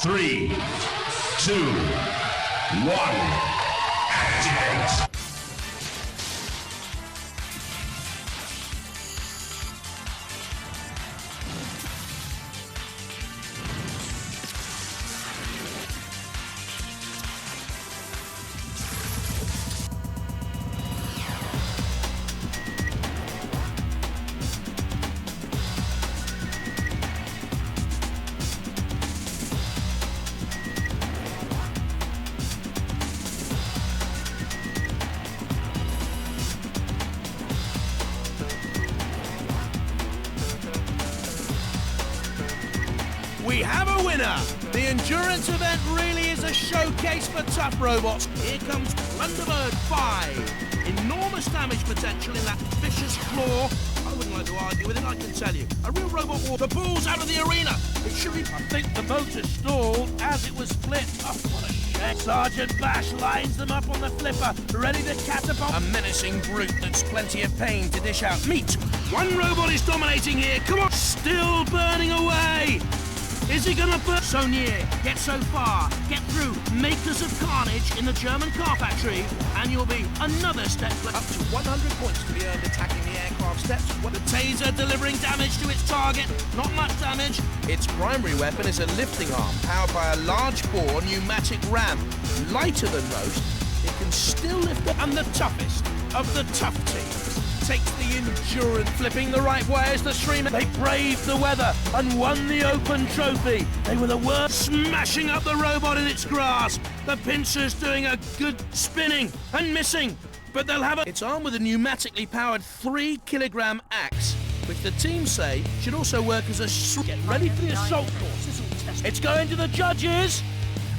3, 2, 1, activate! We have a winner! The endurance event really is a showcase for tough robots. Here comes Thunderbird 5. Enormous damage potential in that vicious claw. I wouldn't like to argue with it, I can tell you. A real robot war. The ball's out of the arena. It should be... I think the motor stalled as it was flipped. Oh, what a shame. Sergeant Bash lines them up on the flipper, ready to catapult. A menacing brute that's plenty of pain to dish out meat. One robot is dominating here. Come on. Still burning away. Is he gonna burn? So near, get so far, get through, makers of carnage in the German car factory, and you'll be another step up to 100 points to be earned attacking the aircraft steps. What a taser delivering damage to its target, not much damage. Its primary weapon is a lifting arm powered by a large bore pneumatic ram. Lighter than most, it can still lift up. And the toughest of the tough teams takes the endurance, flipping the right way as the streamer. They braved the weather and won the open trophy. They were the worst, smashing up the robot in its grasp. The pincers doing a good spinning and missing, but they'll have a... It's armed with a pneumatically powered 3-kilogram axe, which the team say should also work as a... Get ready for the assault course. It's going to the judges,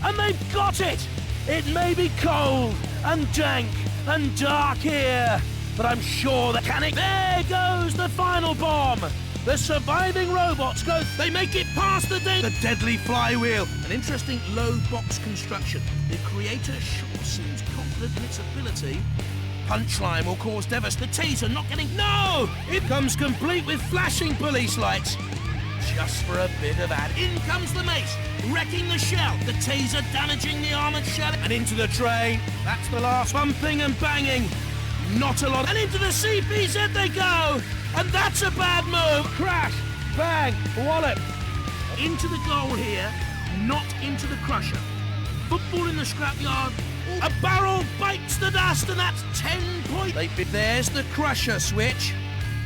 and they've got it. It may be cold and dank and dark here, but I'm sure the mechanic... There goes the final bomb! The surviving robots go... They make it past the deadly flywheel. An interesting low box construction. The creator sure seems confident in its ability. Punchline will cause devastation. The taser not getting... No! It comes complete with flashing police lights. Just for a bit of ad. In comes the mace, wrecking the shell. The taser damaging the armoured shell. And into the train. That's the last. Bumping and banging. Not a lot. And into the CPZ they go! And that's a bad move! Crash! Bang! Wallop! Into the goal here, not into the crusher. Football in the scrapyard. A barrel bites the dust, and that's 10 points. There's the crusher switch.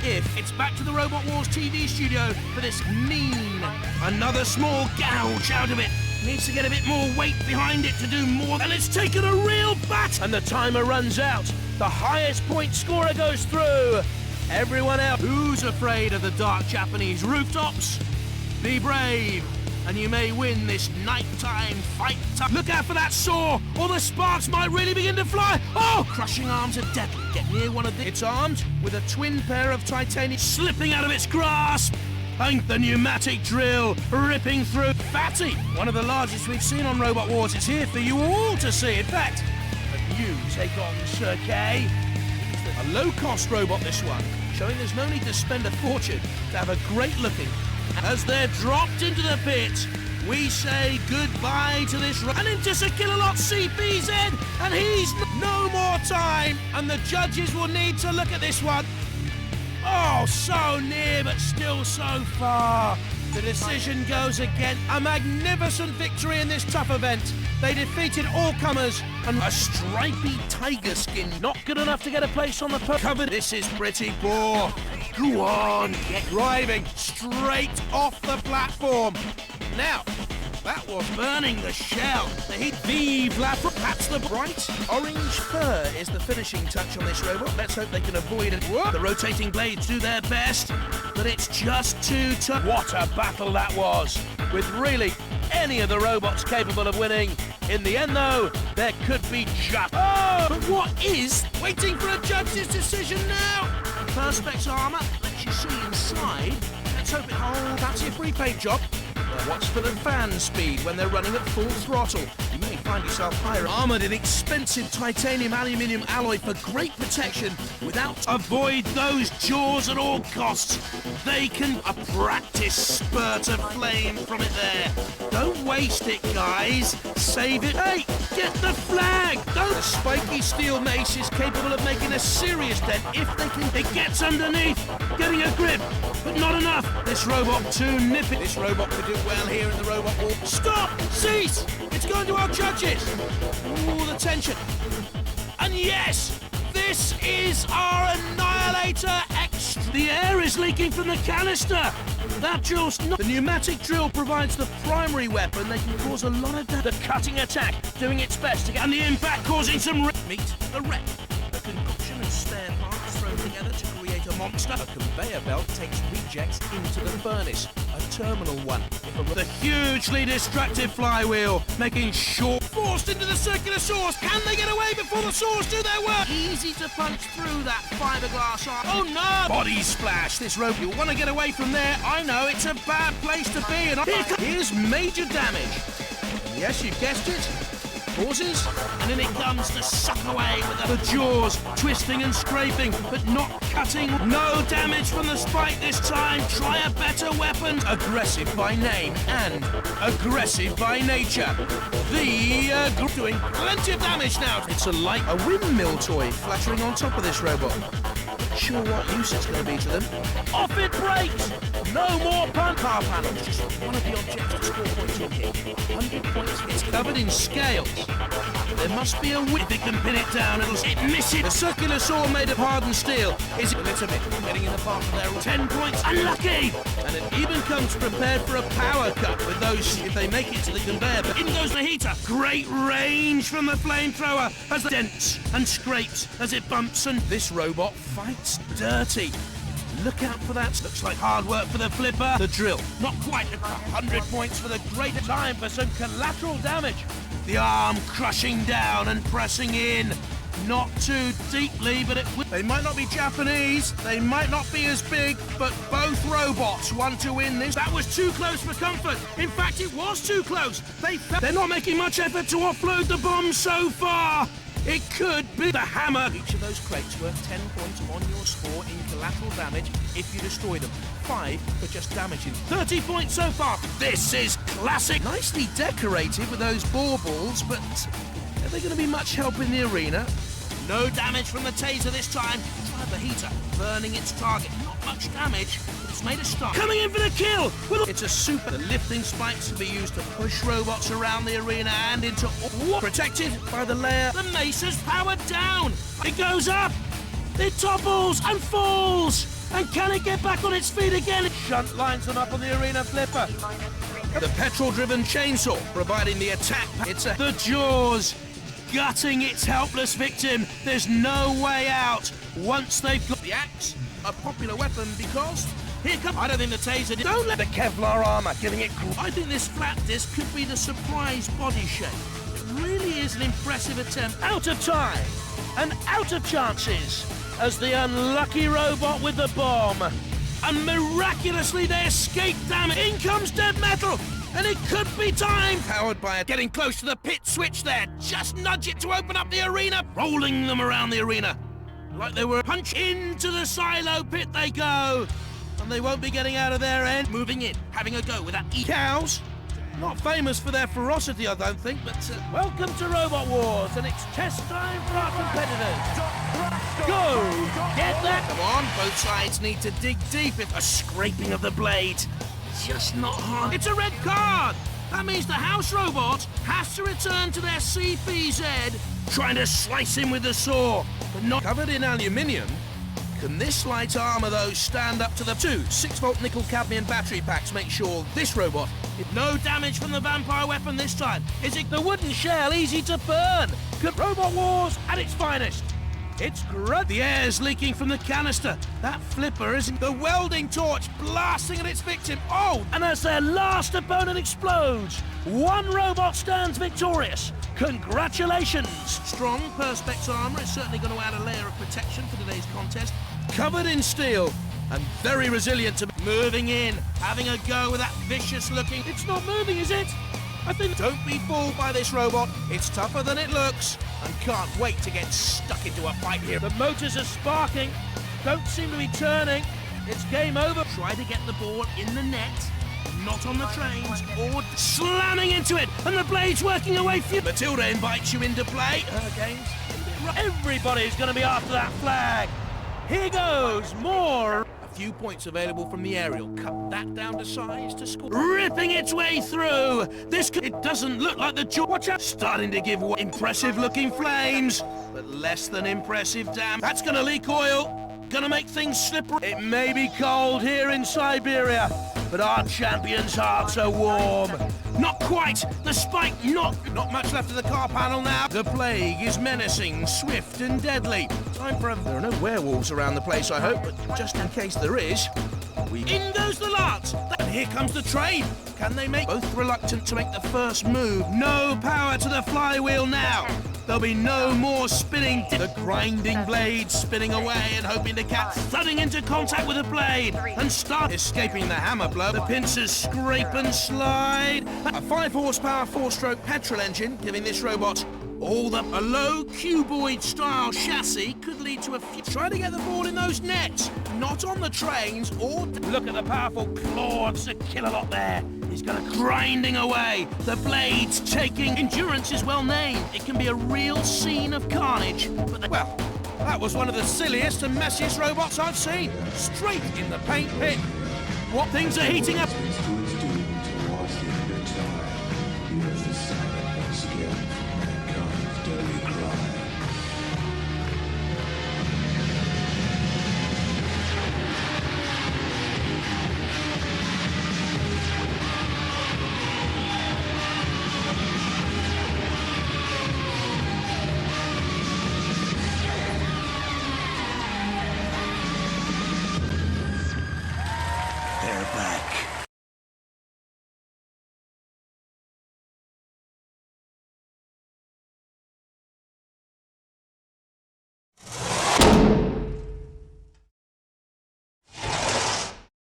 If it's back to the Robot Wars TV studio for this mean. Another small gouge out of it. Needs to get a bit more weight behind it to do more. And it's taken a real bat! And the timer runs out. The highest point scorer goes through. Everyone else who's afraid of the dark Japanese rooftops, be brave, and you may win this nighttime fight. Look out for that saw, or the sparks might really begin to fly. Oh! Crushing arms are deadly. Get near one of these. It's armed with a twin pair of titanium slipping out of its grasp. And the pneumatic drill ripping through. Fatty, one of the largest we've seen on Robot Wars, is here for you all to see. In fact, you take on Sir K. A low-cost robot, this one, showing there's no need to spend a fortune to have a great-looking. As they're dropped into the pit, we say goodbye to this... And into Sir Killalot CPZ, and he's... No more time, and the judges will need to look at this one. Oh, so near, but still so far. The decision goes against a magnificent victory in this tough event. They defeated all comers, and a stripy tiger skin, not good enough to get a place on the covered. This is pretty poor. Go on, get driving straight off the platform. Now, that was burning the shell. The heat. Vive la... That's the bright orange fur is the finishing touch on this robot. Let's hope they can avoid it. Whoa. The rotating blades do their best, but it's just too tough. What a battle that was, with really any of the robots capable of winning. In the end, though, there could be just... Oh! But what is waiting for a judge's decision now? Perspex armour lets you see inside. Let's hope it holds. That's your prepaid job. What's for the fan speed when they're running at full throttle? You may find yourself higher. Armoured in expensive titanium aluminium alloy for great protection without... Avoid those jaws at all costs. They can... A practice spurt of flame from it there. Don't wait. waste it, guys. Save it. Hey, get the flag. Don't. The spiky steel mace is capable of making a serious dent if they can. It gets underneath, getting a grip, but not enough. This robot too nippy. This robot could do well here in the robot war. Stop! Cease! It's going to our judges. Ooh, the tension. And yes, this is our Annihilator Extra. The air is leaking from the canister. That drill's not... The pneumatic drill provides the primary weapon. They can cause a lot of damage. The cutting attack doing its best to get... And the impact causing some... Meet a wreck. A concoction of spare parts thrown together to create a monster. A conveyor belt takes rejects into the furnace. A terminal one. The hugely destructive flywheel, making short... Forced into the circular saws. Can they get away before the saws do their work? Easy to punch through that fiberglass arm. Oh no! Body splash. This rope, you'll want to get away from there. I know, it's a bad place to be. And here's major damage. Yes, you guessed it. Pauses, and then it comes to suck away with the jaws twisting and scraping, but not cutting. No damage from the spike this time. Try a better weapon. Aggressive by name and aggressive by nature. The group doing plenty of damage now. It's like a windmill toy fluttering on top of this robot. Not sure what use it's going to be to them. Off it breaks. No more punch. Power panels. Just one of the objects to score points on here. 100 points. It's covered in scales. There must be a whip. If it can pin it down, it misses. The circular saw made of hardened steel is a little bit getting in the path of their 10 points. Unlucky! And it even comes prepared for a power cut with those if they make it to the conveyor. But in goes the heater. Great range from the flamethrower as it dents and scrapes as it bumps, and this robot fights dirty. Look out for that. Looks like hard work for the flipper. The drill. Not quite 100 points for the greater time for some collateral damage. The arm crushing down and pressing in. Not too deeply, but it will. They might not be Japanese, they might not be as big, but both robots want to win this. That was too close for comfort. In fact, it was too close. They're not making much effort to offload the bomb so far. It could be the hammer. Each of those crates worth 10 points on your score in collateral damage if you destroy them. 5 for just damaging. 30 points so far. This is classic. Nicely decorated with those baubles, but are they going to be much help in the arena? No damage from the taser this time. Try the heater, burning its target. Not much damage, but it's made a start. Coming in for the kill! It's a super. The lifting spikes can be used to push robots around the arena and into... Protected by the layer. The mace has powered down. It goes up. It topples and falls. And can it get back on its feet again? Shunt lines them up on the arena flipper. The petrol-driven chainsaw providing the attack. It's the jaws. Gutting its helpless victim. There's no way out once they've got the axe, a popular weapon because here comes. I don't think the taser. Don't let the Kevlar armor giving it. I think this flat disc could be the surprise body shape. It really is an impressive attempt. Out of time and out of chances as the unlucky robot with the bomb. And miraculously they escape damage. In comes dead metal. And it could be time! Powered by getting close to the pit switch there. Just nudge it to open up the arena. Rolling them around the arena. Like they were punched into the silo pit they go. And they won't be getting out of their end. Moving in, having a go with that cows. Not famous for their ferocity, I don't think, but... Welcome to Robot Wars, and it's test time for our competitors. Go! Get that! Come on, both sides need to dig deep. If a scraping of the blade. Just not hard. It's a red card! That means the house robot has to return to their CPZ, trying to slice him with the saw, but not covered in aluminium. Can this light armor, though, stand up to the 2 6-volt nickel-cadmium battery packs? Make sure this robot... No damage from the vampire weapon this time. Is it the wooden shell easy to burn? Good Robot Wars at its finest. It's great. The air's leaking from the canister. That flipper isn't. The welding torch blasting at its victim. Oh! And as their last opponent explodes, one robot stands victorious. Congratulations! Strong Perspex armor is certainly going to add a layer of protection for today's contest. Covered in steel and very resilient to moving in, having a go with that vicious looking. It's not moving, is it? I think. Don't be fooled by this robot. It's tougher than it looks. And can't wait to get stuck into a fight here. The motors are sparking. Don't seem to be turning. It's game over. Try to get the ball in the net. Not on the trains or slamming into it, and the blade's working away. Matilda invites you into play. Her game's everybody's going to be after that flag. Here goes, more. A few points available from the aerial. Cut that down to size to score. Ripping its way through. It doesn't look like the Watch out. Starting to give impressive looking flames, but less than impressive damage. That's going to leak oil. Gonna make things slippery. It may be cold here in Siberia, but our champions' hearts are warm. Not quite. The spike, not much left of the car panel now. The plague is menacing, swift and deadly. Time for there are no werewolves around the place, I hope, but just in case there is, in goes the lot. And here comes the train. Can they make both reluctant to make the first move? No power to the flywheel now. There'll be no more spinning. The grinding blade spinning away and hoping to catch, thudding into contact with the blade and start escaping the hammer blow. The pincers scrape and slide. A 5 horsepower 4-stroke petrol engine giving this robot a low cuboid style chassis could lead to a few. Try to get the ball in those nets, not on the trains or. Look at the powerful claws, a killer lot there. He's going to grinding away. The blades taking. Endurance is well named. It can be a real scene of carnage. But well, that was one of the silliest and messiest robots I've seen. Straight in the paint pit. What things are heating up?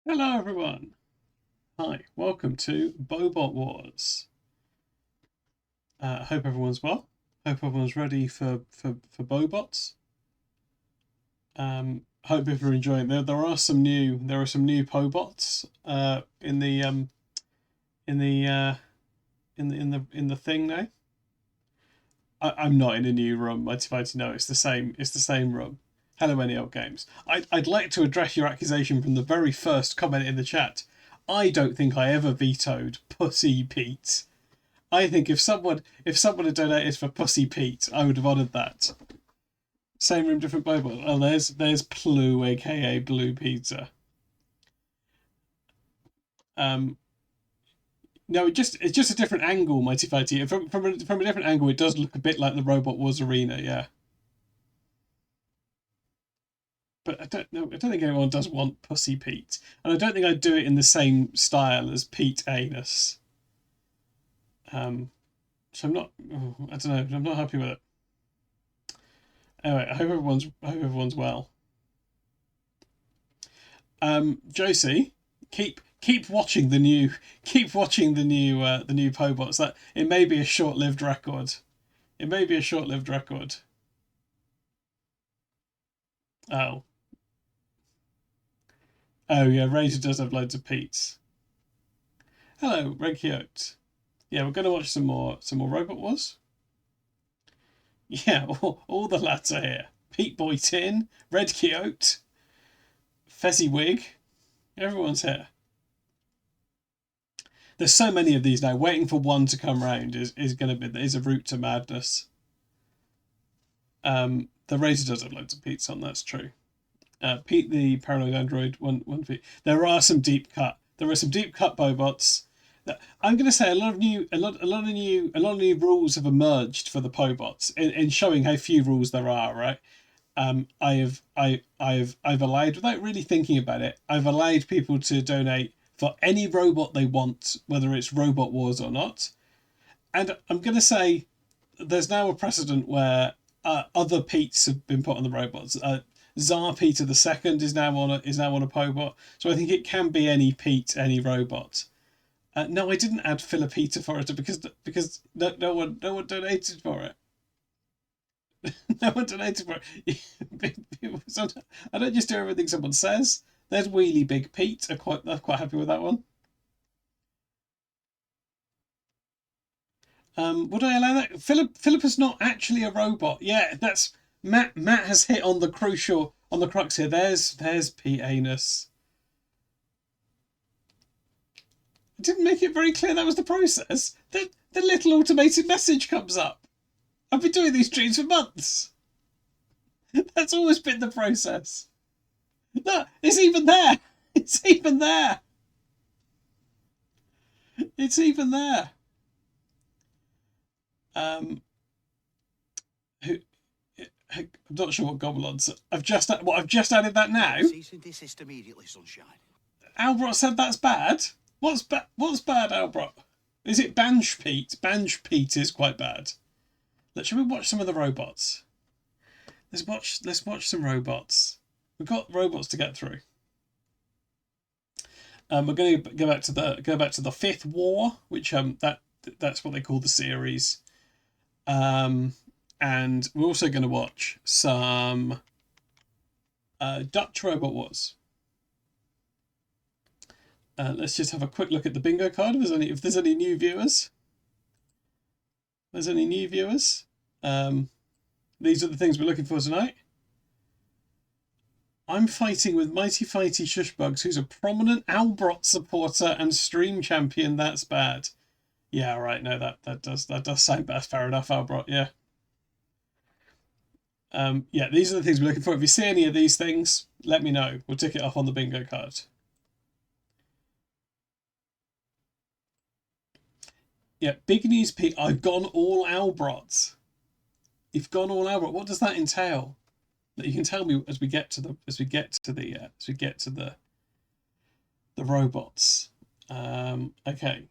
Hello everyone. Hi, welcome to Bobot Wars. Hope everyone's well. Hope everyone's ready for Bobots. Hope if you're enjoying. There are some new Pobots in the thing now. I'm not in a new room. Mighty Mighty, no, it's the same room. Hello, NEL Games. I'd like to address your accusation from the very first comment in the chat. I don't think I ever vetoed Pussy Pete. I think if someone had donated for Pussy Pete, I would have honoured that. Same room, different Bible. Oh, there's Plu, aka Blue Pizza. No, it's just a different angle, Mighty Fighty. From a different angle, it does look a bit like the Robot Wars arena, yeah. But I don't think anyone does want Pussy Pete. And I don't think I'd do it in the same style as Pete Anus. So I'm not, I don't know, I'm not happy with it. Anyway, I hope everyone's well. Josie, keep watching the new Pobots. That it may be a short-lived record. Oh yeah, Razor does have loads of Pete's. Hello, Red Quixote. Yeah, we're going to watch some more Robot Wars. Yeah, all the lads are here. Pete Boy Tin, Red Quixote, Fezziwig. Everyone's here. There's so many of these now. Waiting for one to come round is a route to madness. The Razor does have loads of Pete's on. That's true. Pete the Paranoid Android, one Pete. There are some deep cut Bobots. I'm going to say a lot of new rules have emerged for the Pobots in showing how few rules there are. Right. I've allowed, without really thinking about it, I've allowed people to donate for any robot they want, whether it's Robot Wars or not. And I'm going to say there's now a precedent where other Pete's have been put on the robots. Tsar Peter II is now on a Pobot, so I think it can be any Pete, any robot. No, I didn't add Philippita for it because no one donated for it. No one donated for it. I don't just do everything someone says. There's Wheelie Big Pete. I'm quite happy with that one. Would I allow that? Philip is not actually a robot. Yeah, that's Matt. Matt has hit on the crux here. There's Pete Anus. I didn't make it very clear that was the process. The little automated message comes up. I've been doing these streams for months. That's always been the process. No, it's even there. It's even there. It's even there. I'm not sure what Goblins. I've just added that now. Desist immediately, sunshine. Albert said that's bad. What's bad, Albert? Is it Banj Pete? Banj Pete is quite bad. Should we watch some of the robots? Let's watch some robots. We've got robots to get through. We're going to go back to the Fifth War, which that's what they call the series. And we're also going to watch some Dutch Robot Wars. Let's just have a quick look at the bingo card. If there's any new viewers. These are the things we're looking for tonight. I'm fighting with Mighty Fighty Shushbugs, who's a prominent Albrot supporter and stream champion. That's bad. Yeah, right. No, that does sound bad. Fair enough, Albrot. Yeah. Yeah, these are the things we're looking for. If you see any of these things, let me know. We'll tick it off on the bingo card. Yeah, Big News Pete. I've gone all Albrots. You've gone all Albrot. What does that entail? That you can tell me as we get to the robots. Okay.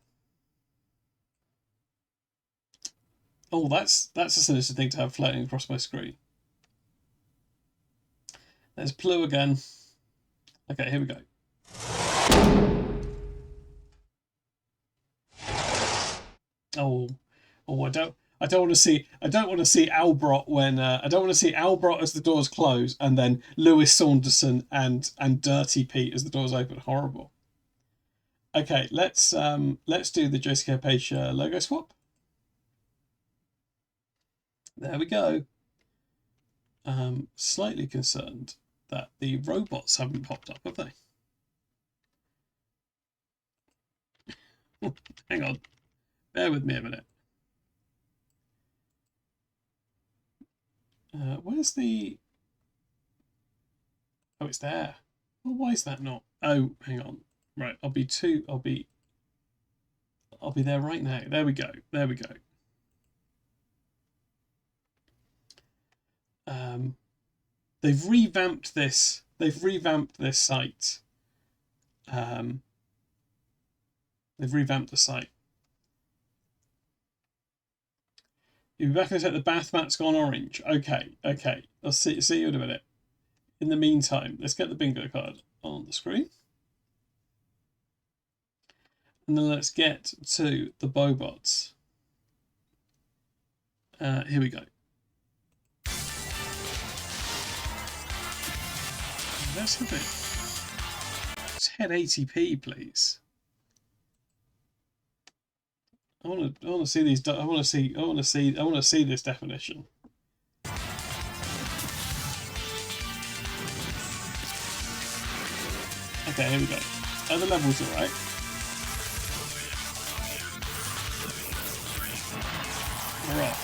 Oh, that's a sinister thing to have floating across my screen. There's Plu again. Okay, here we go. Oh, I don't want to see Albrot when I don't want to see Albrot as the doors close, and then Lewis Saunderson and Dirty Pete as the doors open. Horrible. Okay, let's do the JCK Page logo swap. There we go. Slightly concerned that the robots haven't popped up, have they? Hang on. Bear with me a minute. Where's the... Oh, it's there. Well, why is that not? Oh, hang on. Right, I'll be there right now. There we go. There we go. They've revamped this. They've revamped this site. They've revamped the site. You'll be back in a sec. The bath mat's gone orange. Okay. I'll see you in a minute. In the meantime, let's get the bingo card on the screen. And then let's get to the Bobots. Here we go. Let's have it. 1080p, please. I want to see these. I want to see this definition. Okay, here we go. Are the levels all right? All right.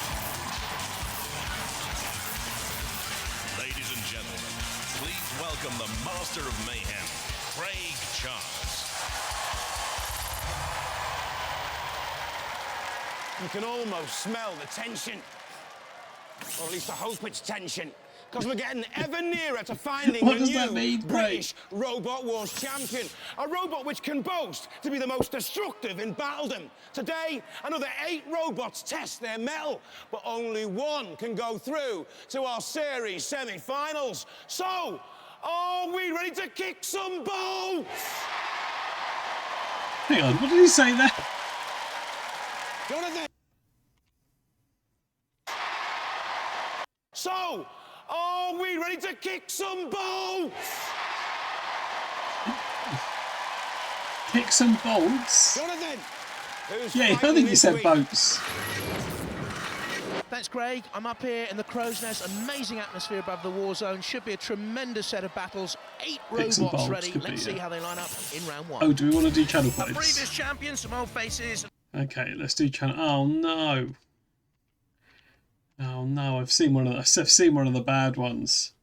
Ladies and gentlemen, please welcome the Master of Mayhem, Craig Charles. You can almost smell the tension. Or at least I hope it's tension. Because we're getting ever nearer to finding a new British Robot Wars champion. A robot which can boast to be the most destructive in battledom. Today, another 8 robots test their mettle, but only one can go through to our series semi-finals. So, are we ready to kick some balls? Hang on, what did he say there? Jonathan. So, are we ready to kick some balls? Kick some bolts? Jonathan, Yeah, I think you said boats. Thanks, Craig. I'm up here in the Crow's Nest. Amazing atmosphere above the war zone. Should be a tremendous set of battles. 8 robots ready. Let's see how they line up in round 1. Oh, do we want to do channel points? Previous champion, some old faces. Okay, let's do channel. Oh no! Oh no! I've seen one of the bad ones.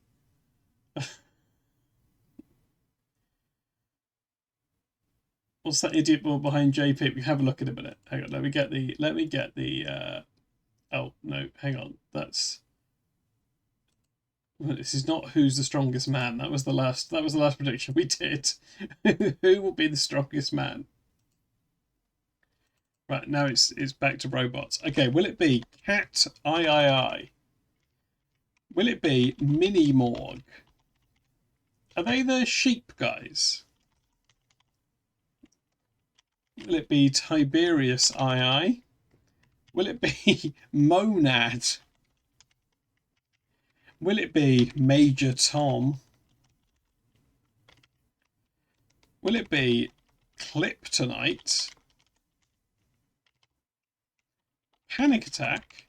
What's that idiot ball behind JP? We have a look in a minute. Hang on. Let me get the. Oh no! Hang on. This is not who's the strongest man. That was the last prediction we did. Who will be the strongest man? Right, now it's back to robots. Okay, will it be Cat III? Will it be Mini Morg? Are they the sheep guys? Will it be Tiberius II? Will it be Monad? Will it be Major Tom? Will it be Cliptonite? Panic Attack?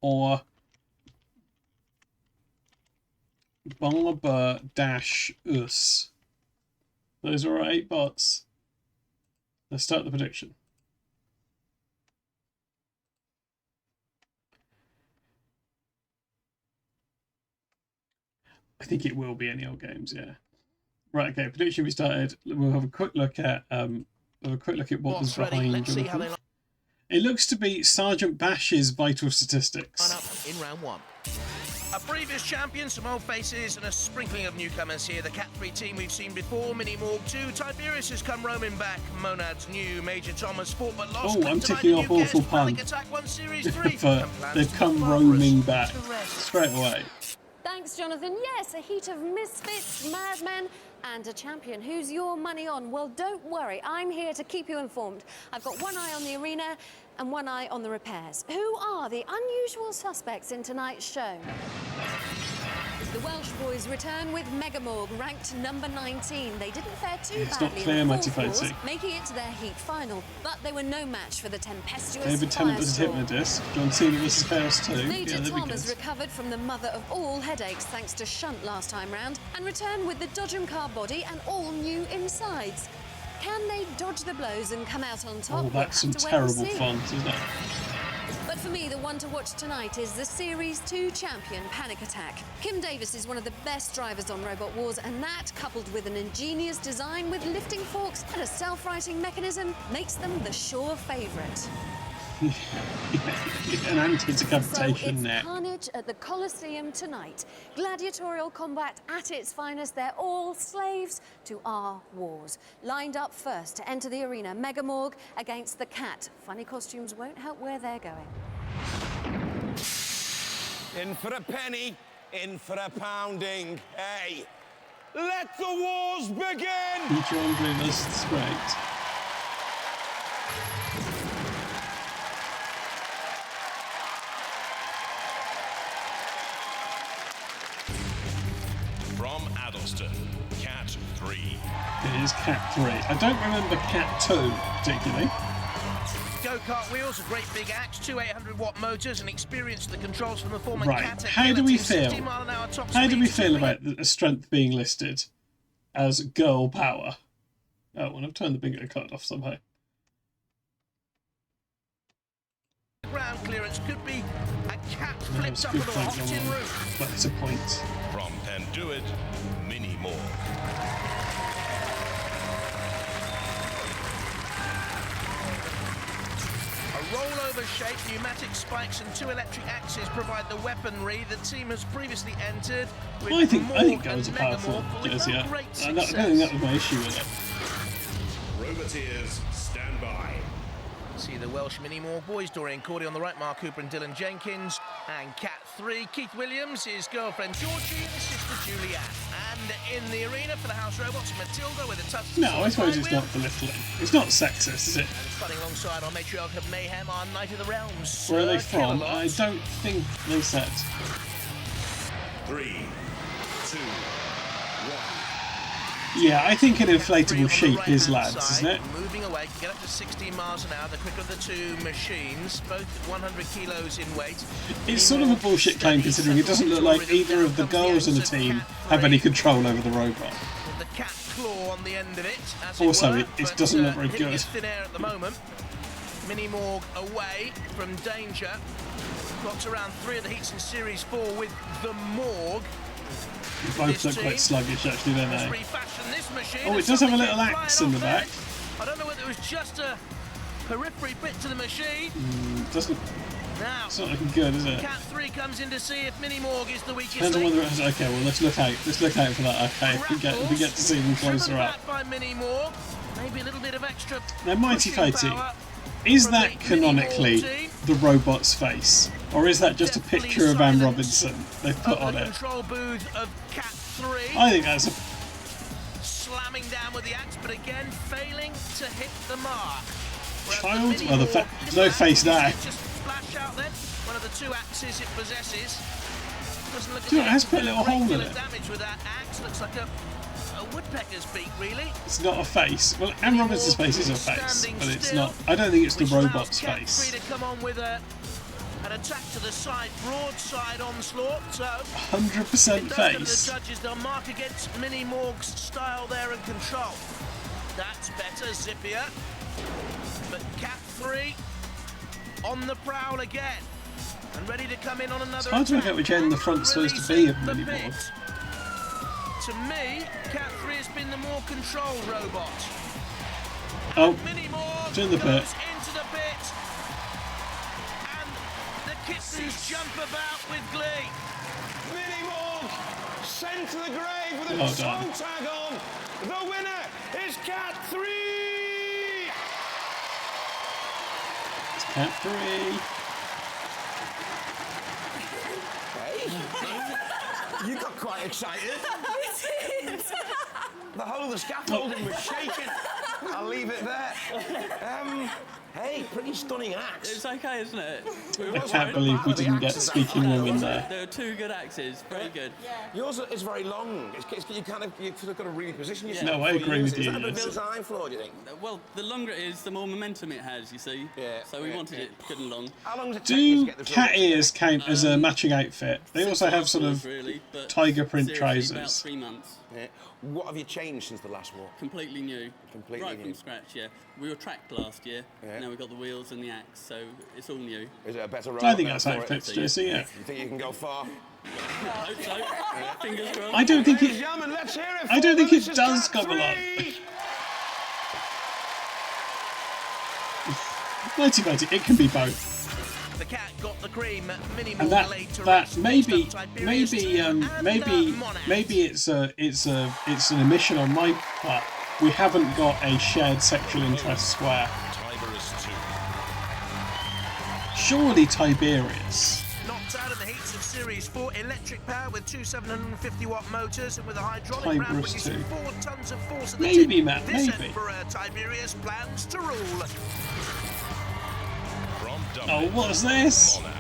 Or Bobot-us? Those are our 8 bots. Let's start the prediction. I think it will be any old games, yeah. Right, okay, prediction we started. We'll have a quick look at what was behind. Let's see how they line It looks to be Sergeant Bash's vital statistics. up in round 1. A previous champion, some old faces, and a sprinkling of newcomers here. The Cat 3 team we've seen before, Mini Morg 2. Tiberius has come roaming back. Monad's new. Major Thomas fought but lost. Oh, I'm ticking off awful pun. Attack 1 Series 3. They've come roaming back straight away. Thanks, Jonathan. Yes, a heat of misfits, madmen, and a champion. Who's your money on? Well, don't worry. I'm here to keep you informed. I've got one eye on the arena and one eye on the repairs. Who are the unusual suspects in tonight's show? The Welsh boys return with Mega Morg, ranked number 19. They didn't fare too badly in the fourth wars, making it to their heat final, but they were no match for the tempestuous David Tennant was a hypnodisc. John Cena vs. Chaos 2. Major Thomas recovered from the mother of all headaches thanks to Shunt last time round and returned with the Dodgem car body and all new insides. Can they dodge the blows and come out on top? Oh, that's some terrible fun, isn't it? But for me, the one to watch tonight is the Series 2 champion, Panic Attack. Kim Davis is one of the best drivers on Robot Wars, and that, coupled with an ingenious design with lifting forks and a self-righting mechanism, makes them the sure favourite. An anti-decapitation net. So it's carnage at the Colosseum tonight. Gladiatorial combat at its finest. They're all slaves to our wars. Lined up first to enter the arena, Mega Morg against the Cat. Funny costumes won't help where they're going. In for a penny, in for a pounding. Hey, let the wars begin! Feature on Dreamers, it's great. From Addleston, Cat 3. It is Cat 3. I don't remember Cat 2 particularly. Go-kart wheels, a great big axe, 2 800-watt motors, and experience the controls from the former Cat. How do we feel? How do we feel about the strength being listed as girl power? Oh, and I've turned the bingo card off somehow. Ground clearance could be a cat flips up onto a hot tin roof. But it's a point. From Penduid, Mini Morg. A rollover shape, pneumatic spikes and 2 electric axes provide the weaponry the team has previously entered. Well, I think girls are powerful. Yes, yeah. I don't think that was my issue with it. Roboteers, stand by. See the Welsh Mini Morg boys, Dorian Cordy on the right, Mark Cooper and Dylan Jenkins. And Cat 3, Keith Williams, his girlfriend Georgie and sister Julianne. And in the arena for the House Robots, Matilda with a touch. No, I suppose it's not belittling. It's not sexist, is it? And fighting alongside our matriarch of mayhem, our Knight of the Realms. Where are they from? I don't think they said. 3, 2, 1. Yeah, I think an inflatable sheep is lads, isn't it? Moving away, can get up to 16 miles an hour. The quicker of the two machines, both 100 kilos in weight. It's sort of a bullshit claim considering it doesn't look like either of the girls in the team have any control over the robot. The cat claw on the end of it. Also, it doesn't look very good. Thin air at the moment. Mini Morg away from danger. Clocks around 3 of the heats in Series 4 with the Morg. Both look quite sluggish, actually, don't they? Oh, it does have a little axe in the back. I don't know whether it was just a periphery bit to the machine. Doesn't. Now, it's not looking good, is it? Cat 3 comes in to see if Mini Morg is the weakest. Depends on whether it has. Okay, well, let's look out. Let's look out for that. Okay, if we get to see them closer up. By Mini Morg. Maybe a little bit of extra. Now, Mighty Fighting. Is that canonically the robot's face? Or is that just a picture of Anne Robinson they've put on it? I think that's a... Slamming down with the axe, but again failing to hit the mark. Child? Well, there's no face there. Just flash out then. One of the two axes it possesses. Doesn't look it has put a little hole in it. Damage with that axe. Looks like a woodpecker's beak, really. It's not a face. Well, Anne Robinson's face is a face, but it's not. I don't think it's the robot's face. To come on with an attack to the side, broadside onslaught. So 100% face. The judges, they'll mark against Mini Morg's style there and control. That's better, zippier. But Cat 3 on the prowl again and ready to come in on another. It's hard to work out which end the front's supposed to be of Mini Morg. To me, Cat 3 has been the more controlled robot. Oh, Mini Morg it's in the pit. Into the pit. And the kittens jump about with glee. Mini Morg sent to the grave with a soul tag on. The winner is Cat 3. It's Cat 3. You got quite excited. The whole of the scaffolding was shaking. I'll leave it there. Hey, pretty stunning axe. It's okay, isn't it? I can't believe we didn't get Speaking Woman there. There were two good axes, pretty good. Yours is very long. You've sort of got to really position yourself. No, I agree with you. Is that a design flaw, do you think? Well, the longer it is, the more momentum it has, you see. Yeah. So we wanted it good and long. How long does it take you to Do get this cat ears count as a matching outfit? They also have sort of tiger print trousers. About 3 months. Yeah. What have you changed since the last war? Completely new. Completely right new. From scratch, yeah. We were tracked last year. Yeah. Now we've got the wheels and the axe, so it's all new. Is it a better robot? I think that's how it fits, Jesse, yeah. You think you can go far? I hope so. Fingers crossed. I don't think Ladies and gentlemen, let's hear it. I don't think This it is does Cat come along. 3. Mighty Mighty, it can be both. The cat got the cream. Mini And Morg laid to that rest. maybe Maybe it's an omission on my part. We haven't got a shared sexual interest square. Tiberius 2. Surely Tiberius. knocked out in the heats of Series 4. Electric power with two 750-watt motors and with a hydraulic Tiberius ramp producing 2. 4 tons of force at the Maybe, tip. Matt, This maybe. Emperor Tiberius plans to rule. From Oh, Dublin, what's this? Monad.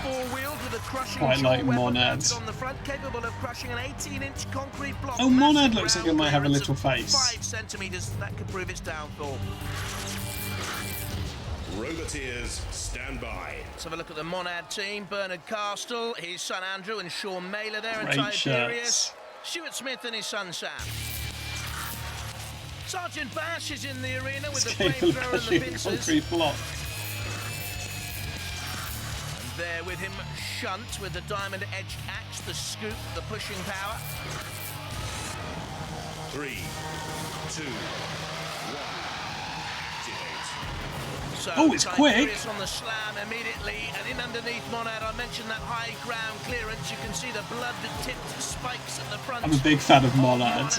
Four-wheeled with a crushing Quite like jaw weapon Monads. mounted on the front, capable of crushing an 18-inch concrete block. Oh, Monad Massive looks like it ground might have a clearance little of face. 5 centimetres. That could prove its downfall. Roboteers, stand by. Let's have a look at the Monad team. Bernard Castle, his son Andrew, and Sean Mailer there, and Great Tiberius. shirts. Stuart Smith and his son Sam. Sergeant Bash is in the arena with the Capable flamethrower of and the pushing a pincers. concrete block. And there with him, Shunt with the diamond-edged axe, the scoop, the pushing power. 3, 2, 1. So Oh, it's quick. Tiberius on the slam immediately, and in underneath Monad, I mentioned that high ground clearance. You can see the blood-tipped spikes at the front. I'm a big fan of Monad. A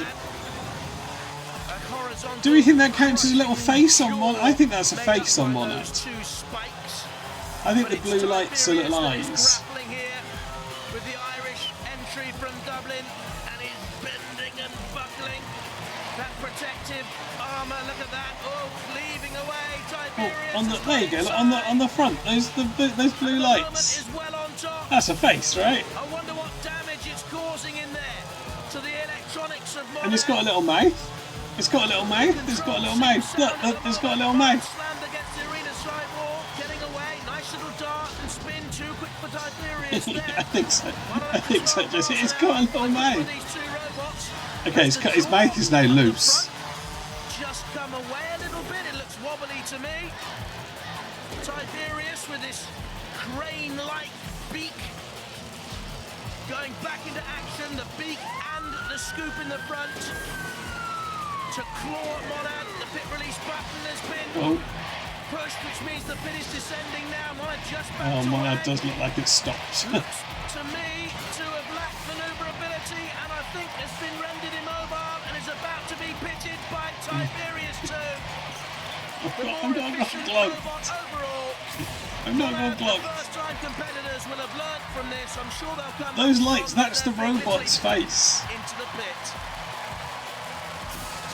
horizontal Do we think that counts as a little face on Monad? I think that's a made face up on by Monad. those 2 spikes. I think But the it's blue lights are Tiberius little that is eyes. grappling here with the Irish entry from Dublin, and he's bending and buckling. That protective armour, look at that. Oh, cleaving away. Oh, Tiberius on the is there you go. right Look, on the front, those blue Moment lights. is well on top. That's a face, right? I wonder what damage it's causing in there to the electronics of And it's got a little mouth. It's got a little mouth. It's got a little mouth. Look, it's got a little mouth. Slammed against the arena sidewall, getting away. Nice little dart and spin, too quick for Tiberius there. I think so. I think so, Jesse. It's got a little mouth. Okay, his mouth is now loose. Just come away a little bit. It looks wobbly to me. Tiberius with this crane-like beak going back into action. The beak and the scoop in the front to claw at Monad. The pit release button has been pushed, which means the pit is descending now. Monad just back to Monad does look like it's stopped. Looks to me to have lacked manoeuvrability, and I think has been rendered immobile and is about to be pitted by Tiberius too. I'm not going glove. I'm not going glove. First-time competitors will have learned from this. I'm sure they'll come. Those lights, that's the robot's face. Into the pit.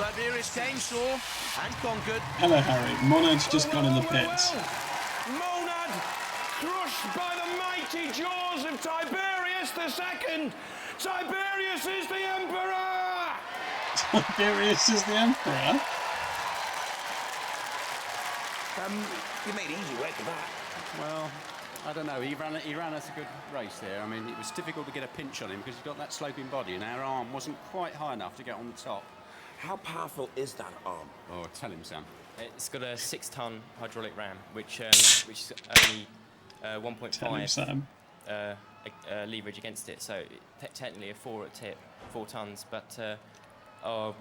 Tiberius came, saw, and conquered. Hello, Harry. Monad's just gone in the pit. Monad crushed by the mighty jaws of Tiberius II. Tiberius is the Emperor! Tiberius is the Emperor? You made easy work of that. Well, I don't know. He ran us a good race there. I mean, it was difficult to get a pinch on him because he's got that sloping body, and our arm wasn't quite high enough to get on the top. How powerful is that arm? Oh, tell him, Sam. It's got a 6-ton hydraulic ram, which is only 1.5 leverage against it. So technically a 4 at tip, 4 tons, but our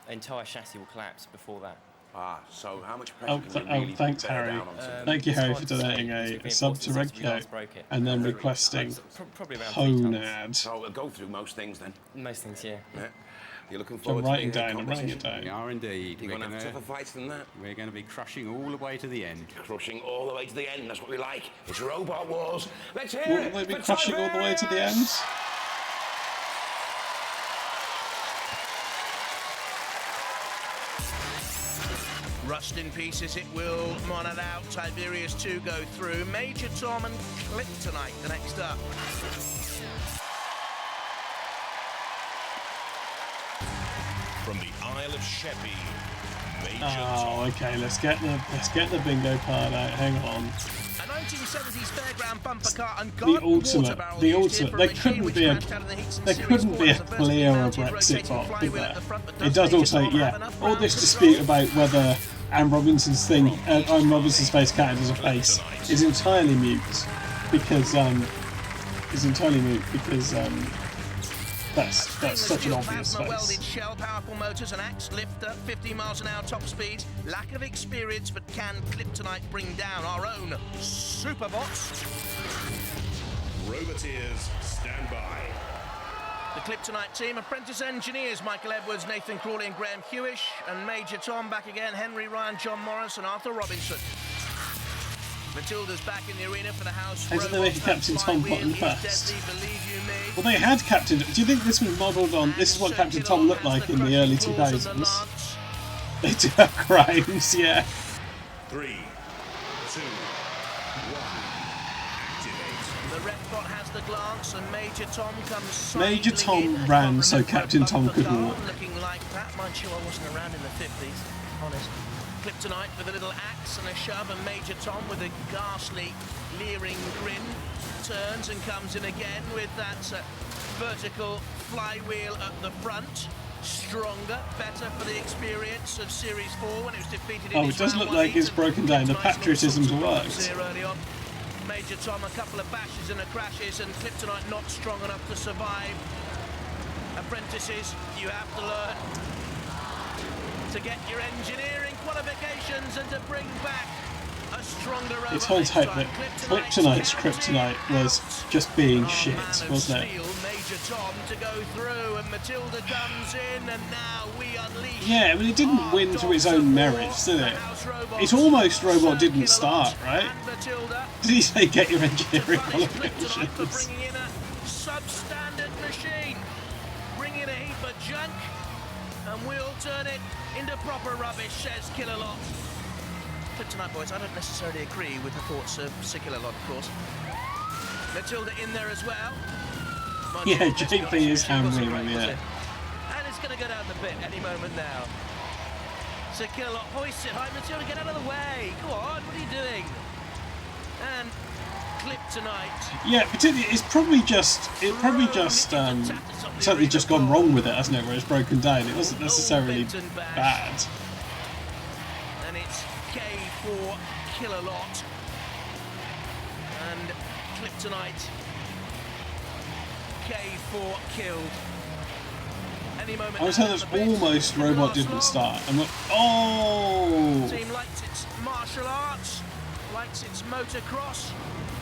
entire chassis will collapse before that. So how much pressure can you really thanks, bear Harry. down on something? Thank you, Harry, for donating a sub to Redcoat and then requesting Probably around 3 tons. Honad. So we'll go through most things then. Most things, yeah. You're looking I'm forward writing to the down, I'm writing it competition? We down. are indeed. You're going to have tougher fights than that. We're going to be crushing all the way to the end. Crushing all the way to the end, that's what we like. It's Robot Wars. Let's hear Will it they be for crushing all the way to the Tiberius! end? Rust in pieces, it will. Monad out. Tiberius 2 go through. Major Tom and Clip tonight, the next up. From the Isle of Sheppey, Major Oh, okay. Let's get the bingo card out. Hang on. A 1970s fairground bumper car and The ultimate. There couldn't be a clearer Brexit bot, could there? It does also, all this dispute about whether Anne Robinson's face counted as a face is entirely moot because that's such an obvious welded face. shell, powerful motors, an axe lifter, 50 miles an hour top speed. Lack of experience, but can Clip bring down our own Superbots? Roboteers, stand by. The Clip team, apprentice engineers Michael Edwards, Nathan Crawley and Graham Hewish, and Major Tom back again, Henry Ryan, John Morris and Arthur Robinson. Matilda's back in the arena for the house. How did they make a Captain Tom button first? Well, they had Captain... Do you think this was modelled on... This is what Captain Tom looked like in the early 2000s? They do have crimes, yeah. 3, 2, 1, activate. The Repbot has the glance and Major Tom comes Major Tom ran so Captain Tom could walk. Looking like that. Mind you, I wasn't around in the 50s, honest. Clip with a little axe and a shove, and Major Tom with a ghastly, leering grin turns and comes in again with that vertical flywheel at the front. Stronger, better for the experience of Series 4 when it was defeated in Oh, it does look like it's broken down. The patriotism's worked. Major Tom, a couple of bashes and crashes, and Clip not strong enough to survive. Apprentices, you have to learn to get your engineering qualifications and to bring back a stronger robot. It's holds hope that Kryptonite's kryptonite was just being shit, wasn't it? Major Tom to go through, and Matilda comes in, and now we unleash. Yeah, but it didn't win to its own merits, did it? It's almost Robot didn't start, right? Did he say get your engineering qualifications? Bringing in a substandard machine, bringing in a heap of junk, and we'll turn it into proper rubbish, says Killalot. But tonight, boys, I don't necessarily agree with the thoughts of Sir Killalot, of course. Matilda in there as well. Yeah, JP is hammering him, yeah. And it's going to go down the bit any moment now. So Killalot hoists it high. Matilda, get out of the way. Go on, what are you doing? And clip tonight. Yeah, particularly it's probably just something's just gone wrong with it, hasn't it? Where it's broken down. It wasn't necessarily bad. And it's K for Killalot. And clip tonight. K for killed. Any moment. I was saying that's almost Robot didn't start. I'm like, oh! Team likes its martial arts, likes its motocross.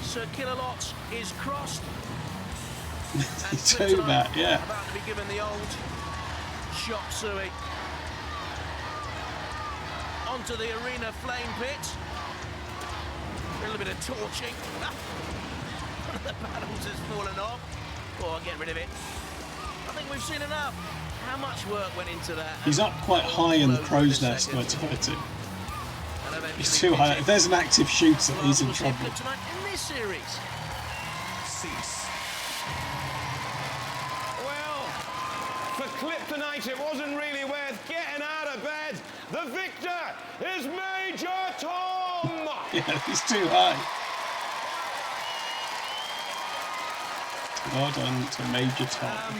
Sir Killalot is crossed. He's doing that, yeah. About to be given the old chop suey. Onto the arena flame pit. A little bit of torching. One of the paddles has fallen off. Oh, I'll get rid of it. I think we've seen enough. How much work went into that? He's up quite high in the crow's nest where it's hurting. He's too high. If there's an active shooter, he's in trouble. In this series. Cease. Well, for Clip tonight, it wasn't really worth getting out of bed. The victor is Major Tom. Yeah, he's too high. Well done to Major Tom.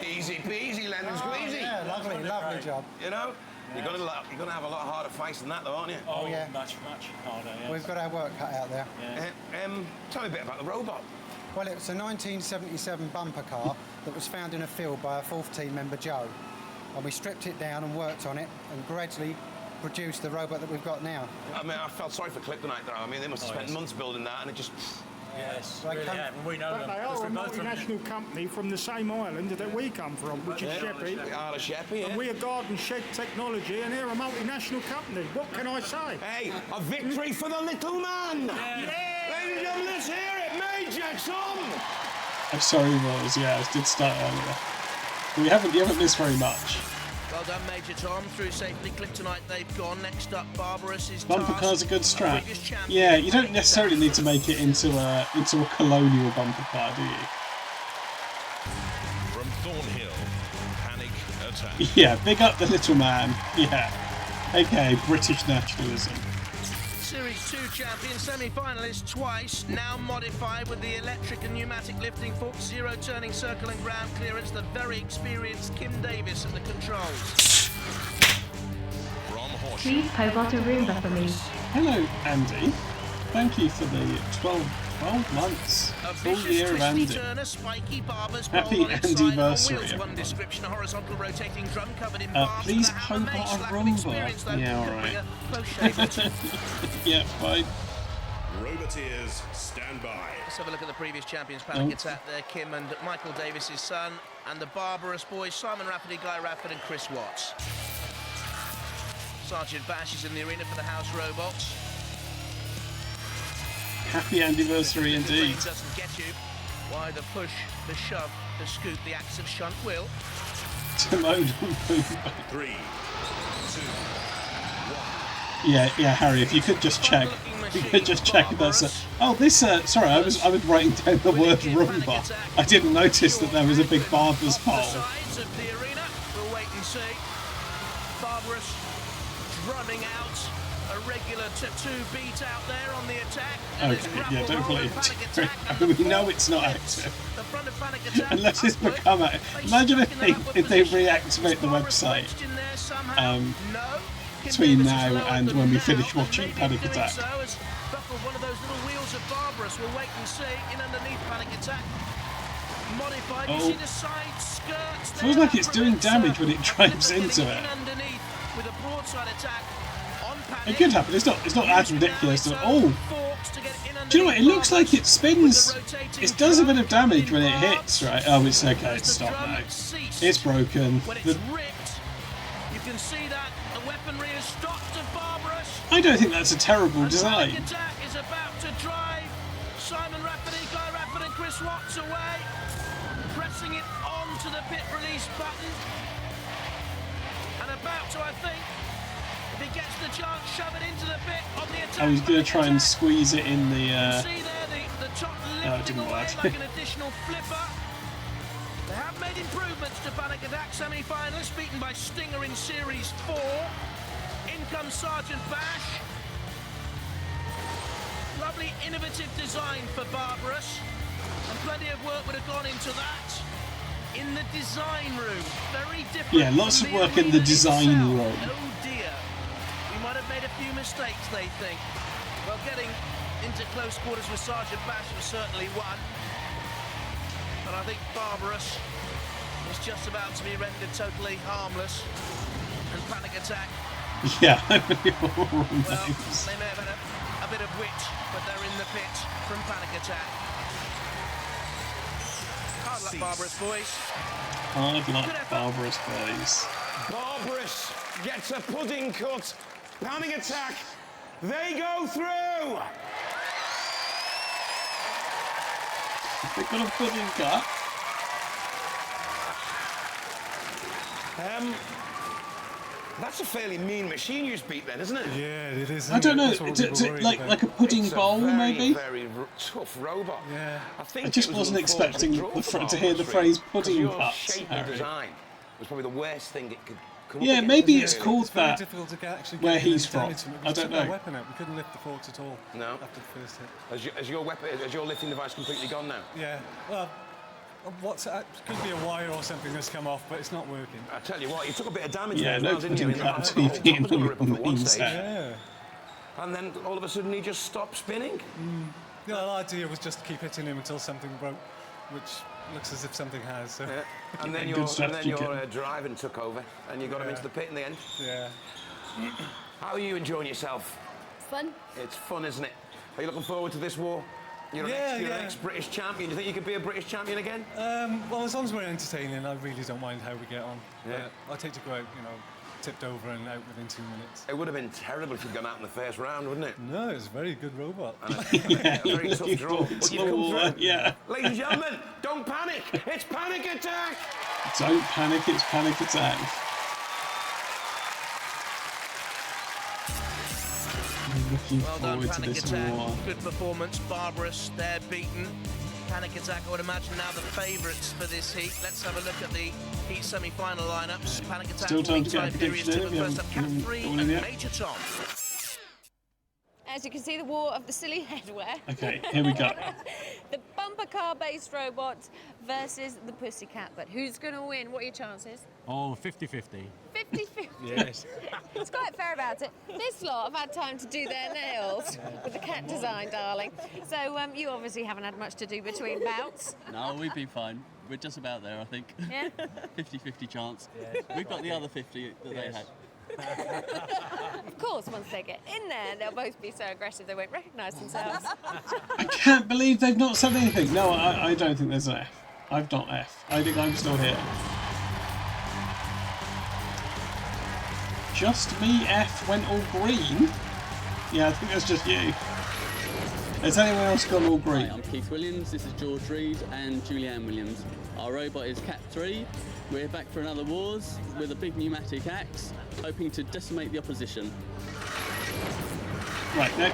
Easy peasy, lemon squeezy. Yeah, lovely job. You know, you're gonna have a lot harder fights than that, though, aren't you? Oh yeah, much harder. Yeah. we've got our work cut out there. Yeah. Tell me a bit about the robot. Well, it's a 1977 bumper car that was found in a field by our fourth team member Joe, and we stripped it down and worked on it, and gradually produced the robot that we've got now. I mean, I felt sorry for Clip tonight, though. I mean, they must have spent months building that, and it just. Yes, Like really, yeah. We know them. They are a multinational company from the same island that we come from, which is Sheppey. Isle of Sheppey, yeah. And we are Garden Shed Technology, and they're a multinational company. What can I say? Hey, a victory for the little man! Yeah. Ladies and gentlemen, let's hear it, Major Tom! I'm sorry, Roz. Yeah, it did start earlier. But you haven't missed very much. Well done, Major Tom. Through safely. Clip tonight, they've gone. Next up, Barbarous' Bumper car's a good strat. Yeah, you don't necessarily need to make it into a colonial bumper car, do you? From Thornhill, Panic Attack. Yeah, big up the little man. Yeah. Okay, British nationalism. Series 2 champion, semi-finalist twice, now modified with the electric and pneumatic lifting fork, zero turning circle and ground clearance, the very experienced Kim Davis at the controls. From Horsham. Please Bobot a Roomba for me. Hello, Andy. Thank you for the 12 months. Full year of Andy. Happy anniversary. One description, a horizontal rotating drum covered in please Bobot a Roomba. Yeah, alright. Yeah, fine. Roboteers, stand by. Let's have a look at the previous champions. Panic Attack there, Kim and Michael Davis' son, and the Barbarous boys, Simon Rafferty, Guy Rafford and Chris Watts. Sergeant Bash is in the arena for the House Robots. Happy anniversary indeed. Doesn't get you. Why the push, the shove, the scoop, the axe of shunt will. Modal Roomba. 3, 2, 1. Yeah, Harry, if you could just check. You could just check if that's a... Oh, this, sorry, I was writing down the word Roomba. I didn't notice that there was a big barber's pole. Sides of the arena, we'll wait and see. Barbarous drumming out a regular tattoo beat out there on the attack. Okay, yeah, don't play it. We know it's not active. Unless it's become active. Imagine if they reactivate the website between now and when we finish watching Panic Attack. One of those little wheels of Barbarous. We'll wait and see. In underneath Panic Attack. Modified. You see the side skirts. Feels like it's doing damage when it drives into it. With a broadside attack. It could happen. It's not as ridiculous. Oh, do you know what? It looks like it spins. It does a bit of damage when it hits, right? Oh, it's okay. It's stopped now. It's broken. You can see that the weaponry is stopped of Barbarous. I don't think that's a terrible design. Panic Attack is about to drive Simon Rafferty, Guy Rafford and Chris Watts away, pressing it onto the pit release button, and about to, I think, if he gets the chance, shove it into the pit on the attack. Oh, he's going to try and squeeze it in the The top it lifting didn't away work. like an additional flipper. They have made improvements to Panic Attack semi-finalists, beaten by Stinger in Series 4. In comes Sergeant Bash. Lovely innovative design for Barbarous, and plenty of work would have gone into that. In the design room, very different. Yeah, lots from of the work in the arena design itself. room. Oh dear, we might have made a few mistakes, they think. Well, getting into close quarters with Sergeant Bash was certainly one. And I think Barbarous is just about to be rendered totally harmless. And Panic Attack, Yeah, well, they may have had a bit of wit, but they're in the pit from Panic Attack. Hard luck, Barbarous boys. hard luck, Barbarous boys. Barbarous gets a pudding cut. Panic Attack, they go through. They've got a pudding cut. That's a fairly mean machine you just beat then, isn't it? Yeah, it is. I don't know, like a pudding bowl, maybe? Very tough robot. Yeah. I just wasn't expecting to hear the phrase pudding cuts. Shape and design was probably the worst thing it could come Yeah, up maybe against, it's isn't it? called that Difficult to actually where get in he's and from. damage them. We I took don't that know. weapon out. We couldn't lift the forks at all. No. After the first hit. Has your lifting device completely gone now? Yeah. Well, could be a wire or something that's come off, but it's not working. I tell you what, you took a bit of damage Yeah, there, no as well, didn't you? pudding cut TV in the main set. Yeah. And then all of a sudden he just stopped spinning. The idea was just to keep hitting him until something broke, which looks as if something has. So. Yeah. And then Good your strategy, driving took over, and you got him into the pit in the end. Yeah. How are you enjoying yourself? Fun. It's fun, isn't it? Are you looking forward to this war? You're an ex-British champion. Do you think you could be a British champion again? Well, as long as we're entertaining, I really don't mind how we get on. Yeah. I'd take to go out, tipped over and out within 2 minutes. It would have been terrible if you'd gone out in the first round, wouldn't it? No, it's a very good robot. A very tough draw. But you've come through. Yeah. Ladies and gentlemen, don't panic. It's Panic Attack. Don't panic, it's Panic Attack. I'm looking Well done, forward to Panic this Attack. war. Good performance. Barbarous, they're beaten. Panic Attack, I would imagine, now the favourites for this heat. Let's have a look at the heat semi-final lineups. Panic Attack, Still time to get a Time Furious prediction 2, in. but first up, Cat 3 Got one in and yet? Major Tom. As you can see, the war of the silly headwear. Okay, here we go. The bumper car-based robot versus the pussycat. But who's going to win? What are your chances? Oh, 50-50. 50-50. Yes. It's quite fair about it. This lot have had time to do their nails with the cat design, darling. So you obviously haven't had much to do between bouts. No, we've been fine. We're just about there, I think. Yeah? 50-50 chance. We've got the other 50 that they had. Of course, once they get in there, they'll both be so aggressive they won't recognise themselves. I can't believe they've not said anything. No, I don't think there's an F. I've not F. I think I'm still here. Just me, F, went all green? Yeah, I think that's just you. Has anyone else gone all green? Hi, I'm Keith Williams, this is George Reed and Julianne Williams. Our robot is Cat 3. We're back for another wars with a big pneumatic axe, hoping to decimate the opposition. Right, now,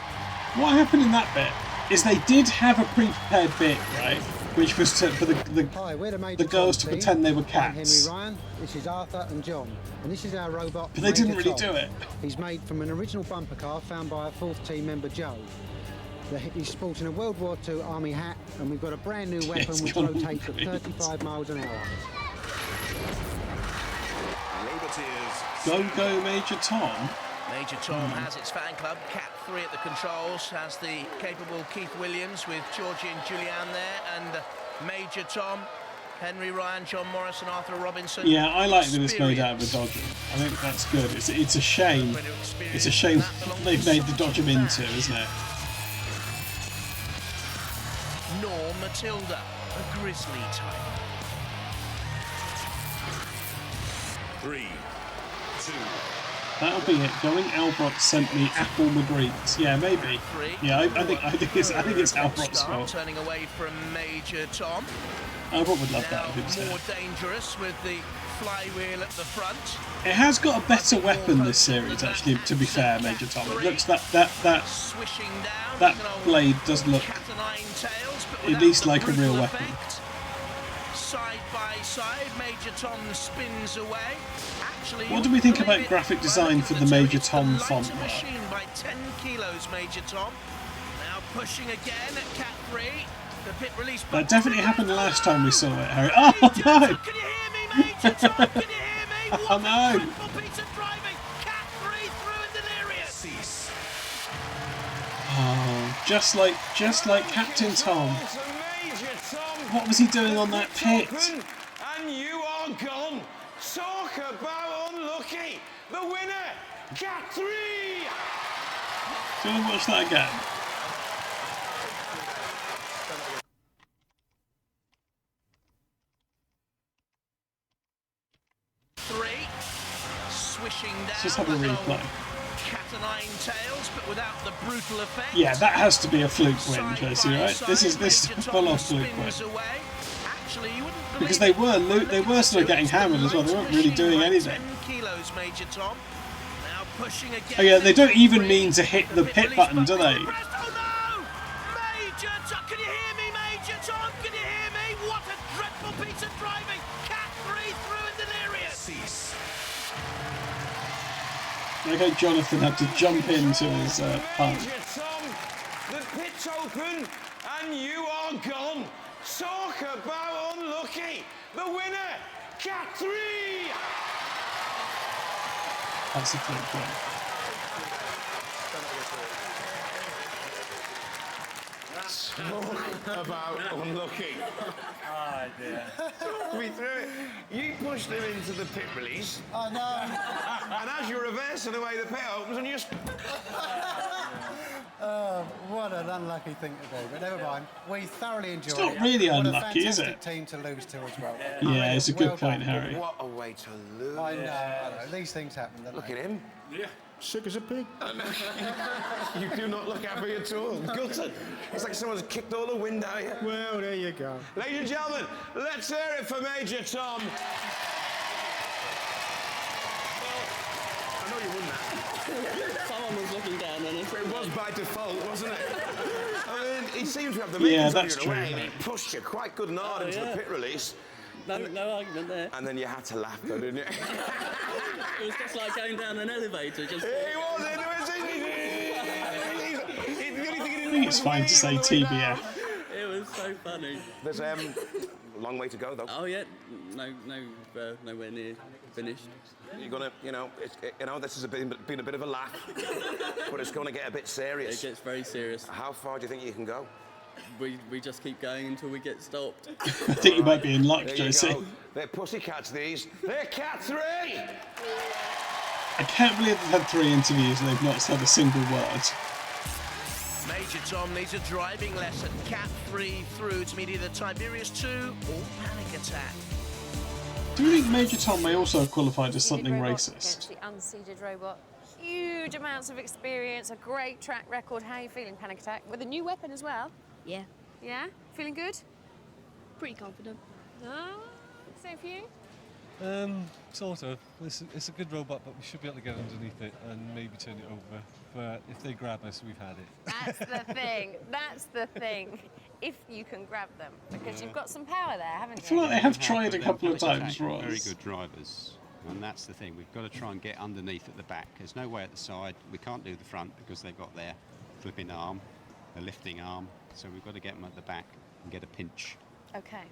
what happened in that bit is they did have a pre-prepared bit, right? Which was for Hi, we're the girls to pretend they were I'm cats. Henry Ryan, this is Arthur and John, and this is our robot. But they didn't Major really Tom. do it. He's made from an original bumper car found by a 4th team member Joe. He's sporting a World War II Army hat, and we've got a brand new weapon It's which gone rotates at great. 35 miles an hour. Go, go, Major Tom. Major Tom has its fan club. Cat 3 at the controls has the capable Keith Williams with Georgie and Julianne there, and Major Tom, Henry Ryan, John Morrison, Arthur Robinson. Yeah, I like that it's made out of a Dodgem. I think that's good. It's a shame. It's a shame they've made the Dodgem into, isn't it? Nor Matilda, a grizzly type. 3, 2, That'll be it. Going Albrox sent me Apple Magritte. Yeah, maybe. Yeah, I think it's Albrox's fault. Turning away from Major Tom. Albrox would love that if it was more dangerous with the flywheel at the front. It has got a better weapon this series, actually. To be fair, Major Tom, it looks that blade does look at least like a real weapon. Side by side, Major Tom spins away. Actually, what do we think about graphic design for the Major Tom font? Machine by 10 kilos, Major Tom. Now pushing again at Cat 3. The pit release. That definitely happened last time we saw it, Harry. Oh no! Can you hear me, Major Tom? Can you hear me? Oh no! Peter driving. Cat 3 through and delirious. Oh, just like Captain Tom. What was he doing on that pit? And you are gone. Talk about unlucky. The winner, Cat 3. Do you want to watch that again? Swishing down. Let's just have a replay. Cat o' nine tails, but without the brutal effect. Yeah, that has to be a fluke win, Tracy, right? This is a full-on fluke win. Because they were sort of getting hammered as well. They weren't really doing anything. Oh yeah, they don't even mean to hit the pit button, do they? Can you hear me, Major Tom? Can you hear me? What a dreadful piece of driving! Cat 3 through and delirious. Okay, Jonathan had to jump into his punt. The pit's open and you are gone. Talk about unlucky. The winner, Cat 3. That's a fluke win. Talk about unlucky. Oh dear. Talk me through it. You pushed him into the pit release. I know. And as you're reversing away, the pit opens and you just... What an unlucky thing to do, but never mind. We thoroughly enjoyed it. It's not really unlucky, is it? What a fantastic team to lose to as well. Yeah, it's a good point, Harry. What a way to lose. I know. These things happen, don't Look they? at him. Yeah. Sick as a pig. You do not look happy at all. Gutted. It's like someone's kicked all the wind out of you. Well, there you go. Ladies and gentlemen, let's hear it for Major Tom. I know you won that. Someone was looking down on us. It was by default, wasn't it? I mean, he seems to have the Yeah, makings that's on you true. in a way. He pushed you quite good and hard into the pit release. No argument there. And then you had to laugh, though, didn't you? It was just like going down an elevator. Just. He was. I think it's fine to say TBF. It was so funny. There's a long way to go, though. Oh yeah, nowhere near finished. You're gonna, this has been a bit of a laugh, but it's going to get a bit serious. It gets very serious. How far do you think you can go? We just keep going until we get stopped. I think you might be in luck, There Josie. you go. They're pussycats, these. They're Cat 3! I can't believe they've had 3 interviews and they've not said a single word. Major Tom needs a driving lesson. Cat 3 through to meet either Tiberius 2 or Panic Attack. Do you think Major Tom may also have qualified as something racist? The unseeded robot. Huge amounts of experience, a great track record. How are you feeling, Panic Attack? With a new weapon as well. Yeah. Yeah? Feeling good? Pretty confident. Same for you? Sort of. It's a good robot, but we should be able to get underneath it and maybe turn it over. But if they grab us, we've had it. That's the thing. That's the thing. If you can grab them, because you've got some power there, haven't you? I feel like they have tried a couple of times for us. Very good drivers. And that's the thing, we've got to try and get underneath at the back. There's no way at the side. We can't do the front because they've got their flipping arm, a lifting arm. So we've got to get them at the back and get a pinch. Okay.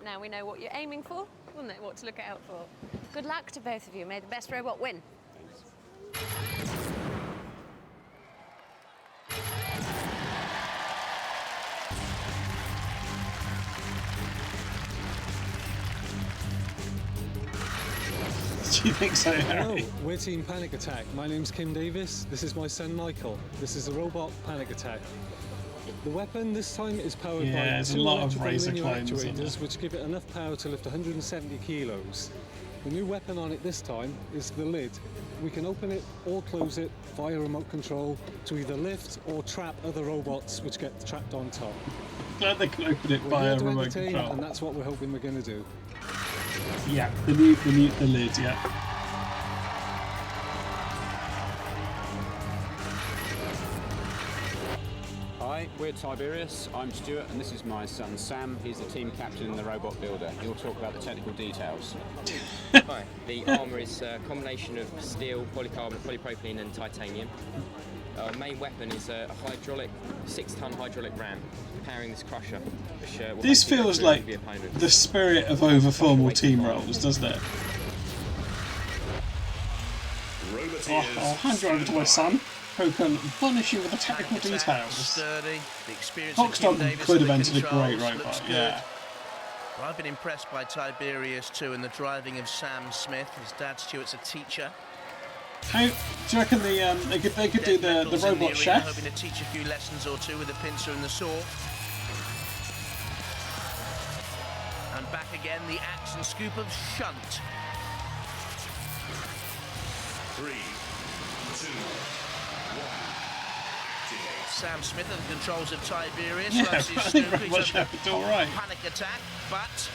Now we know what you're aiming for, wasn't it? What to look out for. Good luck to both of you. May the best robot win. Do you think so, Harry? Hello, we're Team Panic Attack. My name's Kim Davis. This is my son Michael. This is a robot Panic Attack. The weapon this time is powered by there's a 2 lot of electrical razor linear clones on actuators, which give it enough power to lift 170 kilos. The new weapon on it this time is the lid. We can open it or close it via remote control to either lift or trap other robots which get trapped on top. Glad they can open it via remote control. And that's what we're hoping we're going to do. Yeah, the lid, yeah. Hi, we're Tiberius. I'm Stuart, and this is my son Sam. He's the team captain in the Robot Builder. He'll talk about the technical details. Hi. The armour is a combination of steel, polycarbonate, polypropylene and titanium. Our main weapon is a 6-ton hydraulic ram powering this crusher. Which, this feels like the spirit of over-formal team roles, doesn't it? Oh, I'll hand you over to my son, who can punish you with the technical details. Sturdy, the experience Hoxton could have entered a great robot, yeah. Well, I've been impressed by Tiberius too, and the driving of Sam Smith. His dad Stuart's a teacher. How do you reckon they could do the robot chef? Hoping to teach a few lessons or two with the pincer and the saw. And back again, the axe and scoop of shunt. 3, 2, 1. Sam Smith at the controls of Tiberius. Yeah, I think robot chef is all right. Panic attack, but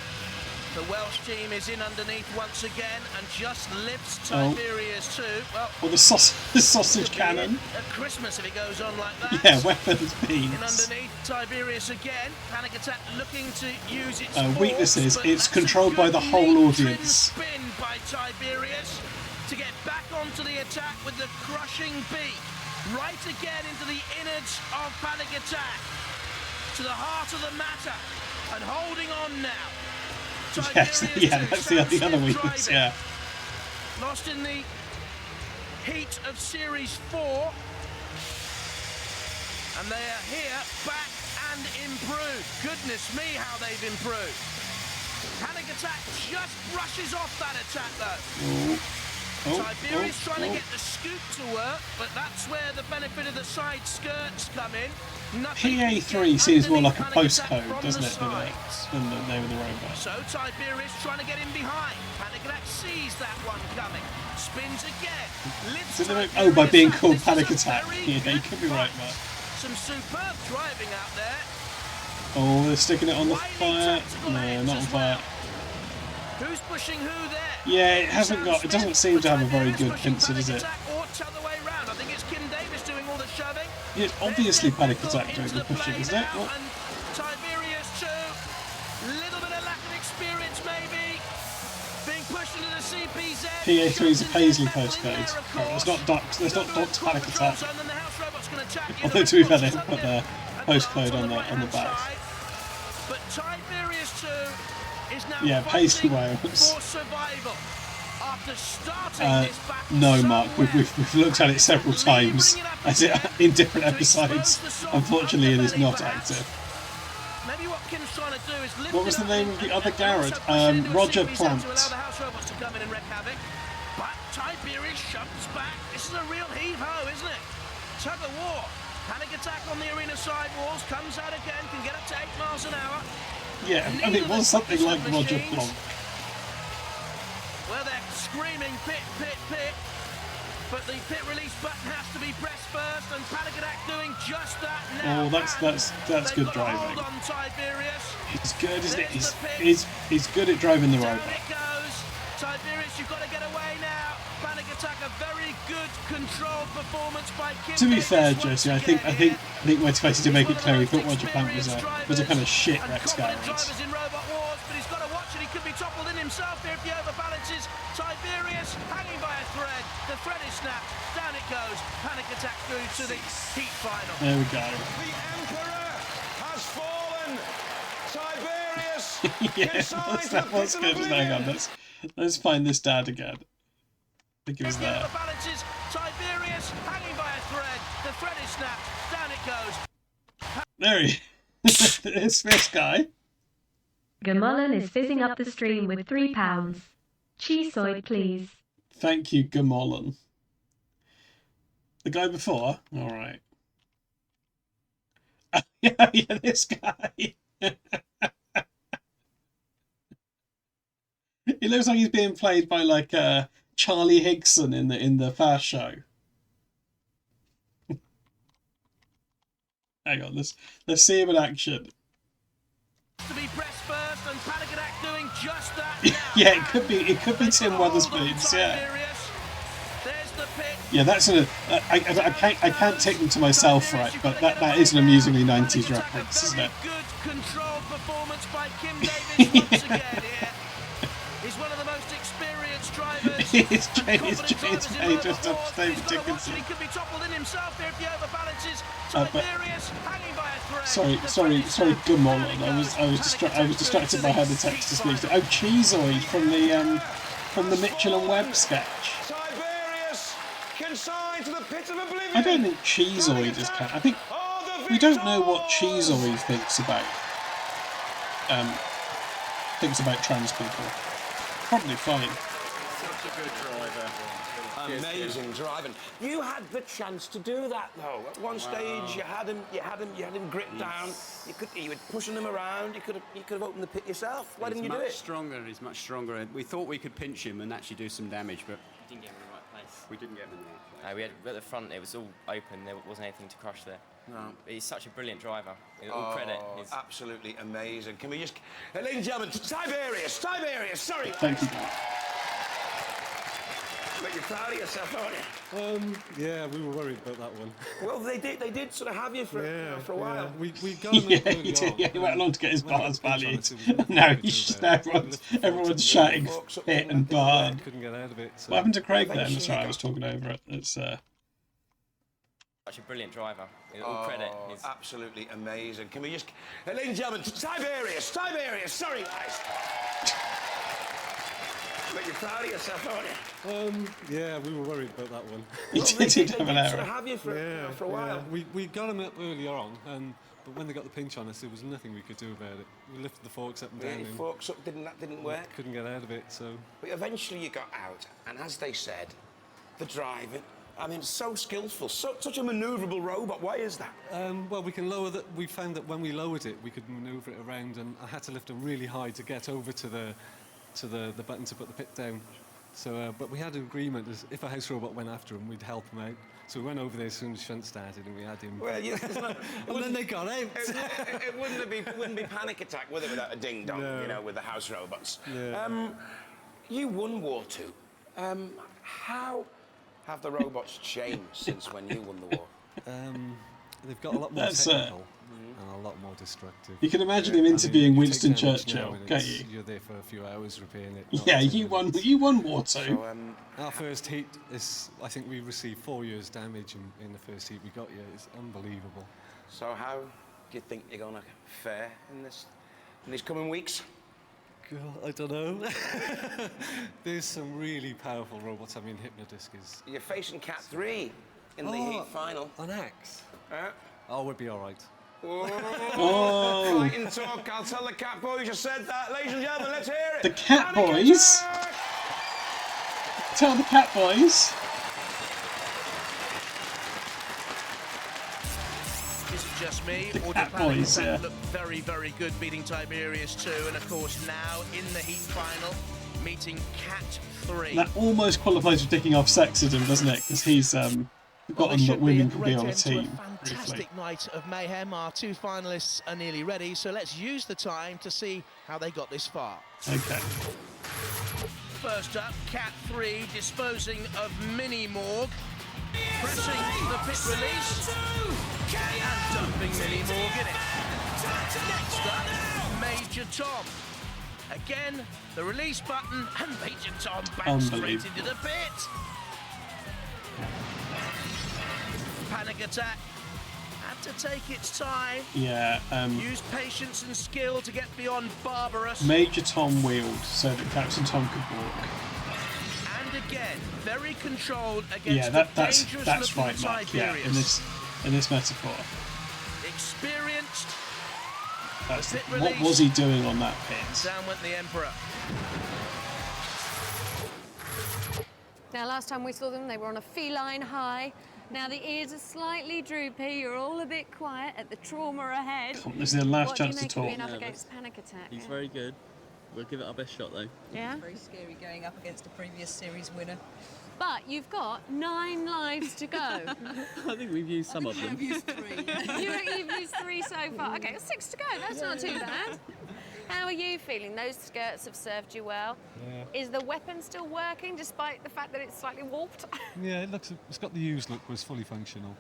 the Welsh team is in underneath once again and just lifts Tiberius too. Well, the sausage cannon. At Christmas if it goes on like that. Yeah, weapons beams. In underneath Tiberius again. Panic attack looking to use its weaknesses. It's controlled by the whole audience. Spin by Tiberius to get back onto the attack with the crushing beak. Right again into the innards of Panic Attack. To the heart of the matter. And holding on now. Yes, yeah, that's the other weakness, yeah. Lost in the heat of Series 4. And they are here, back and improved. Goodness me, how they've improved. Panic Attack just brushes off that attack, though. Tiberius trying to get the scoop to work, but that's where the benefit of the side skirts come in. PA3 seems more like a postcode, doesn't it, than the name of the robot. So Tiberius trying to get in behind. Panic Attack sees that one coming. Spins again. So by being called Panic Attack. Yeah, you could be right, Matt. Some superb driving out there. Oh, they're sticking it on the fire. No, not on fire. Who's pushing who there? Yeah, it doesn't seem to have a very good pincer, does it? I think it's Kim Davis doing all the shoving. Yeah, it's obviously Panic Attack doing the pushing, isn't it? And Tiberius too. Little bit of lack of experience maybe. Being pushed into the CPZ. PA3 is a Paisley postcode. It's not Doc's Panic Attack. Although to be fair, they put their postcode on the back. But Tiberius too is now Paisley Wales. for survival. After starting this battle no, Mark, we've looked at it several times in different episodes. Unfortunately, it is not active. Maybe what Kim's trying to do is lift what was the name of the other Garrett? Roger Plant. But Tiberius shoves back. This is a real heave-ho, isn't it? Tug of war. Panic Attack on the arena sidewalls. Comes out again. Can get up to 8 miles an hour. Yeah, and it was something like Roger Plant. Well, they're screaming pit, pit, pit. But the pit release button has to be pressed first, and Panic Attack doing just that now. Oh, that's good driving. Hold on, Tiberius. It's good, isn't it? He's good at driving the robot. Down it goes. Tiberius, you've got to get away now. Panic Attack, a very good controlled performance by Kim. To be fair, Josie, I think Motivated to make it clear he thought Roger Plant was a kind of shit Rex Garrett. Drivers in Robot Wars, but he's got to watch it. He could be toppled in himself here if he overbalances. Tiberius hanging by a thread. The thread is snapped. Down it goes. Panic Attack through to the heat final. There we go. The Emperor has fallen. Tiberius. Yeah, that was good. Hang on, let's find this dad again. I think it was there. Tiberius hanging by a thread. The thread is snapped. Down it goes. There he is. It's this guy. Gamolan is fizzing up the stream with £3. Cheeseoid, please. Thank you, Gamolan. The guy before? Alright. Yeah, this guy. He looks like he's being played by like Charlie Higson in the Fast Show. Hang on, let's see him in action. To be pressed first, and Panagodak doing just that. Yeah, it could be Tim Weatherspoon's. Yeah. There's the pit. Yeah, that's I can't take them to myself, right? But that is an amusingly 90s reference, isn't it? Good controlled performance by Kim Davis once again here. He's one of the most experienced drivers. It's just up David Dickinson. He could be toppled in himself here if he overbalances. Tiberius hanging by a thread. Sorry, good morning. I was distracted by how the text is speaking. Oh, Cheezoid from the Mitchell and Webb sketch. Tiberius consigned to the pit of oblivion. I don't think Cheezoid is I think we don't know what Cheezoid thinks about trans people. Probably fine. Such a good driver. Amazing driving. You had the chance to do that though. At one stage, you had him gripped down. You were pushing him around. You could have opened the pit yourself. Why didn't you do it? He's much stronger. We thought we could pinch him and actually do some damage, but We didn't get him in the right place. we didn't get him in the right place. No, we had at the front. It was all open. There wasn't anything to crush there. No. But he's such a brilliant driver. All credit. He's Absolutely amazing. Can we just, ladies and gentlemen, Tiberius. Sorry. Thank you. But you're proud of yourself, aren't you? Yeah, we were worried about that one. Well, they did sort of have you for a while. We got him Yeah, he did. Yeah, he went along to get his bars valued. Now everyone's shouting hit and barn. Couldn't get out of it. So. What happened to Craig then? That's right, I was talking over it. It's such a brilliant driver. All credit. He's Absolutely amazing. Can we just, ladies and gentlemen, Tiberius. Sorry, guys. But you're proud of yourself, aren't you? Yeah, we were worried about that one. he did have an Sort of error. have you for a while. We got him up earlier on, but when they got the pinch on us, there was nothing we could do about it. We lifted the forks up and down. The forks up didn't work. Couldn't get out of it, so. But eventually you got out, and as they said, the driving. I mean, so skillful, such a manoeuvrable robot. Why is that? Well, we can lower that. We found that when we lowered it, we could manoeuvre it around, and I had to lift them really high to get over to the button to put the pit down. So, but we had an agreement as if a house robot went after him, we'd help him out. So we went over there as soon as shunt started, and we had him. Well, and then they got out. It wouldn't be Panic Attack, would it, without a ding dong, you know, with the house robots. Yeah. You won War II. How have the robots changed since when you won the war? They've got a lot more technical and a lot more destructive. You can imagine him interviewing Winston Churchill, can't you? You're there for a few hours repairing it. Yeah, you won War II. So, our first heat is, I think we received 4 years damage in the first heat we got. Yeah, it's unbelievable. So how do you think you're gonna fare in these coming weeks? God, I don't know. There's some really powerful robots. I mean, Hypnodisc is. You're facing Cat 3 in the heat final. On Axe. Oh, we'll be all right. Oh. Fighting talk. I'll tell the Cat Boys you said that. Ladies and gentlemen, let's hear it. The Cat Boys? Tell the Cat Boys. Is it just me, The or Cat did Panic Boys, Attack yeah. look very, very good beating Tiberius 2, and of course now in the heat final, meeting Cat 3. That almost qualifies for ticking off sexism, doesn't it? Because he's forgotten that women can be on a team. Fantastic night of mayhem. Our two finalists are nearly ready, so let's use the time to see how they got this far. Okay. First up, Cat 3 disposing of Mini Morg, pressing the pit release and dumping Mini Morg in it. Next up, Major Tom. Again, the release button and Major Tom back straight into the pit. Panic Attack had to take its time. Yeah. Use patience and skill to get beyond Barbarous. Major Tom wheeled so that Captain Tom could walk. And again, very controlled against that's right, Mark. Yeah, in this metaphor. Experienced. What was he doing on that pit? Down went the Emperor. Now, last time we saw them, they were on a feline high. Now the ears are slightly droopy. You're all a bit quiet at the trauma ahead. This is their last chance to What do talk. you make of being up against Panic Attack? He's very good. We'll give it our best shot, though. Yeah? Very scary going up against a previous series winner. But you've got 9 lives to go. I think we've used some of them. I've used 3. You've used 3 so far. Okay, 6 to go. That's not too bad. How are you feeling? Those skirts have served you well. Yeah. Is the weapon still working despite the fact that it's slightly warped? Yeah, it's got the used look, was fully functional.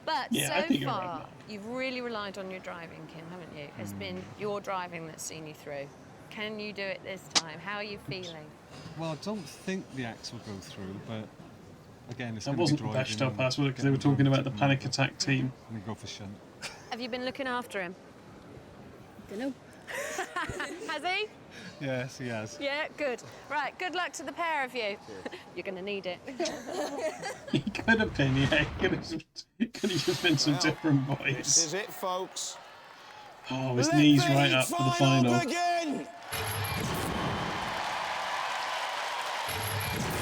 But Yeah, I so think you're far, right, you've really relied on your driving, Kim, haven't you? It's been your driving that's seen you through. Can you do it this time? How are you feeling? Well, I don't think the axe will go through, but again, it's That going to wasn't be the driving best up and as well, because they were getting talking about round the it panic and- attack team. And go for shunt. Have you been looking after him? Dunno. Has he? Yes, he has. Yeah, good. Right, good luck to the pair of you. You're going to need it. He could have been, yeah. It could have just been some different boys. This is it, folks. Oh, his knees right up for the final. Begin.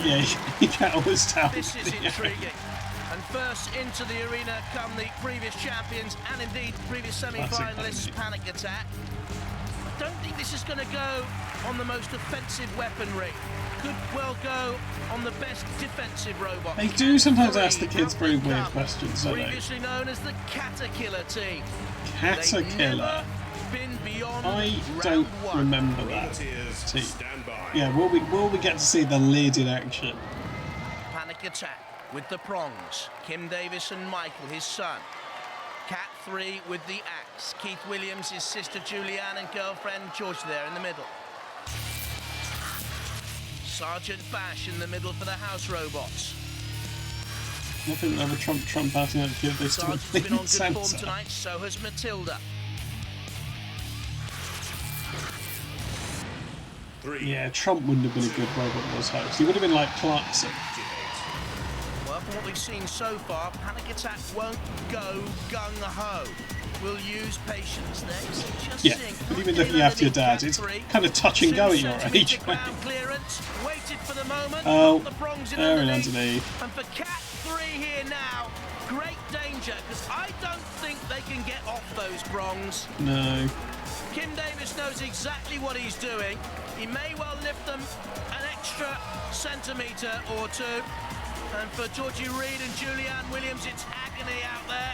Yeah, he can't always tell. This is intriguing. And first into the arena come the previous champions and indeed previous semi-finalists, Panic Attack. I don't think this is going to go on the most offensive weaponry. Could well go on the best defensive robot. They do sometimes ask the kids very weird questions, don't they? Previously known as the Caterkiller team. Caterkiller. Been beyond I don't remember that team. Yeah, will we get to see the lid in action? Panic Attack with the prongs. Kim Davis and Michael, his son. Cat 3 with the axe. Keith Williams, his sister Julianne, and girlfriend George there in the middle. Sergeant Bash in the middle for the house robots. Nothing ever Trump passing out the kid this time. Sergeant's been on good form tonight, so has Matilda. Yeah, Trump wouldn't have been a good robot as host. He would have been like Clarkson. Well, from what we've seen so far, Panic Attack won't go gung-ho. We'll use patience next. Just Yeah, seeing but even looking after your dad, it's kind of touch and go at your age. Clearance, waited for the moment, Oh, the prongs in there and underneath. underneath. And for Cat 3 here now, great danger, because I don't think they can get off those prongs. No. Kim Davis knows exactly what he's doing. He may well lift them an extra centimetre or 2. And for Georgie Reed and Julianne Williams, it's agony out there.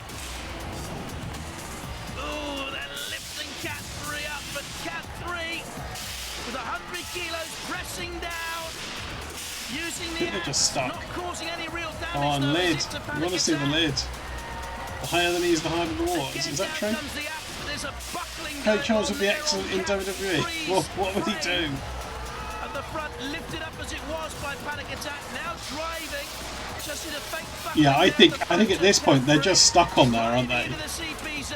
Ooh, they're lifting Cat 3 up, but Cat 3 with 100 kilos pressing down, using the They're just stuck. not causing any real damage. Oh, and though, lid. is it, to You Panic want to see the Attack? lid. The higher the knees, the harder the waters. Is that true? Comes the app, there's a buckling Coach going Charles on would be there excellent on in Cat WWE. 3's What would he frame. do? At the front, lifted up as it was by Panic Attack, now driving. Just in a fake Yeah, I think at this point they're just stuck on there, aren't they? into the CPZ.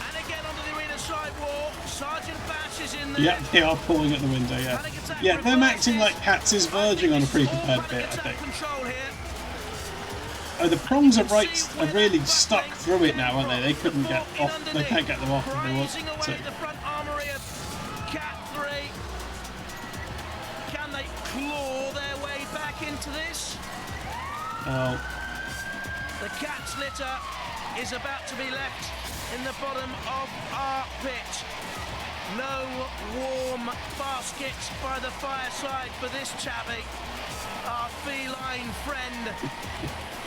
And again onto the arena sidewall. Sergeant Bash is in there. Yeah, they are pulling at the window, yeah. Yeah, them acting like cats is verging on a pre-prepared bit, I think. Control here. Oh, the prongs are really stuck through it now, aren't they? They couldn't get off, they can't get them off if they want Raising to. away the front armory of Cat 3. Can they claw their way back into this? Oh, The cat's litter is about to be left in the bottom of our pit. No warm basket by the fireside for this chavvy. Our feline friend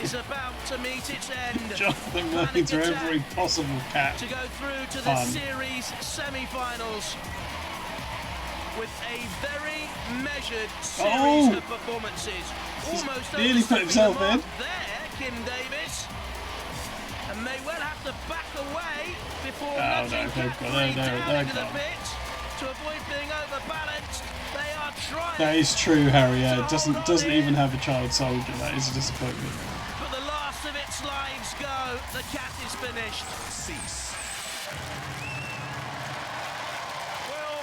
is about to meet its end. Jonathan running through every possible cat. To go through to the Fun. series semi-finals with a very measured series of performances. Almost nearly put himself in. There, Kim Davis. And may well have to back away before Oh, no, nudging they're Cat gone, 3 they're down into the gone. pit to avoid being overbalanced. They are trying. That is true, Harry. Yeah, it doesn't even have a child soldier. That is a disappointment. But the last of its lives go. The cat is finished. Cease. Well,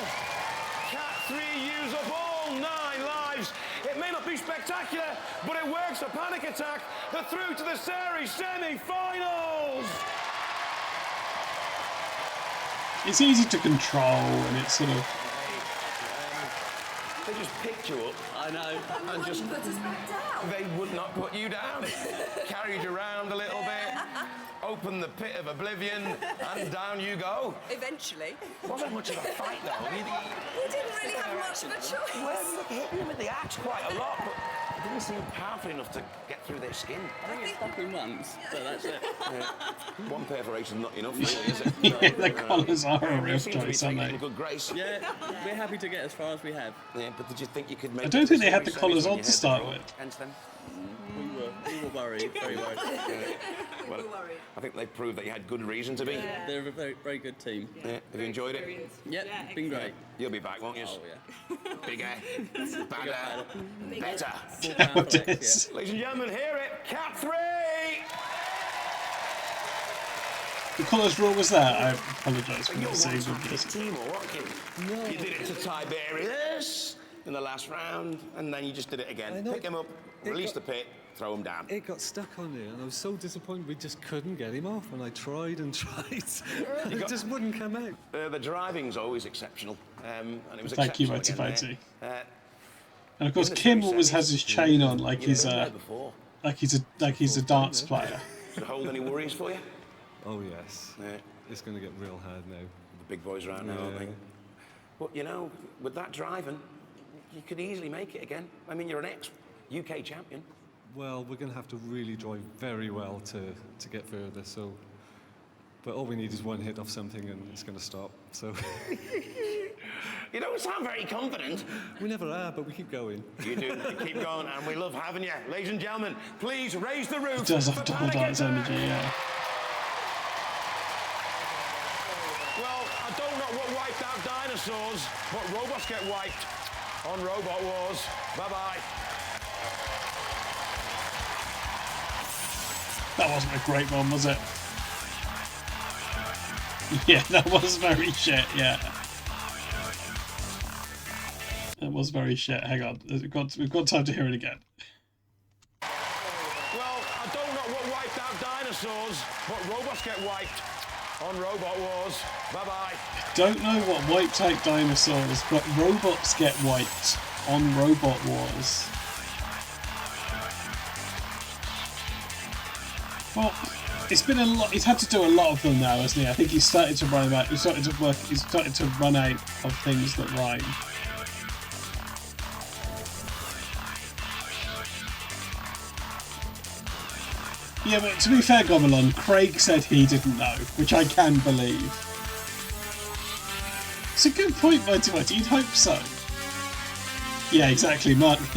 Cat 3 use up all 9 lives. It may not be spectacular, but it works for Panic Attack. They're through to the series semi-finals. It's easy to control, and it's sort of They just picked you up. I know. And just Put us back down. they would not put you down. Carried you around a little bit, opened the pit of oblivion, and down you go. Eventually. Wasn't much of a fight though. We didn't really have much of a choice. Well, they hit you with the axe quite a lot, but it didn't seem powerful enough to get through their skin. I think it stuck in once, but that's it. Yeah. One perforation not enough, really, is it? Yeah, the collars are a real seem to be choice, taking aren't it in they? good grace. Yeah, we're happy to get as far as we have. Yeah, but did you think you could make I don't it think to they had the semis collars when on you to heard the start draw? with. Hence them? We were worried, very worried. Well, I think they proved that you had good reason to be. Yeah. They're a very, very good team. Yeah. Have you enjoyed it? Yep, been great. You'll be back, won't you? Oh, yeah. Bigger, badder, better. Oh, it is. Ladies and gentlemen, hear it. Cat 3! The colours rule was there. I apologise for You're not saying one good tactic team, or what, kid? No. You did it to Tiberius in the last round, and then you just did it again. Pick him up, release the pit, throw him down. It got stuck on there, and I was so disappointed we just couldn't get him off. And I tried and tried, and it just wouldn't come out. The driving's always exceptional, and it was Thank you, exceptional Mighty again Fighty. there. And of course, Kim always has his chain on like he's a dance player. Does it hold any worries for you? Oh yes. Yeah. It's going to get real hard now. The big boys around now, aren't they? But you know, with that driving, you could easily make it again. I mean, you're an ex-UK champion. Well, we're going to have to really drive very well to get further. So, but all we need is one hit off something, and it's going to stop. So. You don't sound very confident. We never are, but we keep going. You do. You keep going, and we love having you. Ladies and gentlemen, please raise the roof. He does have double dance energy, yeah. Well, I don't know what wiped out dinosaurs, but robots get wiped on Robot Wars. Bye-bye. That wasn't a great one, was it? Yeah, that was very shit, yeah. That was very shit. Hang on, we've got time to hear it again. Well, I don't know what wiped out dinosaurs, but robots get wiped on Robot Wars. Bye-bye. Don't know what wiped out dinosaurs, but robots get wiped on Robot Wars. Well, it's been a lot. He's had to do a lot of them now, hasn't he? I think he's started to run out. He's started to run out of things that rhyme. Yeah, but to be fair, Gommelon, Craig said he didn't know, which I can believe. It's a good point, Mighty Mighty. You'd hope so. Yeah, exactly. Mark's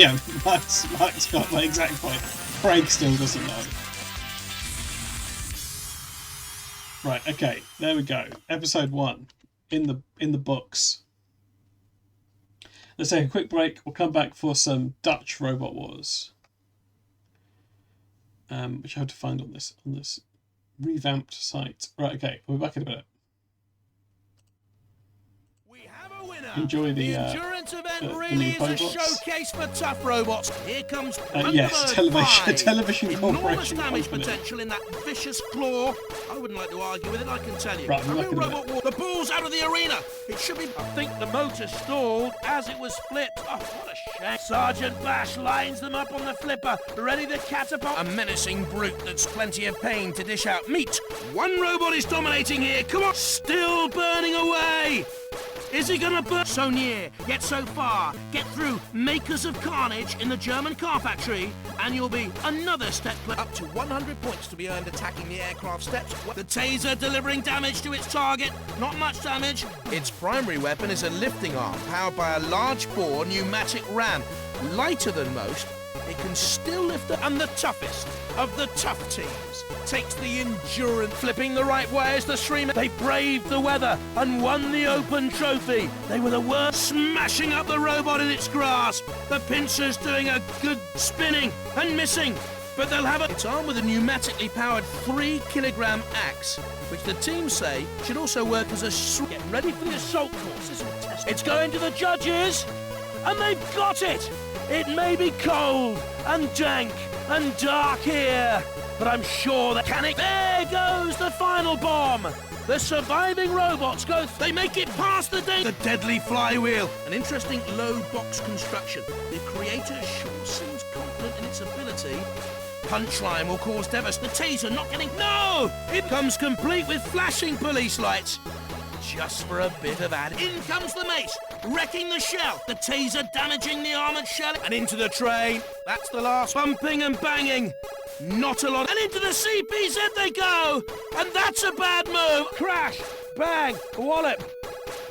got my exact point. Craig still doesn't know. Right, okay, there we go. Episode 1 in the books. Let's take a quick break. We'll come back for some Dutch Robot Wars, which I have to find on this revamped site. Right, okay, we'll be back in a minute. Enjoy the endurance event the really new is a Bobots. showcase for tough robots. Here comes Yes, television enormous corporation damage company. potential in that vicious claw. I wouldn't like to argue with it, I can tell you. Right, A we're real back in a robot war. The ball's out of the arena. It should be. I think the motor stalled as it was flipped. Oh, what a shame. Sergeant Bash lines them up on the flipper, ready to catapult. A menacing brute that's plenty of pain to dish out meat. One robot is dominating here. Come on, still burning away. Is he gonna burn? So near, yet so far. Get through makers of carnage in the German car factory, and you'll be another step up to 100 points to be earned attacking the aircraft steps. The taser delivering damage to its target. Not much damage. Its primary weapon is a lifting arm powered by a large bore pneumatic ram. Lighter than most, it can still lift it, and the toughest of the tough teams takes the endurance, flipping the right way as the streamer. They braved the weather and won the open trophy. They were the worst, smashing up the robot in its grasp. The pincers doing a good spinning and missing, but they'll have it's armed with a pneumatically powered 3-kilogram axe, which the team say should also work as a get ready for the assault courses and test. It's going to the judges, and they've got it. It may be cold and dank and dark here, but I'm sure that can it. There goes the final bomb. The surviving robots go. They make it past the deadly flywheel. An interesting low box construction. The creator sure seems confident in its ability. Punchline will cause devastation. The taser not getting. No! It comes complete with flashing police lights. Just for a bit of add. In comes the mace, wrecking the shell. The taser damaging the armoured shell. And into the train. That's the last. Bumping and banging. Not a lot. And into the CPZ they go. And that's a bad move. Crash. Bang. Wallop.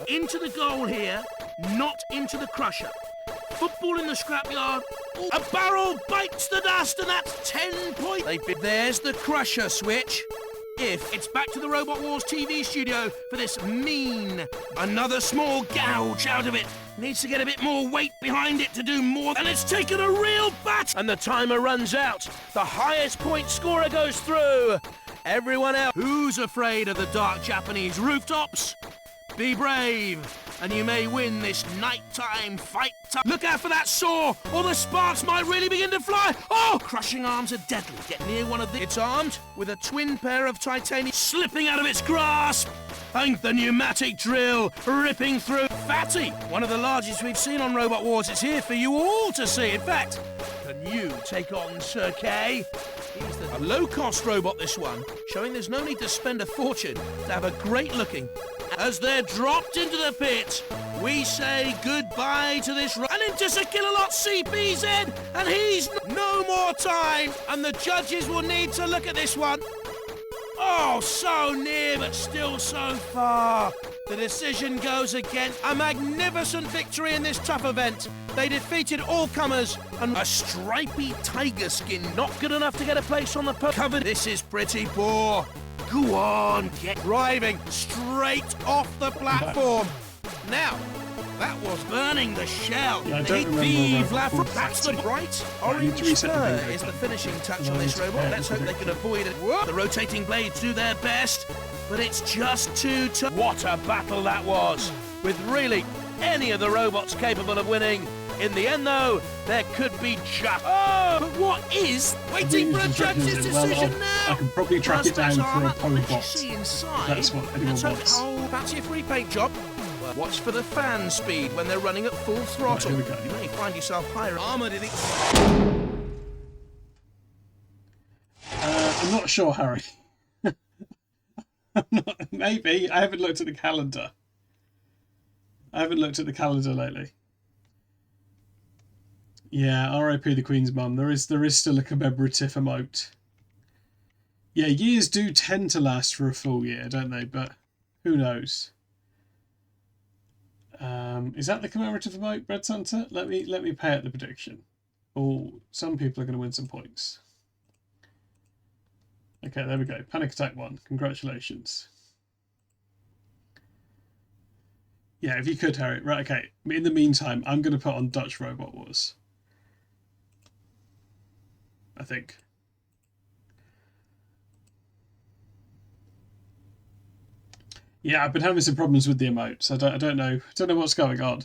Into the goal here. Not into the crusher. Football in the scrapyard. Ooh, a barrel bites the dust, and that's 10 points. There's the crusher switch. If it's back to the Robot Wars TV studio for this mean. Another small gouge out of it. Needs to get a bit more weight behind it to do more. And it's taken a real bat. And the timer runs out. The highest point scorer goes through. Everyone else who's afraid of the dark Japanese rooftops, be brave, and you may win this nighttime fight. Look out for that saw, or the sparks might really begin to fly. Oh, crushing arms are deadly. Get near one of the. It's armed with a twin pair of titanium slipping out of its grasp. And the pneumatic drill ripping through. Fatty, one of the largest we've seen on Robot Wars. It's here for you all to see. In fact, can you take on Sir K? He's a low-cost robot, this one, showing there's no need to spend a fortune to have a great-looking. As they're dropped into the pit, we say goodbye to this. And into Sir Killalot CPZ, and he's no more time. And the judges will need to look at this one. Oh, so near, but still so far. The decision goes against a magnificent victory in this tough event. They defeated all comers, and a stripy tiger skin not good enough to get a place on the cover. This is pretty poor. Go on, get driving straight off the platform. Now, that was burning the shell. Yeah, I don't remember. That's the bright orange spur is the finishing touch on this robot. Let's hope they can avoid it. The rotating blades do their best, but it's just too tough. What a battle that was, with really any of the robots capable of winning. In the end, though, there could be just. Oh, but what is waiting for a judge's decision now? I can probably track it down for a Bobot. That's what anyone wants. Fancy a free paint job? Well, watch for the fan speed when they're running at full throttle. Right, here we go. You may find yourself higher armoured in it. I'm not sure, Harry. Maybe. I haven't looked at the calendar. Lately. Yeah, R.I.P. the Queen's mum. There is still a commemorative emote. Yeah, years do tend to last for a full year, don't they? But who knows? Is that the commemorative emote, Bread Santa? Let me pay out the prediction. Oh, some people are going to win some points. Okay, there we go. Panic Attack 1. Congratulations. Yeah, if you could, Harry. Right, okay. In the meantime, I'm going to put on Dutch Robot Wars. I think. Yeah, I've been having some problems with the emotes. I don't know what's going on.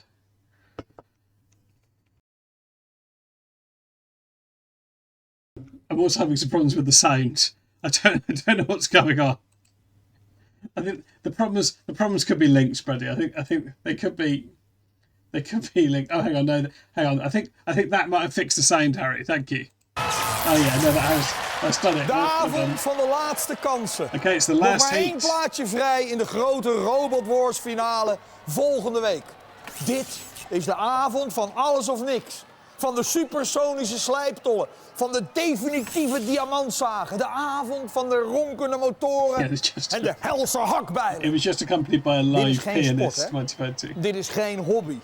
I'm also having some problems with the sound. I don't know what's going on. I think the problems could be linked, Spready. I think they could be linked. Oh, hang on, no, hang on. I think that might have fixed the sound, Harry. Thank you. Oh yeah, no, that's done it. De avond van de laatste kansen. Okay, it's the last Nog maar heat. 1 plaatsje vrij in de grote Robot Wars finale volgende week. Dit is de avond van alles of niks. Van de supersonische slijptollen. Van de definitieve diamantzagen. De avond van de ronkende motoren. En de helse hakbijlen. It was just accompanied by a live pianist 2020. Dit is geen hobby.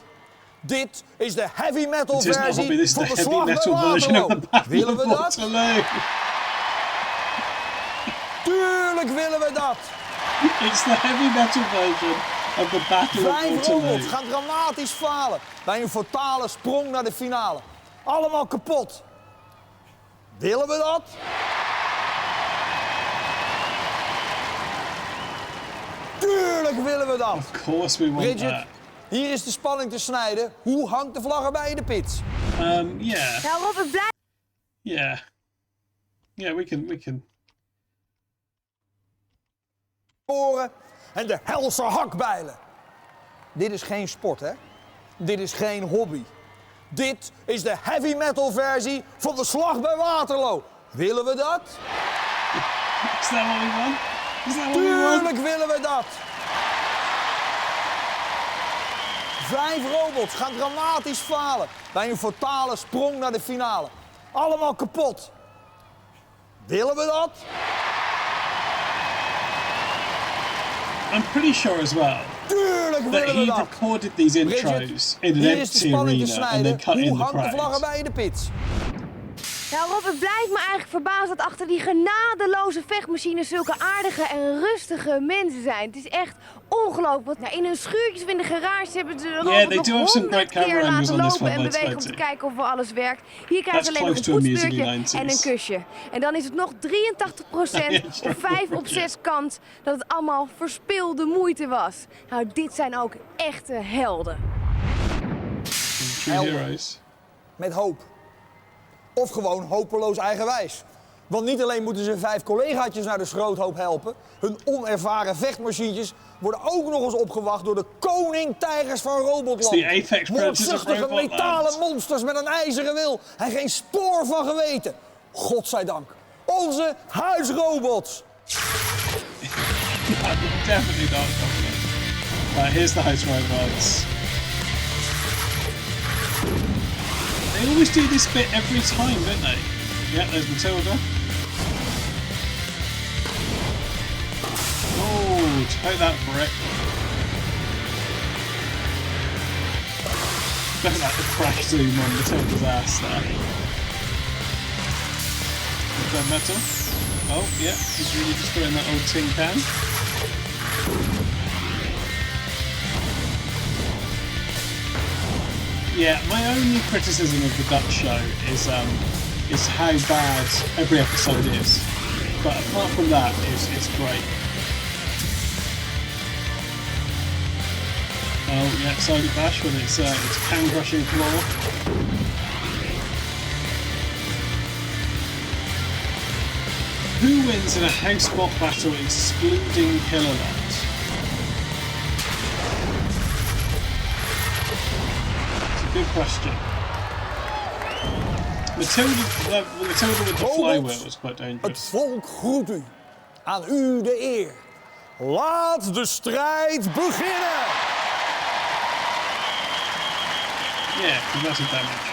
Dit is de heavy metal It is not a hobby, this is van the de heavy slag bij metal version of the Waterloo. Battle Willen we of dat? Watchalong. Tuurlijk willen we dat. It's the heavy metal version of the Battle of 5 Watchalong. robots gaan dramatisch falen bij een fatale sprong naar de finale. Allemaal kapot. Willen we dat? Tuurlijk willen we dat. Of course we want Bridget, that. hier is de spanning te snijden. Hoe hangt de vlag erbij in de pits? Yeah. Nou, Robert, blijf. Yeah. Yeah, we can. En de helse hakbijlen. Dit is geen sport, hè? Dit is geen hobby. Dit is de heavy metal versie van de slag bij Waterloo. Willen we dat? Is that what we want? Is that what we want? Tuurlijk willen we dat. 5 robots gaan dramatisch falen bij een fatale sprong naar de finale. Allemaal kapot. Willen we dat? I'm pretty sure as well that he recorded these intros in an empty arena and then cut in the Hoe hangt de vlaggen crowd. bij de pits? Nou Rob, het blijft me eigenlijk verbazen dat achter die genadeloze vechtmachines zulke aardige en rustige mensen zijn. Het is echt ongelooflijk. Nou, in hun schuurtjes of in de garage hebben ze Rob nog 100 keer laten lopen en bewegen om te kijken of alles werkt. Hier krijgen ze alleen nog een poetsbeurtje en een kusje. En dan is het nog 83% of 5 op 6 kans dat het allemaal verspilde moeite was. Nou, dit zijn ook echte helden. Helden. Met hoop. Of gewoon hopeloos eigenwijs. Want niet alleen moeten ze 5 collegaatjes naar de schroothoop helpen, hun onervaren vechtmachientjes worden ook nog eens opgewacht door de koning-tijgers van Robotland. Moordzuchtige metalen monsters met een ijzeren wil en geen spoor van geweten. Godzijdank. Onze huisrobots. Definitely not. Right, here's the house robots. They always do this bit every time, don't they? Yeah, there's Matilda. Oh, take that, Brick. Look at that, the crash zoom on Matilda's ass there. Red metal. Oh, yeah, he's really destroying that old tin can. Yeah, my only criticism of the Dutch show is how bad every episode is. But apart from that, it's great. Oh yeah, Silent Bash with its can crushing floor. Who wins in a housebot battle excluding Killalot? Good question. Matilda with the flywheel was quite dangerous. Het volk groet u. Aan u de eer. Laat de strijd beginnen! Yeah, massive damage.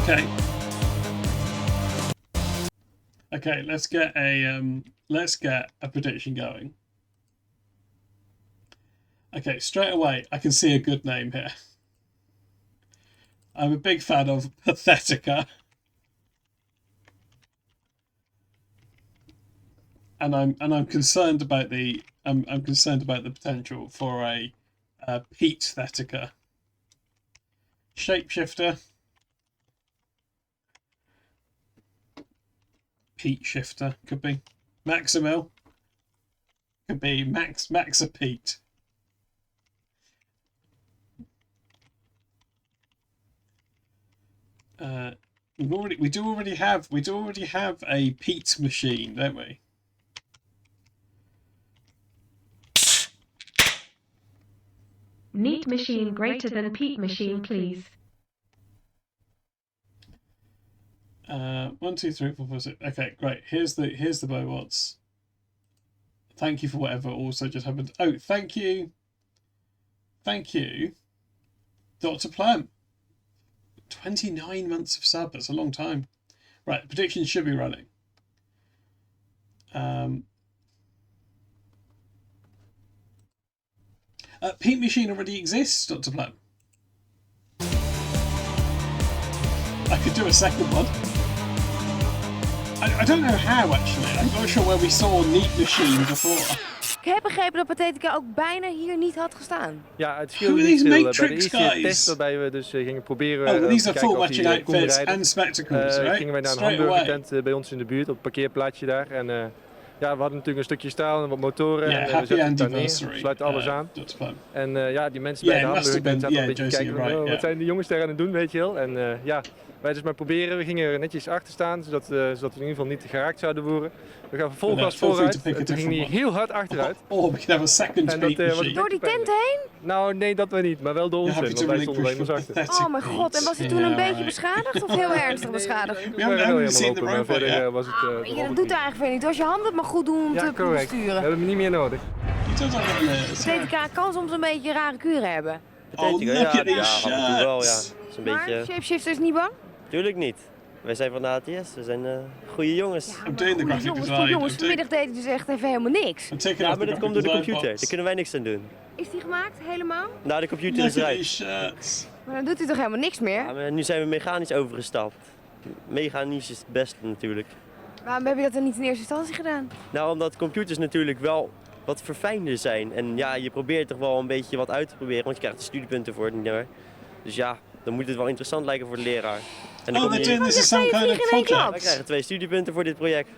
Okay. Okay, let's get a prediction going. Okay, straight away, I can see a good name here. I'm a big fan of Pathetica. And I'm concerned about the I'm concerned about the potential for a Pete Thetica. Shapeshifter. Pete Shifter could be. Maximil. Could be Maxa Pete. We do already have a Pete machine, don't we? Neat machine greater than Pete machine, please. 1, 2, 3, 4, 5, 6. Okay, great. Here's the Bobots. Thank you for whatever also just happened. Oh, thank you, Dr. Plum. 29 months of sub. That's a long time. Right, the predictions should be running. Pete machine already exists, Dr. Plum. I could do a second one. I don't know how actually. I'm not sure where we saw Neat Machine before. Ik heb begrepen dat Pathetica ook bijna hier niet had gestaan. Ja, het viel niet veel. Bij de eerste test waarbij we dus gingen proberen these te are kijken full of hij kon rijden. And spectacles, right? Gingen wij naar een hamburgertent bij ons in de buurt op het parkeerplaatsje daar. En ja, we hadden natuurlijk een stukje staal en wat motoren. Yeah, en we happy zetten het daar neer, anniversary. sluiten alles aan. That's fun. En ja, die mensen bij de hamburger zaten een beetje te kijken van, wat zijn die jongens daar aan het doen, weet je wel. En ja, wij dus maar proberen. We gingen er netjes achter staan, zodat we in ieder geval niet geraakt zouden worden. We gaan vol gas vooruit. En toen ging hij heel hard achteruit. Oh, we can have a second peak machine. Door die tent heen? Nou, nee, dat we niet, maar wel door ons heen, want wij stonden alleen maar achter. Oh mijn god, en was hij toen een beetje beschadigd of heel ernstig beschadigd? We waren wel helemaal open, maar verder was het... Ja, dat doet eigenlijk veel niet. Als je handen het maar goed doen om te correct. sturen. We hebben hem niet meer nodig. TTK kan soms een beetje rare kuren hebben. Oh, look at these shirts. Wel, ja. Is een Maar beetje... Shapeshifter is niet bang? Tuurlijk niet. Wij zijn van de ATS, we zijn goede jongens. Jongens, vanmiddag deed hij dus echt even helemaal niks. Ja, maar dat komt door de computer, daar kunnen wij niks aan doen. Is die gemaakt, helemaal? Nou, de computer is eruit. Maar dan doet hij toch helemaal niks meer? Ja, maar nu zijn we mechanisch overgestapt. Mechanisch is het beste natuurlijk. Waarom heb je dat dan niet in eerste instantie gedaan? Nou, omdat computers natuurlijk wel wat verfijnder zijn. En ja, je probeert toch wel een beetje wat uit te proberen, want je krijgt de studiepunten voor het niet meer. Dus ja, dan moet het wel interessant lijken voor de leraar. En dan this is some kind of project. Wij krijgen 2 studiepunten voor dit project.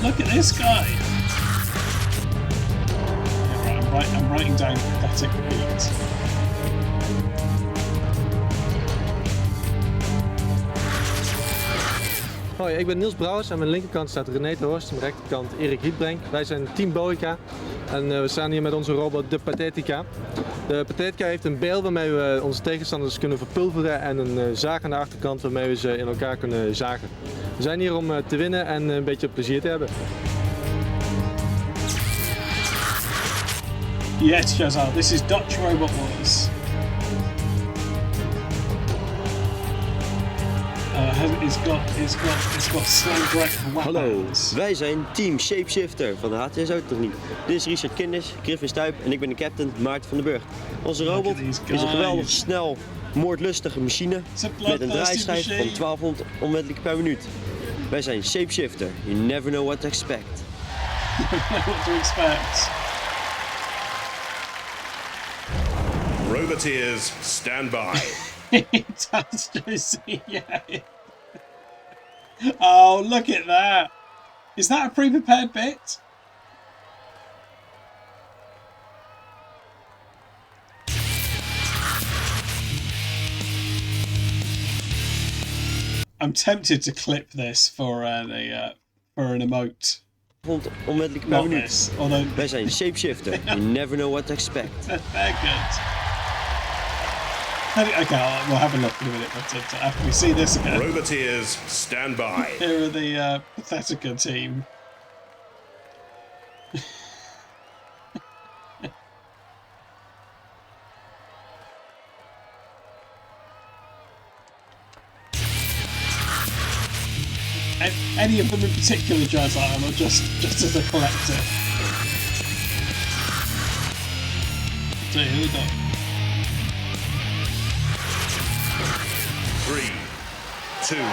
Look at this guy. Yeah, right, I'm writing down pathetic beats. Hoi, ik ben Niels Brouwers. Aan mijn linkerkant staat René de Horst, aan mijn rechterkant Erik Rietbrenk. Wij zijn Team Boica en we staan hier met onze robot de Pathetica. De Pathetica heeft een bijl waarmee we onze tegenstanders kunnen verpulveren en een zaag aan de achterkant waarmee we ze in elkaar kunnen zagen. We zijn hier om te winnen en een beetje plezier te hebben. Yes, Shazal, this is Dutch Robot Wars. It's got slang great weapons. Hallo, wij zijn Team Shapeshifter van de HTS Autotechniek. Dit is Richard Kinders, Griffin Stuip en ik ben de captain Maarten van den Burg. Onze robot is een geweldig snel, moordlustige machine met een draaischijf van 1200 omwentelingen per minuut. Wij zijn Shapeshifter. You never know what to expect. What to expect. Roboteers, stand by. That's just, yeah. Oh, look at that. Is that a pre-prepared bit? I'm tempted to clip this for an emote. Onmiddellijk per minuut. Wij zijn Shapeshifter. You never know what to expect. Very good. Okay, we'll have a look in a minute, but after we see this again. Roboteers, stand by. Here are the Pathetica team. Any of them in particular, Jazan, or just as a collective? So here we go. 3, 2, 1.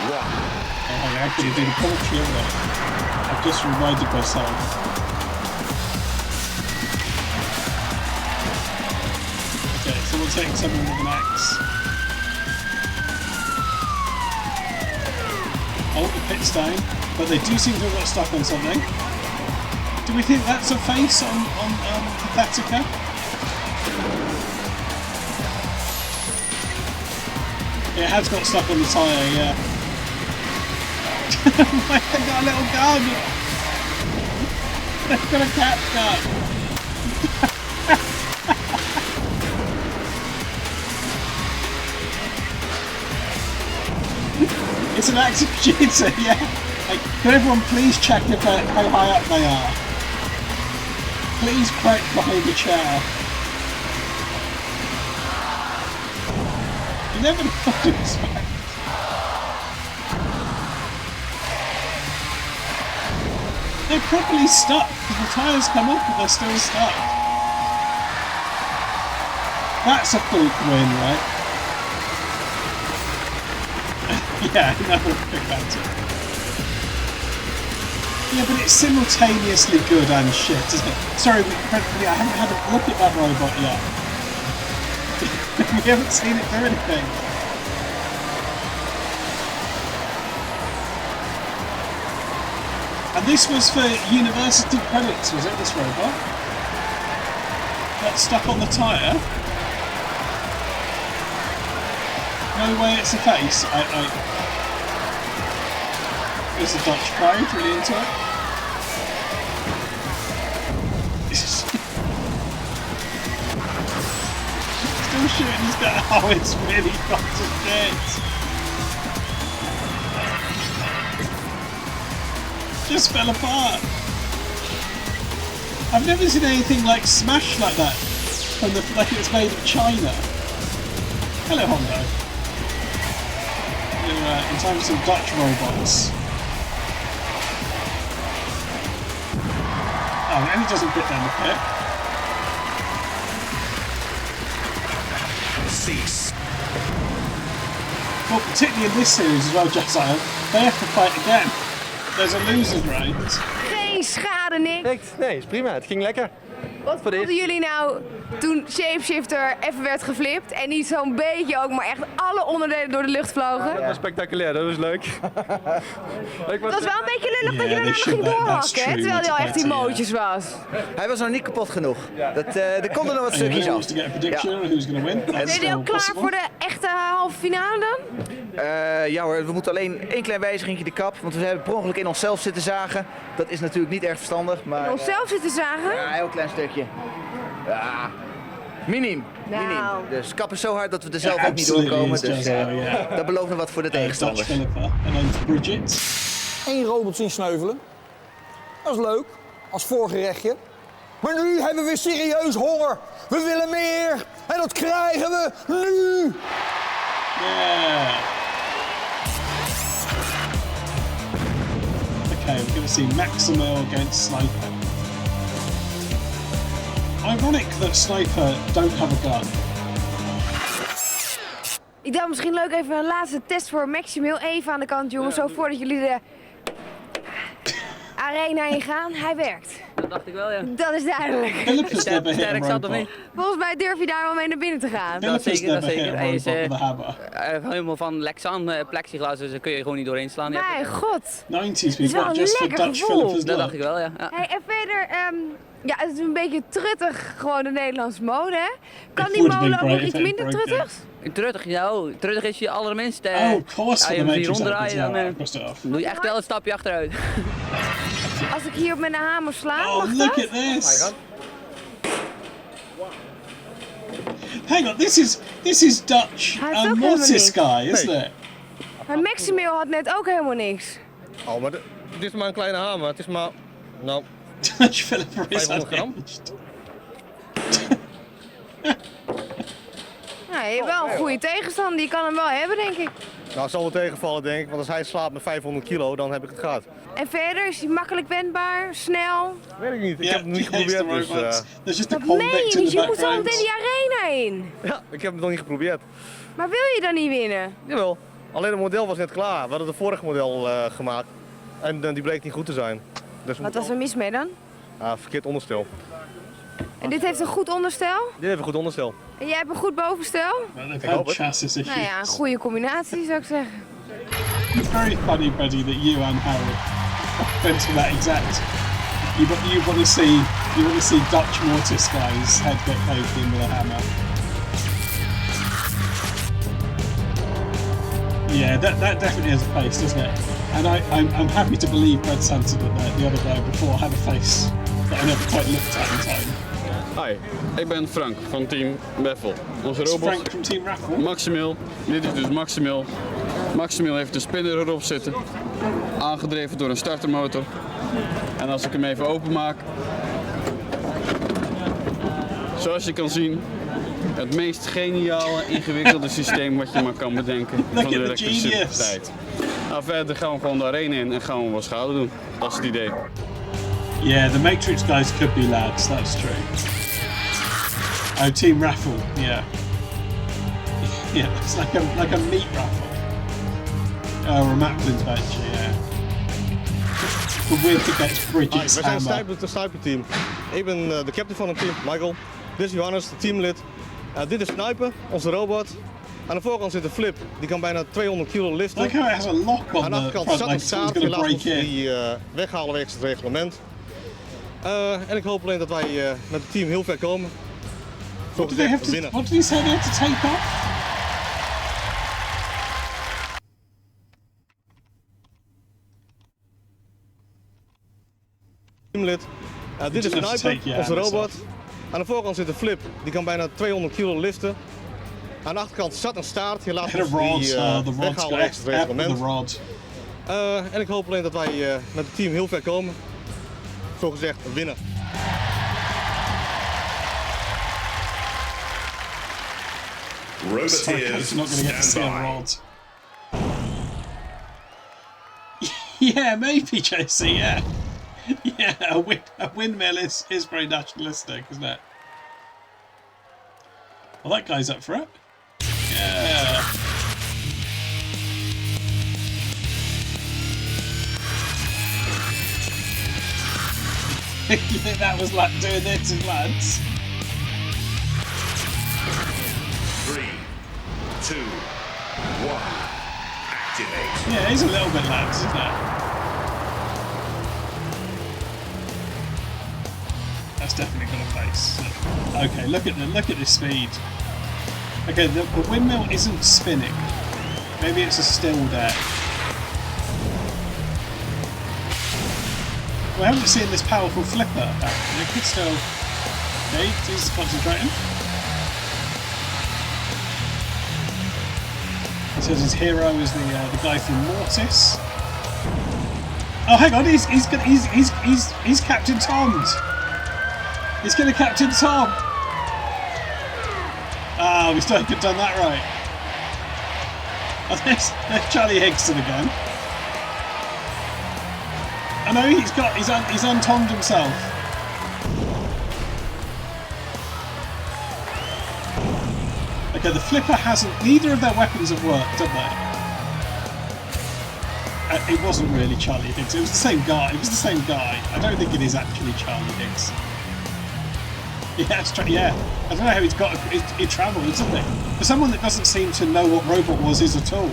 Oh, I actually did a commentary of that. I've just reminded myself. Okay, so we'll take someone with an axe. Oh, the pit's down, but they do seem to have got stuck on something. Do we think that's a face on Pathetica? It has got stuck on the tyre, yeah. They've got a little gun! They've got a cat gun! It's an executor, yeah. Like, can everyone please check if how high up they are? Please crouch behind the chair. You never know what to expect. They're properly stuck because the tyres come off but they're still stuck. That's a fluke win, right? Yeah, no, about it. Yeah, but it's simultaneously good and shit, isn't it? Sorry, I haven't had a look at that robot yet. We haven't seen it do anything. And this was for university credits, was it, this robot? Got stuck on the tyre? No way it's a face. There's a Dutch crowd really into it. Still shooting his gun. Oh, it's really got to shit. Just fell apart. I've never seen anything like smash like that. Like it's made of China. Hello, Hondo. In terms of some Dutch robots. Oh, and he doesn't fit down the pit. Cease. Well, particularly in this series as well, Josiah, they have to fight again. There's a losers round. Geen schade, Nick. Nee, is prima. Het ging lekker. Wat vonden jullie nou toen Shapeshifter even werd geflipt en niet zo'n beetje ook, maar echt alle onderdelen door de lucht vlogen? Ja, dat was spectaculair, dat was leuk. Het was wel een beetje lullig dat je daarna nog ging doorhakken, hè, terwijl hij al echt emoties was. Hij was nog niet kapot genoeg. Er konden nog wat stukjes af. Ben je ook klaar voor de echte halve finale dan? Ja hoor, we moeten alleen één klein wijzigingje de kap, want we hebben per ongeluk in onszelf zitten zagen. Dat is natuurlijk niet erg verstandig, maar... In onszelf zitten zagen? Ja, een heel klein stukje. Ja, minim. Dus kap is zo hard dat we er zelf ook niet doorkomen, dus dat belooft nog wat voor de tegenstanders. En dan Bridget. 1 robot zien sneuvelen. Dat is leuk, als voorgerechtje. Maar nu hebben we serieus honger. We willen meer. En dat krijgen we nu. Okay, we're going to see Maximal against Sniper. Ironic that Sniper don't have a gun. Ik dacht misschien leuk even een laatste test voor Maximal. Even aan de kant, jongens, zo voordat jullie de arena ingaan. Hij werkt. Dat dacht ik wel, ja. Dat is duidelijk. Sterk zat of niet? Volgens mij durf je daar wel mee naar binnen te gaan. Dat zeker, dat zeker. Hij is helemaal van Lexan plexiglas, dus daar kun je gewoon niet doorheen slaan. Mijn god. 90s is wel een lekker gevoel. Dat dacht ik wel, ja. Hey, en verder, ja, het is een beetje truttig, gewoon de Nederlandse mode, hè? Kan die molen ook iets minder truttigs? Truttig, ja, truttig is je allerminst. Of course. Als je hem hier ronddraait, dan doe je echt wel een stapje achteruit. Als ik hier op mijn hamer sla, oh, look at this! Hang on, this is Dutch mortis guy, isn't it? Maar Maximal had net ook helemaal niks. Oh, maar dit is maar een kleine hamer. Het is maar, nou, Dutch Philip 500 gram. Nou, je hebt wel een goede tegenstander, die kan hem wel hebben, denk ik. Nou, het zal wel tegenvallen, denk ik, want als hij slaapt met 500 kilo, dan heb ik het gehad. En verder, is hij makkelijk wendbaar, snel? Weet ik niet, ik heb het niet geprobeerd, dus... Dat meen je niet, je moet zo meteen die arena in. Ja, ik heb het nog niet geprobeerd. Maar wil je dan niet winnen? Jawel, alleen het model was net klaar. We hadden het vorige model gemaakt en die bleek niet goed te zijn. Dus wat was er mis mee dan? Verkeerd onderstel. En dit heeft een goed onderstel? Dit heeft een goed onderstel. En jij hebt een goed bovenstel? Ik hoop het. Nou ja, een goede combinatie zou ik zeggen. It's very funny, buddy, that you and Harold went to that exact. You want to see Dutch mortis guys head get paved in with a hammer. Yeah, that definitely has a face, doesn't it? And I'm happy to believe Brad Santa that the other guy before had a face that I never quite looked at in time. Hi, ik ben Frank van Team Raffle. Onze robot Frank from Team Raffle. Maximal. Dit is dus Maximal. Maximal heeft de spinner erop zitten, aangedreven door een startermotor. En als ik hem even openmaak, zoals je kan zien, het meest geniale, ingewikkelde systeem wat je maar kan bedenken van de elektriciteit. Nou, verder gaan we gewoon de arena in en gaan we wat schade doen. Dat is het idee. Yeah, the Matrix guys could be lads, that's true. Oh, Team Raffle, yeah. Yeah, it's like a meat raffle. Oh, a Maplin's bench, yeah. With against Bridget's we zijn hammer. een sniperteam. Ik ben de captain van het team, Michael. Dit is Johannes, de teamlid. Dit is Sniper, onze robot. Aan de voorkant zit een Flip, die kan bijna 200 kilo liften. Like how it has a lock on aan de achterkant the zat front, een like staat, someone's gonna helaas break moesten in. die weghalen wegens het reglement. En ik hoop alleen dat wij met het team heel ver komen. What did he say they had to take off? Teamlid. Dit is Sniper, onze robot. Aan de voorkant zit een Flip, die kan bijna 200 kilo liften. Aan de achterkant zat een staart, helaas moesten die weghalen wegens het reglement. En ik hoop alleen dat wij met het team heel ver komen. Zogezegd winnen. Roboteers, not going to get to see a stand by. rod. Yeah, maybe, JC, yeah. Yeah, a windmill is very nationalistic, isn't it? Well, that guy's up for it. Yeah. You think that was like doing this in lads? 3, 2, 1, activate. Yeah, he's a little bit lads, isn't it? That's definitely got a face. Okay, look at this speed. Okay, the windmill isn't spinning. Maybe it's a still there. We haven't seen this powerful flipper. It could still. Okay, he's concentrating. He says his hero is the guy from Mortis. Oh, hang on, he's Captain Tom's. He's gonna Captain Tom. Ah, we still haven't done that right. Oh, there's Charlie Higson again. I know he's untommed himself. Okay, the flipper hasn't. Neither of their weapons have worked, have they? It wasn't really Charlie Higgs. It was the same guy. It was the same guy. I don't think it is actually Charlie Higgs. Yeah, it's yeah. I don't know how he's got. He travelled, isn't he? For someone that doesn't seem to know what Robot Wars is at all,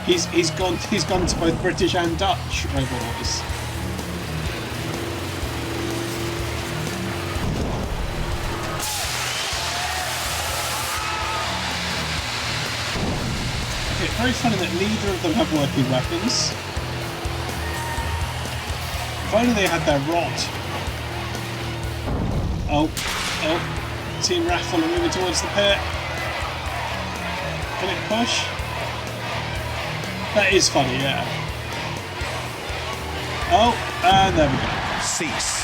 he's gone to both British and Dutch Robot Wars. Okay, very funny that neither of them have working weapons. If only they had their rod. Oh, Team Raffle are moving towards the pit. Can it push? That is funny, yeah. Oh, and there we go. Cease.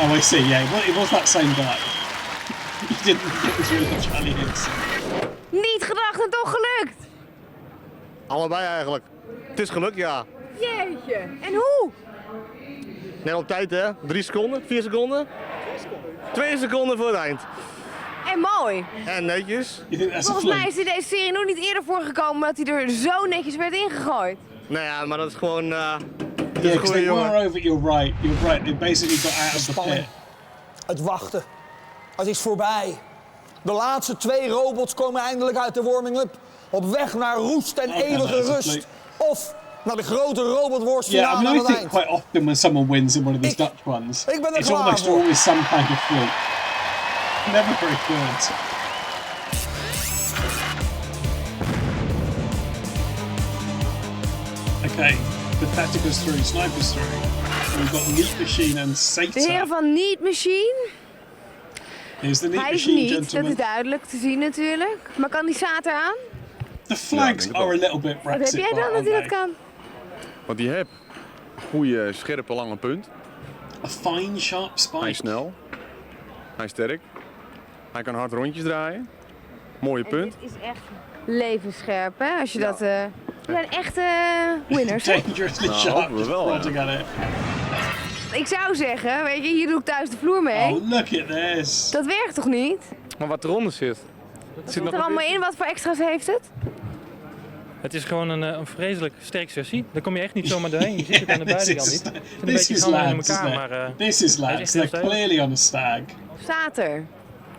Oh, I see, yeah, it was that same guy. He didn't think it was really Charlie Higgs. Niet gedacht en toch gelukt. Allebei eigenlijk. Het is gelukt, ja. Jeetje. En hoe? Net op tijd, hè? 3 seconden, 4 seconden? 2 seconden voor het eind. En mooi. En netjes. Volgens mij is in deze serie nog niet eerder voorgekomen dat hij er zo netjes werd ingegooid. Nou ja, maar dat is gewoon... Yeah, because they were over, you're right. They basically got out of the pit. Het wachten. Het is voorbij. De laatste 2 robots komen eindelijk uit de warming-up. Op weg naar roest en eeuwige rust. Of naar de grote robotworstfinale aan het eind. I think quite often when someone wins in one of these Dutch ones, ik ben er it's klaar almost voor. always some kind of fluke. Never very good. Okay, Patheticus through, Snipers through. We've got Neat Machine and Satan. De heren van Neat Machine. Here's the Neat Hij is Machine, niet, gentlemen. dat is duidelijk te zien natuurlijk. Maar kan die Sater aan? The flags are a little bit Brexit. Wat heb jij dan dat hij dat kan? Wat hij heeft. Goede, scherpe, lange punt. A fine, sharp spike. Hij is snel. Hij is sterk. Hij kan hard rondjes draaien. Mooie punt. Dit is echt levensscherp, hè? Als je dat... We zijn echte winners, hè? Dangerously sharp. we wel, pointing at it. Ik zou zeggen, weet je, hier doe ik thuis de vloer mee. Oh, look at this. Dat werkt toch niet? Maar wat eronder zit. Wat zit er allemaal in? Wat voor extra's heeft het? Het is gewoon een vreselijk sterk chassis. Daar kom je echt niet zomaar doorheen. Je ziet het aan de buitenkant niet. Het zit een beetje gammel in elkaar, maar... This is lads, they're clearly on a stag. Sater.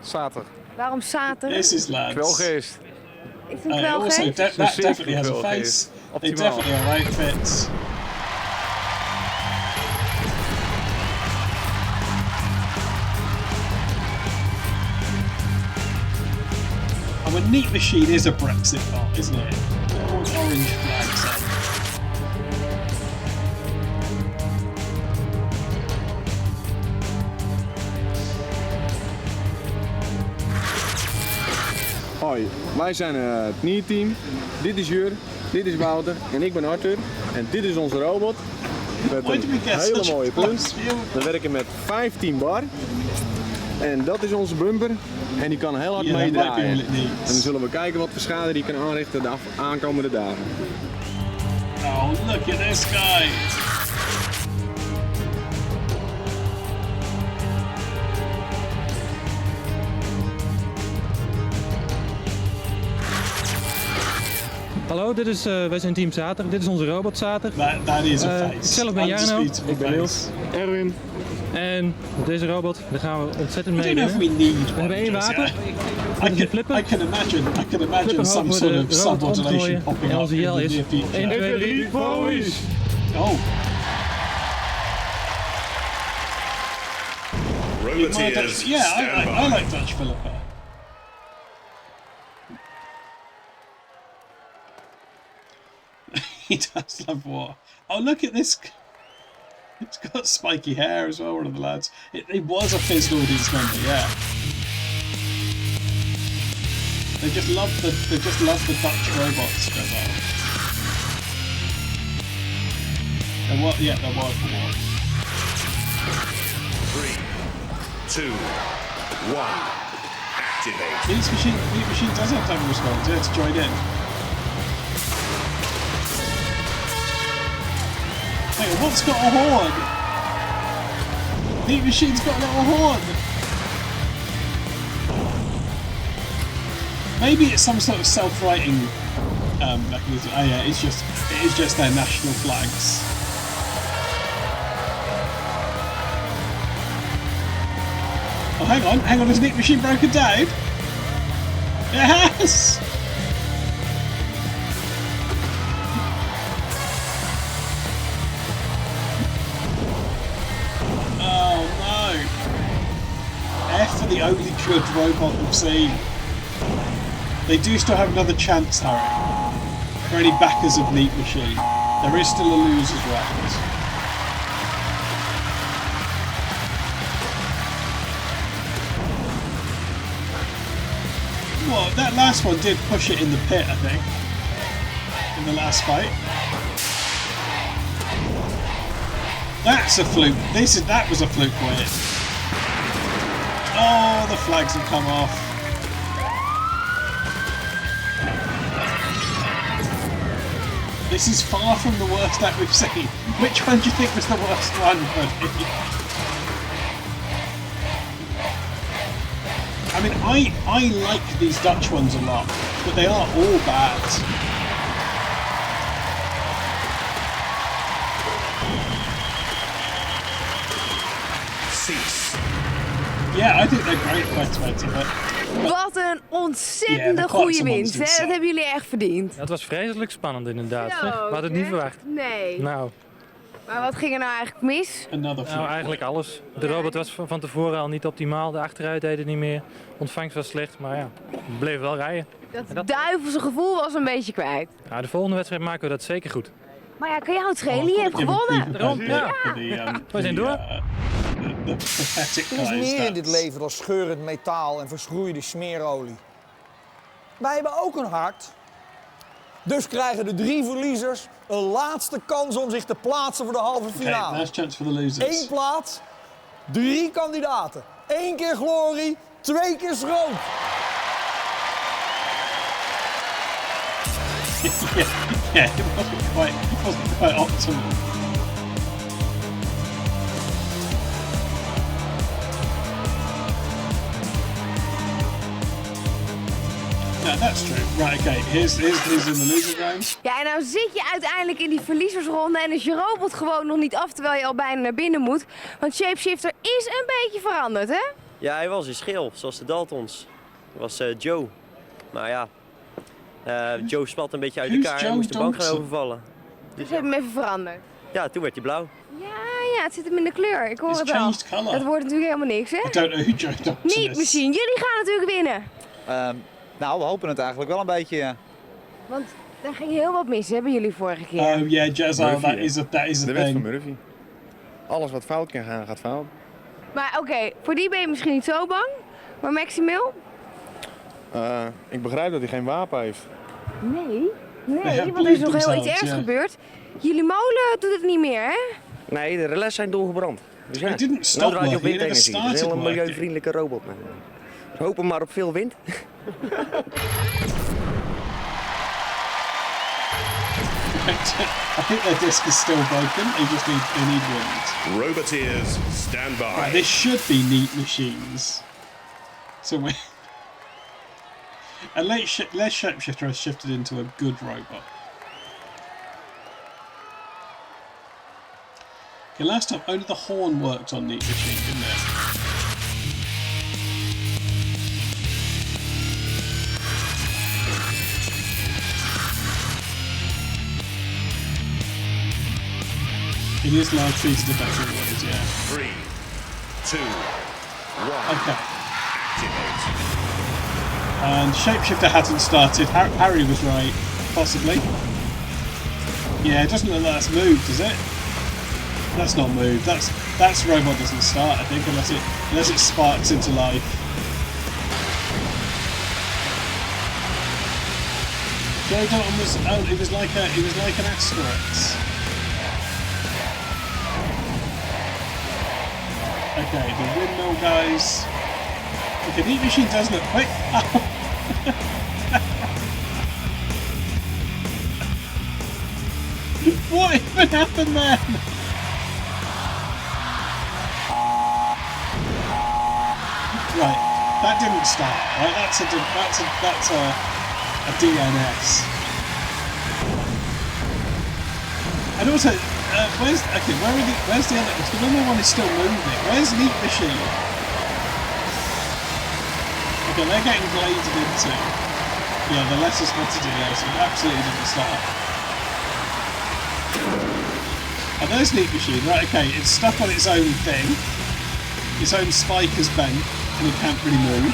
Sater. Waarom Sater? This is lads. Kwelgeest. Is het een kwelgeest? Also, that definitely has a face. They definitely are right fits. A neat machine is a Brexit bot, isn't it? Orange flags on. Hoi, wij zijn het NIE-team. Dit is Jur, dit is Wouter en ik ben Arthur. En dit is onze robot. Met een hele mooie punt. We werken met 15 bar. En dat is onze bumper. En die kan heel hard meedraaien. En dan zullen we kijken wat voor schade die kan aanrichten de aankomende dagen. Oh, look at this guy! Hallo, wij zijn team Zater. Dit is onze robot Zater. That is a face. Ikzelf ben Jarno. Ik ben Niels. Erwin. En met deze robot, daar gaan we ontzettend mee winnen. We hebben 1 wapen. I can imagine some sort of submodulation popping en up onze yell is 1, 2, 3, boys! Oh. Yeah, I like Dutch Philippa. He does love war. Oh, look at this. It's got spiky hair as well, one of the lads. It was a Fizz audience member, yeah. They just love the Dutch robots as well. There was, yeah, there was one. 3, 2, 1, activate. These machine doesn't have to respond. Let's join in. Hey, what's got a horn? Heat Machine's got a little horn. Maybe it's some sort of self-writing mechanism. Oh yeah, it is just their national flags. Oh, hang on, has Heat Machine broken down? Yes! F for the only good robot we've seen. They do still have another chance, Harry. For any backers of Neat Machine, there is still a loser's round. Well, that last one did push it in the pit, I think. In the last fight. That's a fluke. That was a fluke win. Oh, the flags have come off. This is far from the worst that we've seen. Which one do you think was the worst one, buddy? I mean, I like these Dutch ones a lot, but they are all bad. Yeah, I think they're great for expensive. Wat een ontzettende goede winst, hè? Dat hebben jullie echt verdiend. Het was vreselijk spannend inderdaad. We hadden het niet verwacht. Nee. Nou. Maar wat ging er nou eigenlijk mis? Nou, eigenlijk alles. De robot was van tevoren al niet optimaal. De achteruit deed het niet meer. Ontvangst was slecht, maar ja, we bleven wel rijden. Dat duivelse gevoel was een beetje kwijt. Ja, de volgende wedstrijd maken we dat zeker goed. Maar ja, kan jou het schelen? Je hebt gewonnen. We zijn door. Er is meer in dit leven dan scheurend metaal en verschroeide smeerolie. Wij hebben ook een hart. Dus krijgen de 3 verliezers een laatste kans om zich te plaatsen voor de halve finale. Okay, last chance for the losers. 1 plaats, 3 kandidaten. 1 keer glorie, 2 keer schroot. Yeah, it wasn't quite optimal. No, that's true. Right, okay. Here's in the loser round. Ja, en nou zit je uiteindelijk in die verliezersronde en is je robot gewoon nog niet af terwijl je al bijna naar binnen moet. Want Shapeshifter is een beetje veranderd, hè? Ja, hij was in schil, zoals de Daltons. Dat was Joe. Maar ja, Joe spat een beetje uit elkaar en moest de bank gaan overvallen. Dus je hebt hem even veranderd? Ja, toen werd hij blauw. Ja, het zit hem in de kleur. Ik hoor het wel. Dat wordt natuurlijk helemaal niks, hè? I don't know who Joe Thompson Niet is. misschien. Jullie gaan natuurlijk winnen. Nou, we hopen het eigenlijk wel een beetje. Want daar ging heel wat mis, hebben jullie vorige keer. Oh yeah, Jazza, that is a De thing. wet van Murphy. Alles wat fout kan gaan, gaat fout. Maar oké, voor die ben je misschien niet zo bang. Maar Maximil? Ik begrijp dat hij geen wapen heeft. Nee, want er is nog heel iets ergs gebeurd. Jullie molen doet het niet meer, hè? Nee, de relais zijn doorgebrand. Dus ja, didn't nou stop draait hij op working, it windenergie. Het is een started heel milieuvriendelijke robot. We hopen maar op veel wind. I think their disc is still broken. They need wind. Roboteers, stand by. Right, this should be neat machines. So we a less shapeshifter has shifted into a good robot. Okay, last time only the horn worked on neat machine, didn't it? It is like treated a better word, yeah. 3, 2, 1. Okay. Activate. And Shapeshifter hasn't started. Harry was right, possibly. Yeah, it doesn't look like that's moved, does it? That's not moved. That's robot doesn't start, I think, unless it sparks into life. Joe Dalton was it was like an Asterix. Okay, the windmill guys. Okay, Neat Machine does look quick. What even happened then? Right, that didn't start. Right, that's a DNS. And also, where's the other? Because the normal one is still moving. Where's Neat Machine? Okay, they're getting bladed into. Yeah, the lesser spotted DNS, so it absolutely didn't start. And there's Neat Machine, right, okay, it's stuck on its own thing. Its own spike is bent, and it can't really move.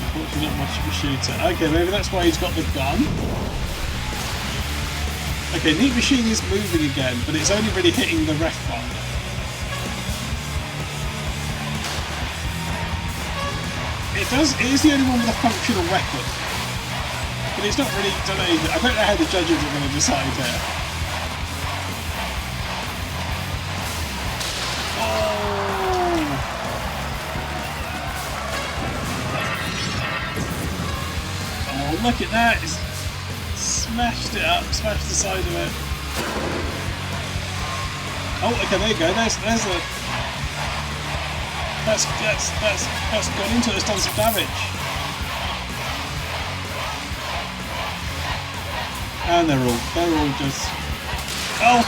Unfortunately not much of a shooter. Okay, maybe that's why he's got the gun. Okay, Neat Machine is moving again, but it's only really hitting the ref button. It is the only one with a functional weapon. But it's not really, I don't know how the judges are going to decide there. Oh, look at that. It's smashed it up, smashed the side of it. Oh, okay, there you go. There's a... That's gone into it, it's done some damage. And they're all just... Oh!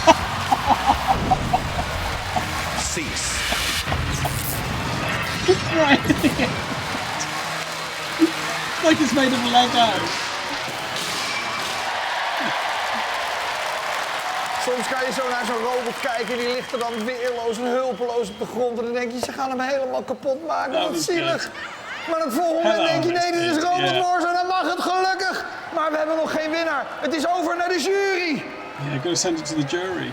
Cease. Right. It's like it's made of Lego. Soms kan je zo naar zo'n robot kijken, die ligt er dan weerloos en hulpeloos op de grond. En dan denk je, ze gaan hem helemaal kapot maken, wat zielig. Maar het volgende moment denk je, nee, dit is Robot Wars en dan mag het gelukkig. Maar we hebben nog geen winnaar. Het is over naar de jury. Yeah, go send it to the jury.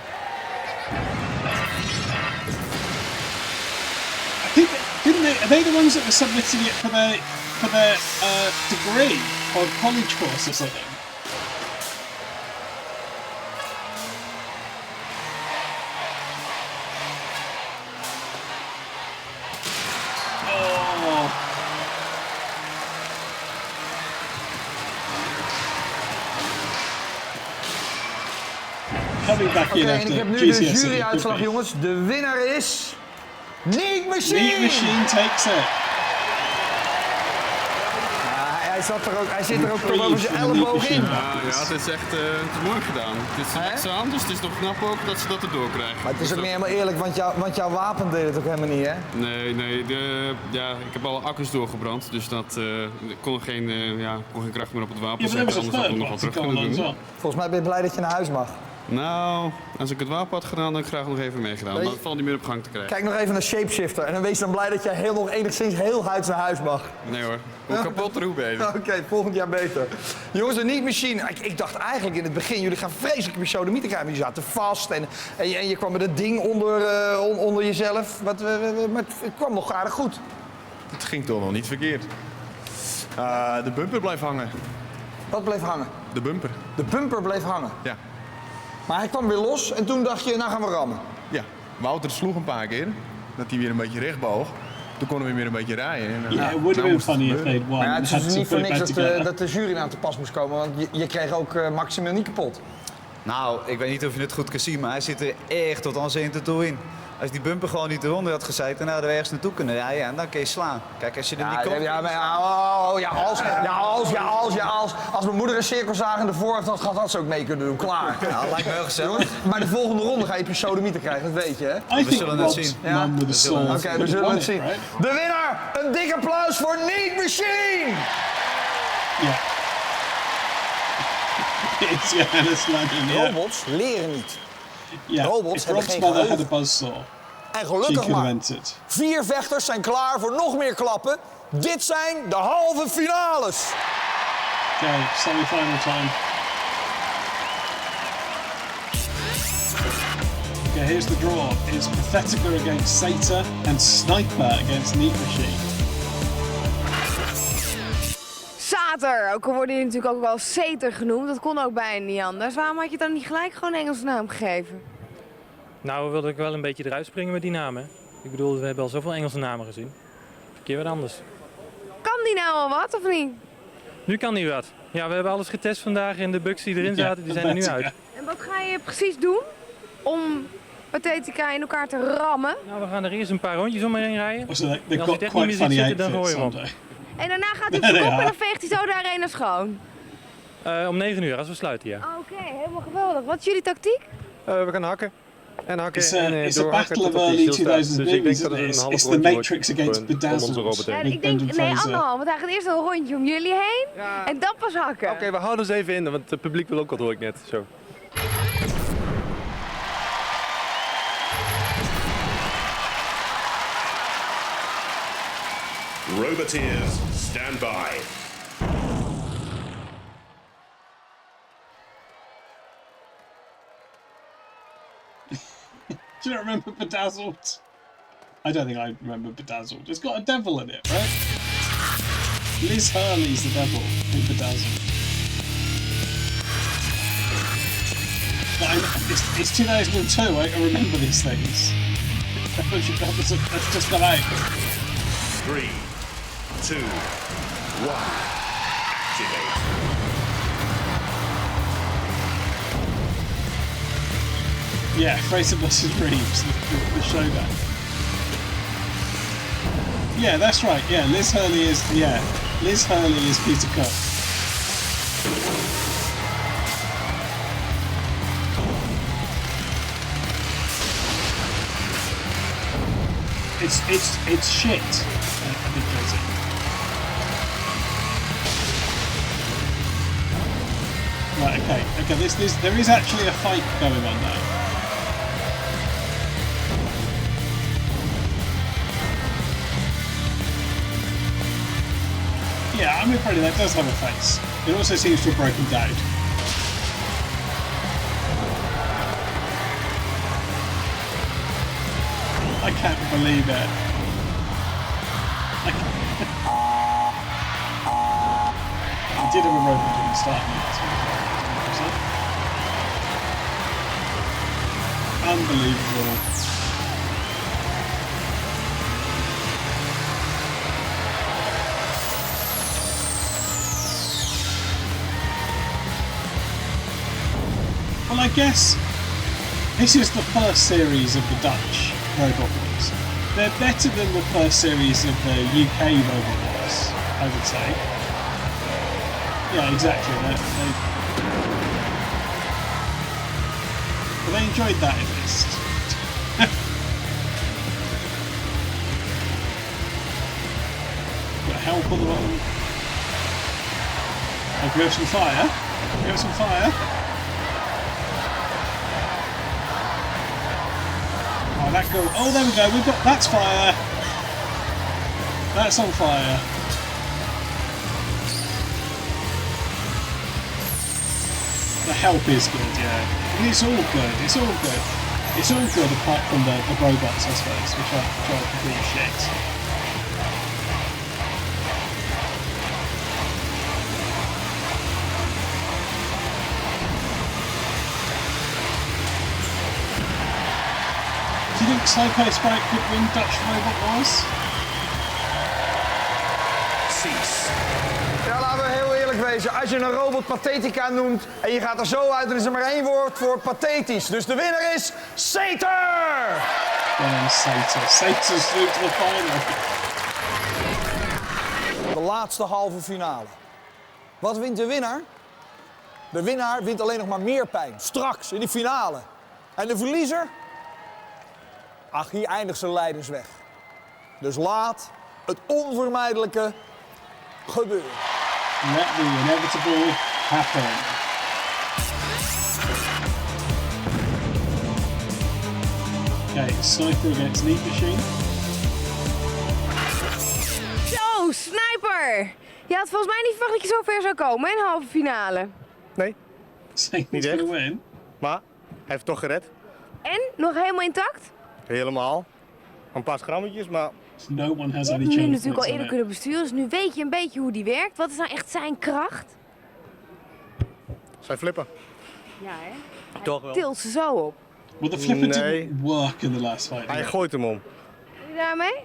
I think, are they the ones that were submitting it for their degree or college course or something? Coming back in en after ik heb nu GCSE. de juryuitslag, jongens. De winnaar is... Neat Machine! Neat Machine takes it. Hij zit er ook toch over zijn elleboog in. Ja, het is echt mooi gedaan. Het is niks aan, dus het is nog knap ook dat ze dat erdoor krijgen. Maar het is ook niet helemaal eerlijk, want jouw wapen deed het ook helemaal niet, hè? Nee, ik heb alle accu's doorgebrand, dus dat kon geen kracht meer op het wapen zetten, anders hadden we nog wat terug kunnen doen. Volgens mij ben je blij dat je naar huis mag. Nou, als ik het wapen had gedaan, had ik graag nog even meegedaan, maar het valt niet meer op gang te krijgen. Kijk nog even naar Shapeshifter en dan wees dan blij dat jij nog enigszins heel huids naar huis mag. Nee hoor, hoe kapotter hoe beter. Oké, volgend jaar beter. Jongens, een Neat Machine. Ik dacht eigenlijk in het begin, jullie gaan vreselijk op je sodemieten krijgen. Je zaten vast en je kwam met het ding onder jezelf. Maar het kwam nog aardig goed. Het ging toch nog niet verkeerd. De bumper bleef hangen. Wat bleef hangen? De bumper. De bumper bleef hangen? Ja. Maar hij kwam weer los en toen dacht je, nou gaan we rammen. Ja, Wouter sloeg een paar keer. Dat hij weer een beetje recht boog. Toen konden we weer een beetje rijden. Ja, it would have been funny if they'd won. Maar ja, het is dus niet voor niks dat de jury aan te pas moest komen, want je kreeg ook Maximil niet kapot. Nou, ik weet niet of je het goed kan zien, maar hij zit er echt tot aan zijn toe in. Als die bumper gewoon niet eronder had gezeten, dan hadden we ergens naartoe kunnen rijden en dan kun je slaan. Kijk, als je er niet komt... Als mijn moeder een cirkelzaag in de voor heeft, had ze ook mee kunnen doen. Klaar. Ja, lijkt me heel gezellig. Maar de volgende ronde ga je op je sodemieten krijgen, dat weet je, hè? We zullen het zien. Ja? Oké, we zullen het zien. De winnaar, een dik applaus voor Neat Machine! Ja. Robots leren niet. Ja, robots hebben geen geheugen. geheugen. En gelukkig maar. 4 vechters zijn klaar voor nog meer klappen. Dit zijn de halve finales. Okay, semi-final time. Okay, here's the draw. It's Pathetica against Sata and Sniper against Neat Machine. Sater, ook al worden die natuurlijk ook wel Sater genoemd. Dat kon ook bijna niet anders. Waarom had je dan niet gelijk gewoon een Engelse naam gegeven? Nou, we wilden ook wel een beetje eruit springen met die namen. Ik bedoel, we hebben al zoveel Engelse namen gezien. Een keer wat anders. Kan die nou al wat, of niet? Nu kan die wat. Ja, we hebben alles getest vandaag en de bugs die erin zaten, die zijn er nu uit. En wat ga je precies doen om Pathetica in elkaar te rammen? Nou, we gaan er eerst een paar rondjes omheen rijden. En als je het echt niet quite meer ziet zitten, dan gooi je hem op. En daarna gaat hij op de kop en dan veegt hij zo de arena schoon? Om 9 uur, als we sluiten, ja. Oké, helemaal geweldig. Wat is jullie tactiek? We gaan hakken. En hakken It's a battle of early 2000s movies, isn't it? It's the Matrix against Bedazzled. Ja, ik denk, nee, anderhalf. Want hij gaat eerst een rondje om jullie heen en dan pas hakken. Oké, we houden ons even in, want het publiek wil ook wat, hoor ik net. Zo. Roboteers, stand by. Do you not remember Bedazzled? I don't think I remember Bedazzled. It's got a devil in it, right? Liz Hurley's the devil in Bedazzled. But it's 2002, I remember these things. That's just come out. 3, 2, 1, activate. Yeah, Fraser vs. Reeves, the showdown. Yeah, that's right. Yeah, Liz Hurley is Peter Cook. It's shit. I think that's it. Right. Okay. There is actually a fight going on now. Yeah, I'm afraid that does have a face. It also seems to have broken down. I can't believe it. I did have a robot at the start. Unbelievable. Well, I guess This is the first series of the Dutch Robot Wars. They're better than the first series of the UK Robot Wars, I would say. Yeah, exactly. But they enjoyed that at least. Got help on the bottom. Oh, we have some fire. We have some fire. Oh, that go. Oh, there we go. We've got. That's fire. That's on fire. The help is good, yeah. And it's all good. It's all good. It's all good apart from the robots, I suppose, which are complete shit. Do you think Psycho Sprite could win Dutch Robot Wars? Ja, laten we heel eerlijk wezen. Als je een robot pathetica noemt en je gaat er zo uit, dan is er maar één woord voor pathetisch. Dus de winnaar is Sater! Ja, Sater. Sater's through to the final. De laatste halve finale. Wat wint de winnaar? De winnaar wint alleen nog maar meer pijn. Straks, in de finale. En de verliezer? Ach, hier eindigt zijn lijdensweg. Dus laat het onvermijdelijke gebeuren. Let the inevitable happen. Okay, Sniper against Neat Machine. Zo, Sniper! Je had volgens mij niet verwacht dat je zo ver zou komen, hè, in de halve finale. Nee. Niet echt. Win. Maar hij heeft het toch gered. En? Nog helemaal intact? Helemaal. Een paar grammetjes, maar... No one has Je any hebt hem nu chance. natuurlijk al eerder kunnen besturen, dus nu weet je een beetje hoe die werkt. Wat is nou echt zijn kracht? Zijn flippen. Ja, hè? Toch wel. Tilt ze zo op. Well, the flipper didn't work in the last fight. Hij gooit hem om. Doe je daarmee?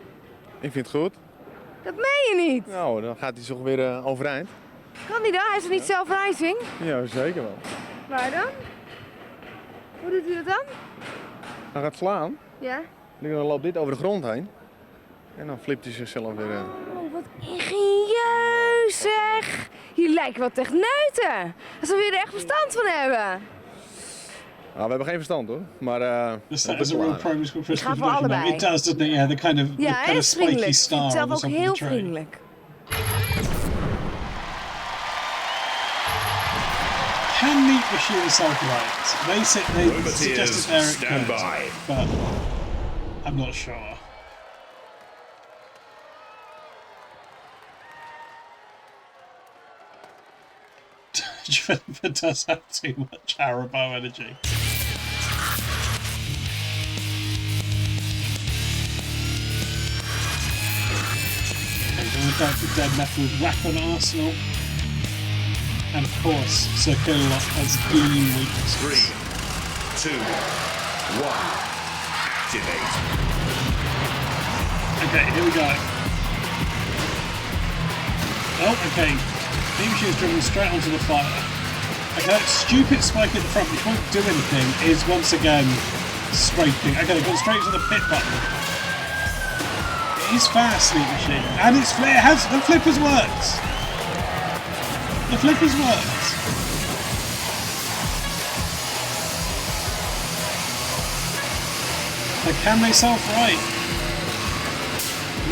Ik vind het goed. Dat meen je niet. Nou, dan gaat hij zo weer overeind. Kan hij dan? Hij is er niet zelfrijzing? Ja, zeker wel. Waar dan? Hoe doet hij dat dan? Hij gaat slaan. Ja. Dan loopt dit over de grond heen. En dan flipt hij zichzelf weer. Oh, wat ingenieus zeg. Hier lijken wat techneuten. Alsof we er echt verstand van hebben. Nou, we hebben geen verstand hoor. Maar Is a real primary school Ik ga voor allebei. It does, doesn't it? Yeah, the kind of, Ja, the hij kind of is spiky vriendelijk. star. Ik vind het zelf on ook the top heel of the tray. vriendelijk. Can Neat Machine self-right? They suggested Eric stand could, by. but I'm not sure. Jennifer does have too much Haribo energy. Okay, we'll look out for Dead Metal with Weapon Arsenal. And of course, Sir Killalot has Beam weaknesses. 3, 2, 1, activate. Okay, here we go. Oh, okay. Beam Machine is driven straight onto the fire. Okay, that stupid spike at the front, which won't do anything, is once again scraping. Okay, they've gone straight to the pit button. It is fast, Beam Machine. And its flare has. The flipper's worked! The flipper's worked! But can they self-right?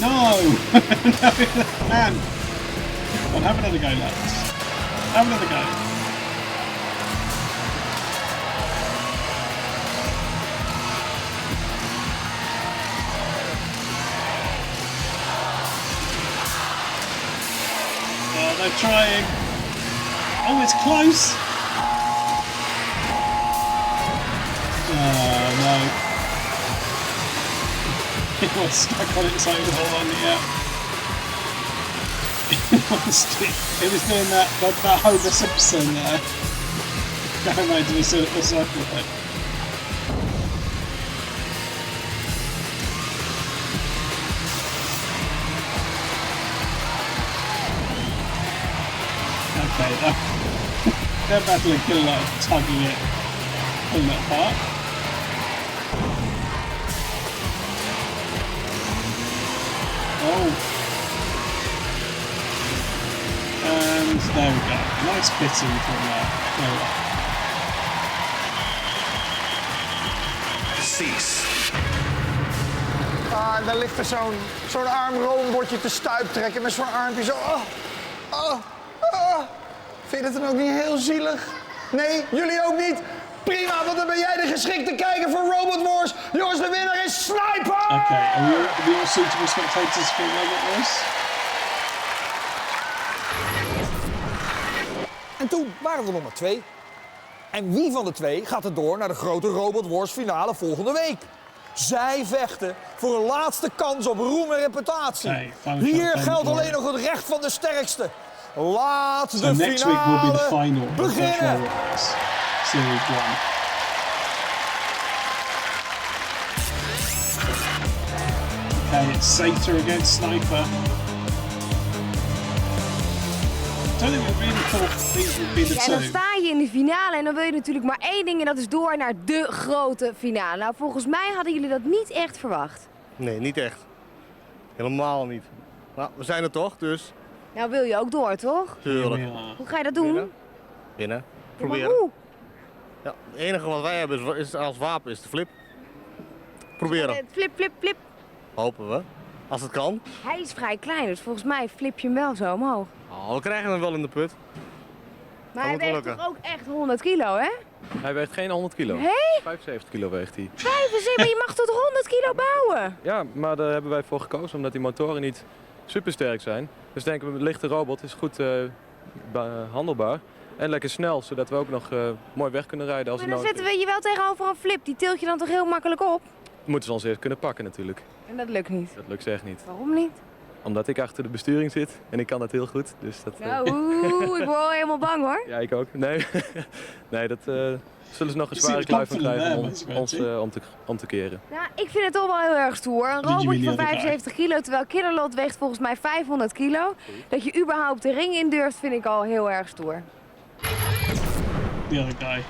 No! No, they can! Well, have another go, lads. Have another go. Oh, they're trying. Oh, it's close. Oh, no. It was stuck on its own hole on the it was doing that Homer Simpson going around in a circle thing. Okay, they're battling Killalot, tugging it, pulling it apart. There we go. Nice pitting from Noah. Cease. Ah, daar ligt er zo'n arm robotje te stuiptrekken met zo'n armpje zo. Vind je het dan ook niet heel zielig? Nee, jullie ook niet? Prima, want dan ben jij de geschikte kijker voor Robot Wars. Jongens, de winnaar is Sniper! Okay, are we all suitable spectators for Robot Wars? En toen waren er nog maar 2. En wie van de 2 gaat er door naar de grote Robot Wars finale volgende week? Zij vechten voor een laatste kans op roem en reputatie. Hier geldt alleen nog het recht van de sterkste. Laat de finale beginnen. Series 1. Okay, it's Sater against Sniper. I don't think we really thought these would be the two. En dan sta je in de finale en dan wil je natuurlijk maar één ding en dat is door naar de grote finale. Nou, volgens mij hadden jullie dat niet echt verwacht. Nee, niet echt. Helemaal niet. Nou, we zijn er toch, dus... Nou wil je ook door, toch? Tuurlijk. Hoe ga je dat doen? Binnen. Ja, maar Proberen. hoe? Ja, het enige wat wij hebben is als wapen is de flip. Proberen. Flip, flip, flip. Hopen we. Als het kan. Hij is vrij klein, dus volgens mij flip je hem wel zo omhoog. Oh, we krijgen hem wel in de put. Maar hij weegt toch ook echt 100 kilo, hè? Hij weegt geen 100 kilo. Hé? 75 kilo weegt hij. 75, maar je mag tot 100 kilo bouwen. Ja, maar daar hebben wij voor gekozen omdat die motoren niet super sterk zijn. Dus denken we, een lichte robot is goed handelbaar. En lekker snel, zodat we ook nog mooi weg kunnen rijden als Maar het dan nodig zetten we je wel tegenover een flip. Die tilt je dan toch heel makkelijk op? Moeten ze ons eerst kunnen pakken natuurlijk. En dat lukt niet. Dat lukt echt niet. Waarom niet? Omdat ik achter de besturing zit en ik kan dat heel goed. Dus dat, Nou, ik word wel helemaal bang hoor. Ja, ik ook. Nee, nee dat zullen ze nog een zware kluif van krijgen om te keren. Nou, ik vind het toch wel heel erg stoer. Een robotje van 75 kilo, terwijl Killerlot weegt volgens mij 500 kilo. Dat je überhaupt de ring in durft, vind ik al heel erg stoer. The other guy.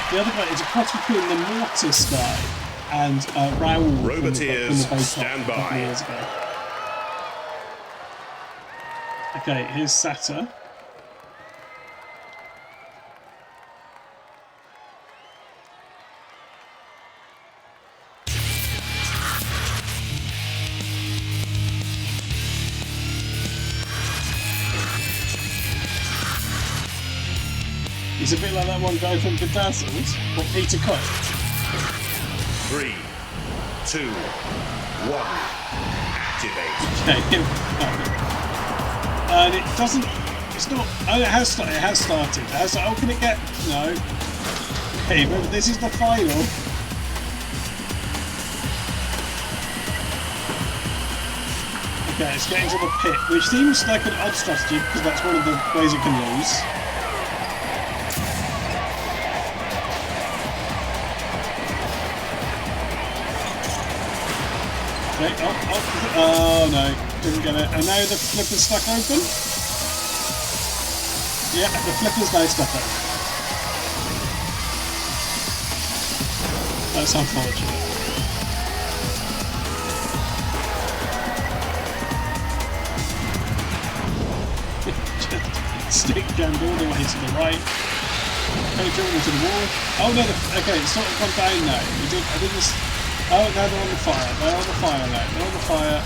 The other guy is a cross between the Mortis guy and Raoul Roboteers, from the stand by. years ago. Okay, here's Satter. He's a bit like that one guy from Bedazzled, or Peter Cook. 3, 2, 1, activate. Okay, and it doesn't. It's not. Oh, it has started. It has started. It has. Oh, can it get? No. Okay, remember this is the final. Okay, it's getting to the pit, which seems like an odd strategy because that's one of the ways it can lose. Okay, oh no, didn't get it. And now the flipper's stuck open? Yeah, the flipper's now stuck open. That's unfortunate. Stick jammed all the way to the right. Okay, driven into the wall. Oh no, okay, it's sort of gone down now. I think it's... Oh, now they're on the fire. They're on the fire now. They're on the fire.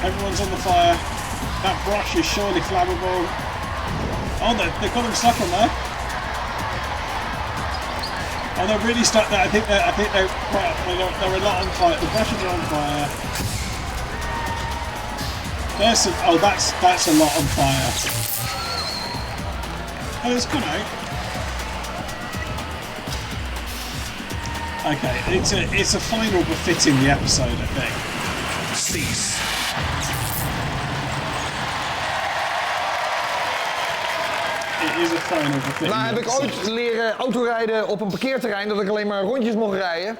Everyone's on the fire. That brush is surely flammable. Oh, they've got them stuck on there. Oh, they're really stuck there. I think they're a lot on fire. The brushes are on fire. There's some. Oh, that's a lot on fire. Oh, it's gone out. Okay, it's a final befitting the episode, I think. Cease. It is a final befitting. Nou heb ik ooit leren autorijden op een parkeerterrein dat ik alleen maar rondjes mocht rijden.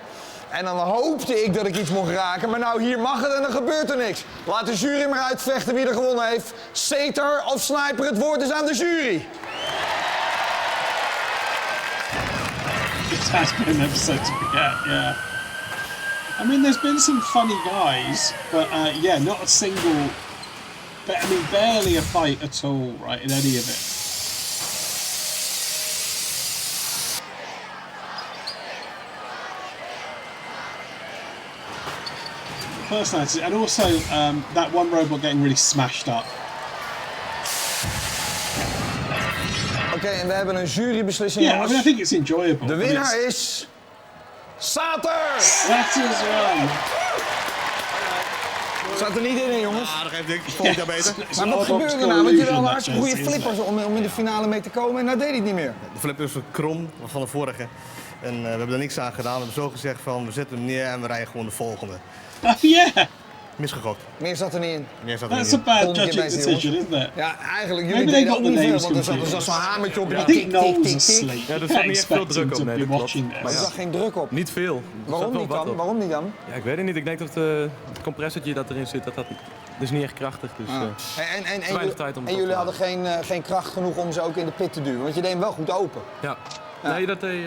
En dan hoopte ik dat ik iets mocht raken, maar nou hier mag het en dan gebeurt er niks. Laat de jury maar uitvechten wie er gewonnen heeft. Sater of Sniper, het woord is aan de jury. It has been an episode to forget, yeah. I mean, there's been some funny guys, but yeah, not a single But I mean, barely a fight at all, right, in any of it. Personality, and also that one robot getting really smashed up. Oké, en we hebben een jurybeslissing. Yeah, I mean, I think it's enjoyable. De winnaar is... Sater! Satter's won! Zat er niet in, jongens. Ah, dat geeft niks. Volgend jaar beter. Maar wat gebeurde er nou? Want jullie hadden hartstikke goede flippers om in de finale mee te komen en nou deed hij het niet meer. De flip is krom van de vorige. En we hebben er niks aan gedaan. We hebben zo gezegd van, we zetten hem neer en we rijden gewoon de volgende. Oh, yeah! Misgegokt. Meer zat er niet in. Meer zat er That's niet in. a bad judging decision, isn't it? Ja, eigenlijk, jullie deden ook niet veel, want er zat zo'n hamertje op. I think Noel's asleep. Ja, er zat niet echt veel druk op. Nee, dat klopt. Maar er zat geen druk op. Niet veel. Waarom niet dan? Waarom niet dan? Ja, ik weet het niet. Ik denk dat het compressortje dat erin zit, dat is niet echt krachtig. Dus weinig tijd om en jullie hadden geen kracht genoeg om ze ook in de pit te duwen, want je deed hem wel goed open. Ja. Nee, dat deed...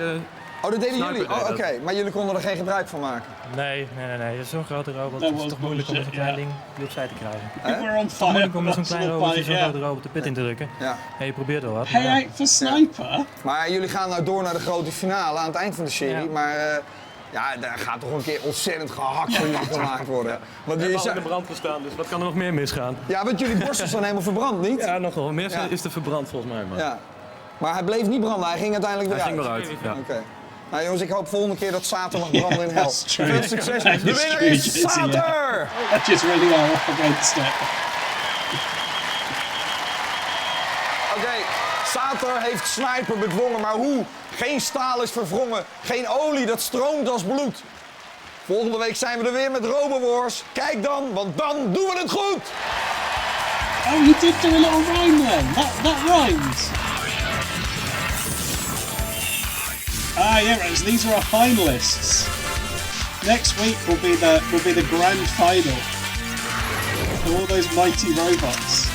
Oh, dat deden jullie? Oh, oké. Maar jullie konden er geen gebruik van maken? Nee. Dat is zo'n grote robot. Het is toch moeilijk om zo'n klein ding opzij te krijgen. Het is moeilijk om met zo'n klein robotje zo'n grote robot de pit in te drukken. Ja. En je probeert wel wat. Hey, voor sniper? Maar jullie gaan nou door naar de grote finale aan het eind van de serie. Maar ja, daar gaat toch een keer ontzettend gehakt van jullie gemaakt worden. Want we hebben al in de brand gestaan, dus wat kan er nog meer misgaan? Ja, want jullie borsten zijn helemaal verbrand, niet? Ja, nogal. Meer is er verbrand volgens mij. Maar. Ja. Maar hij bleef niet branden, hij ging uiteindelijk weer uit. Hij ging eruit, ja. Oké. Nou jongens, ik hoop volgende keer dat Sater mag branden in hel. Veel succes. De winnaar is Sater! That's just really well against it. Oké, Sater heeft Sniper bedwongen, maar hoe? Geen staal is verwrongen, geen olie, dat stroomt als bloed. Volgende week zijn we er weer met Robowars. Kijk dan, want dan doen we het goed! Oh, he did do a little rhyme then. That rhymes. Ah, yeah, right. So these are our finalists. Next week will be the grand final for all those mighty robots.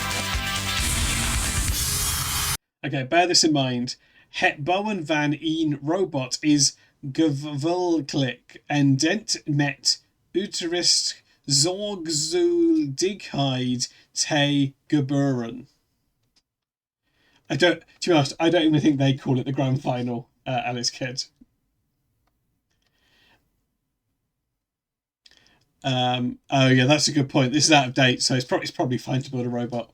Okay, bear this in mind. Het Bowen van een robot is geweldig en dent met uiterst zorgvuldigheid te gebeuren. To be honest, I don't even think they call it the grand final, Alice Kidd. Oh yeah, that's a good point. This is out of date, so it's probably fine to build a robot.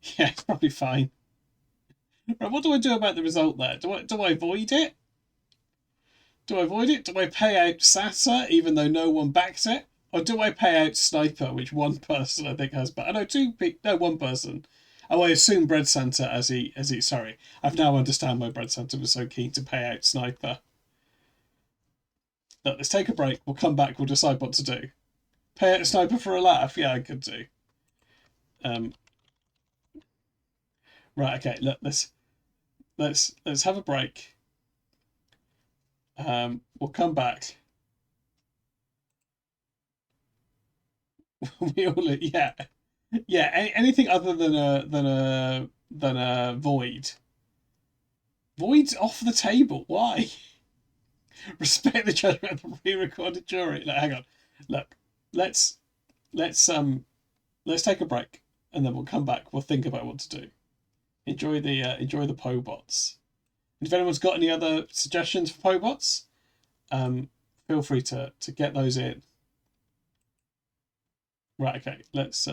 Yeah, it's probably fine. Right, what do I do about the result there? Do I avoid it? Do I avoid it? Do I pay out Sata, even though no one backs it? Or do I pay out Sniper, which one person I think has back? One person. Oh, I assume Bread Santa as he. Sorry, I've now understand why Bread Santa was so keen to pay out Sniper. Look, let's take a break. We'll come back. We'll decide what to do. Pay out Sniper for a laugh. Yeah, I could do. Right. Okay. Look. Let's have a break. We'll come back. We all anything other than a void. Void's off the table. Why? Respect the judgment of the pre-recorded jury. Like, hang on. Look, let's take a break and then we'll come back. We'll think about what to do. Enjoy the Pobots. And if anyone's got any other suggestions for Pobots, feel free to get those in. Right, okay, let's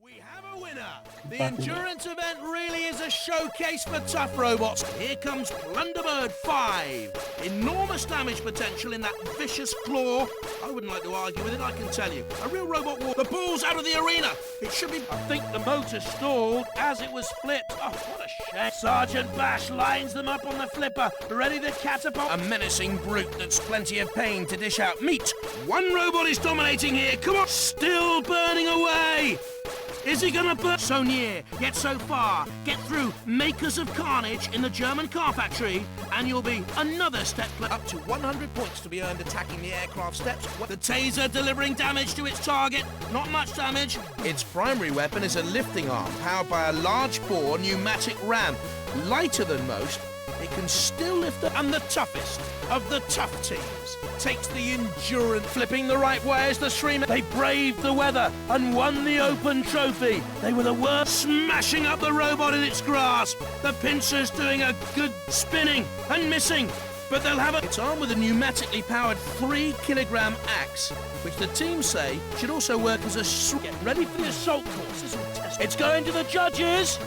We have a winner! The endurance event really is a showcase for tough robots. Here comes Plunderbird 5. Enormous damage potential in that vicious claw. I wouldn't like to argue with it, I can tell you. A real robot war. The ball's out of the arena. It should be... I think the motor stalled as it was flipped. Oh, what a shame. Sergeant Bash lines them up on the flipper, ready to catapult. A menacing brute that's plenty of pain to dish out. Meat. One robot is dominating here. Come on. Still burning away. Is he gonna burn? So near, yet so far. Get through Makers of Carnage in the German car factory, and you'll be another step up to 100 points to be earned attacking the aircraft steps. The taser delivering damage to its target. Not much damage. Its primary weapon is a lifting arm powered by a large bore pneumatic ram. Lighter than most, it can still lift it. And the toughest of the tough teams takes the endurance, flipping the right way as the streamer. They braved the weather and won the Open Trophy. They were the worst, smashing up the robot in its grasp. The pincers doing a good spinning and missing, but they'll have it. It's armed with a pneumatically powered 3-kilogram axe, which the team say should also work as a get ready for the assault course. It's going to the judges,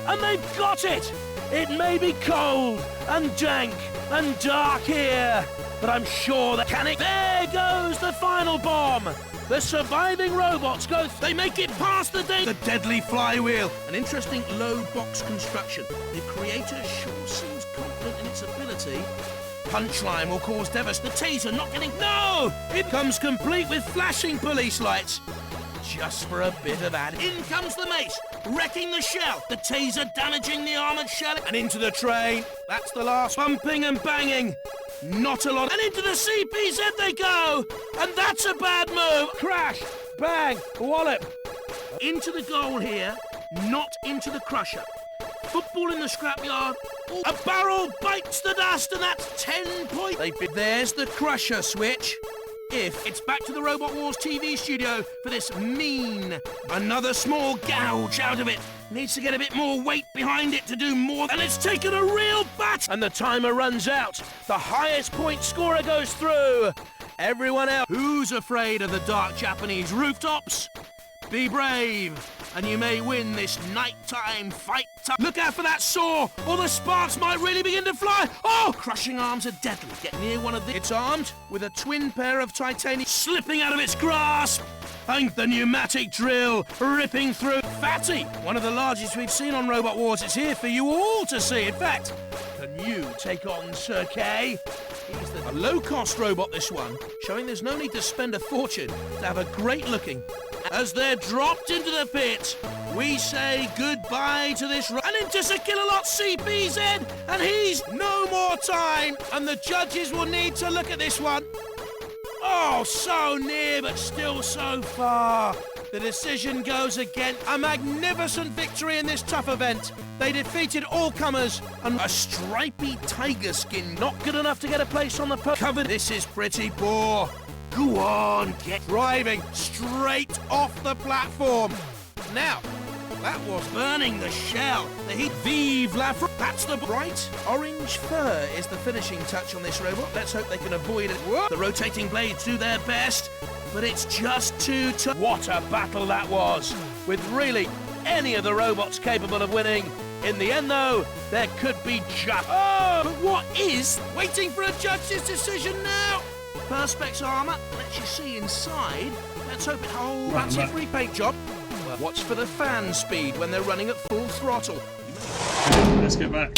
and they've got it. It may be cold and dank and dark here, but I'm sure that there goes the final bomb. The surviving robots go. They make it past the day. The deadly flywheel. An interesting low box construction. The creator sure seems confident in its ability. Punchline will cause devastation. The taser not getting. No! It comes complete with flashing police lights. Just for a bit of that. In comes the mace, wrecking the shell. The taser damaging the armoured shell. And into the train. That's the last. Bumping and banging. Not a lot. And into the CPZ they go. And that's a bad move. Crash. Bang. Wallop. Into the goal here. Not into the crusher. Football in the scrapyard. A barrel bites the dust, and that's 10 points. There's the crusher switch. If it's back to the Robot Wars TV studio for this mean. Another small gouge out of it. Needs to get a bit more weight behind it to do more. And it's taken a real bat. And the timer runs out. The highest point scorer goes through. Everyone else, who's afraid of the dark Japanese rooftops? Be brave, and you may win this nighttime fight. Look out for that saw, or the sparks might really begin to fly. Oh, crushing arms are deadly. Get near one of these. It's armed with a twin pair of titanium slipping out of its grasp. And the pneumatic drill ripping through. Fatty, one of the largest we've seen on Robot Wars. It's here for you all to see. In fact, can you take on Sir K? He's a low-cost robot, this one, showing there's no need to spend a fortune to have a great-looking. As they're dropped into the pit, we say goodbye to this. And into Sir Killalot CPZ, and he's no more time. And the judges will need to look at this one. Oh, so near, but still so far. The decision goes again. A magnificent victory in this tough event. They defeated all comers, and a stripy tiger skin not good enough to get a place on the cover. This is pretty poor. Go on, get driving straight off the platform. Now, that was burning the shell. The heat. Vive la France. That's the bright orange fur is the finishing touch on this robot. Let's hope they can avoid it. Whoa. The rotating blades do their best, but it's just too tough. What a battle that was, with really any of the robots capable of winning. In the end, though, there could be just. Oh, but what is waiting for a judge's decision now? Perspex armour lets you see inside. Let's hope it holds. That's a repaint job. Watch for the fan speed when they're running at full throttle. Let's get back.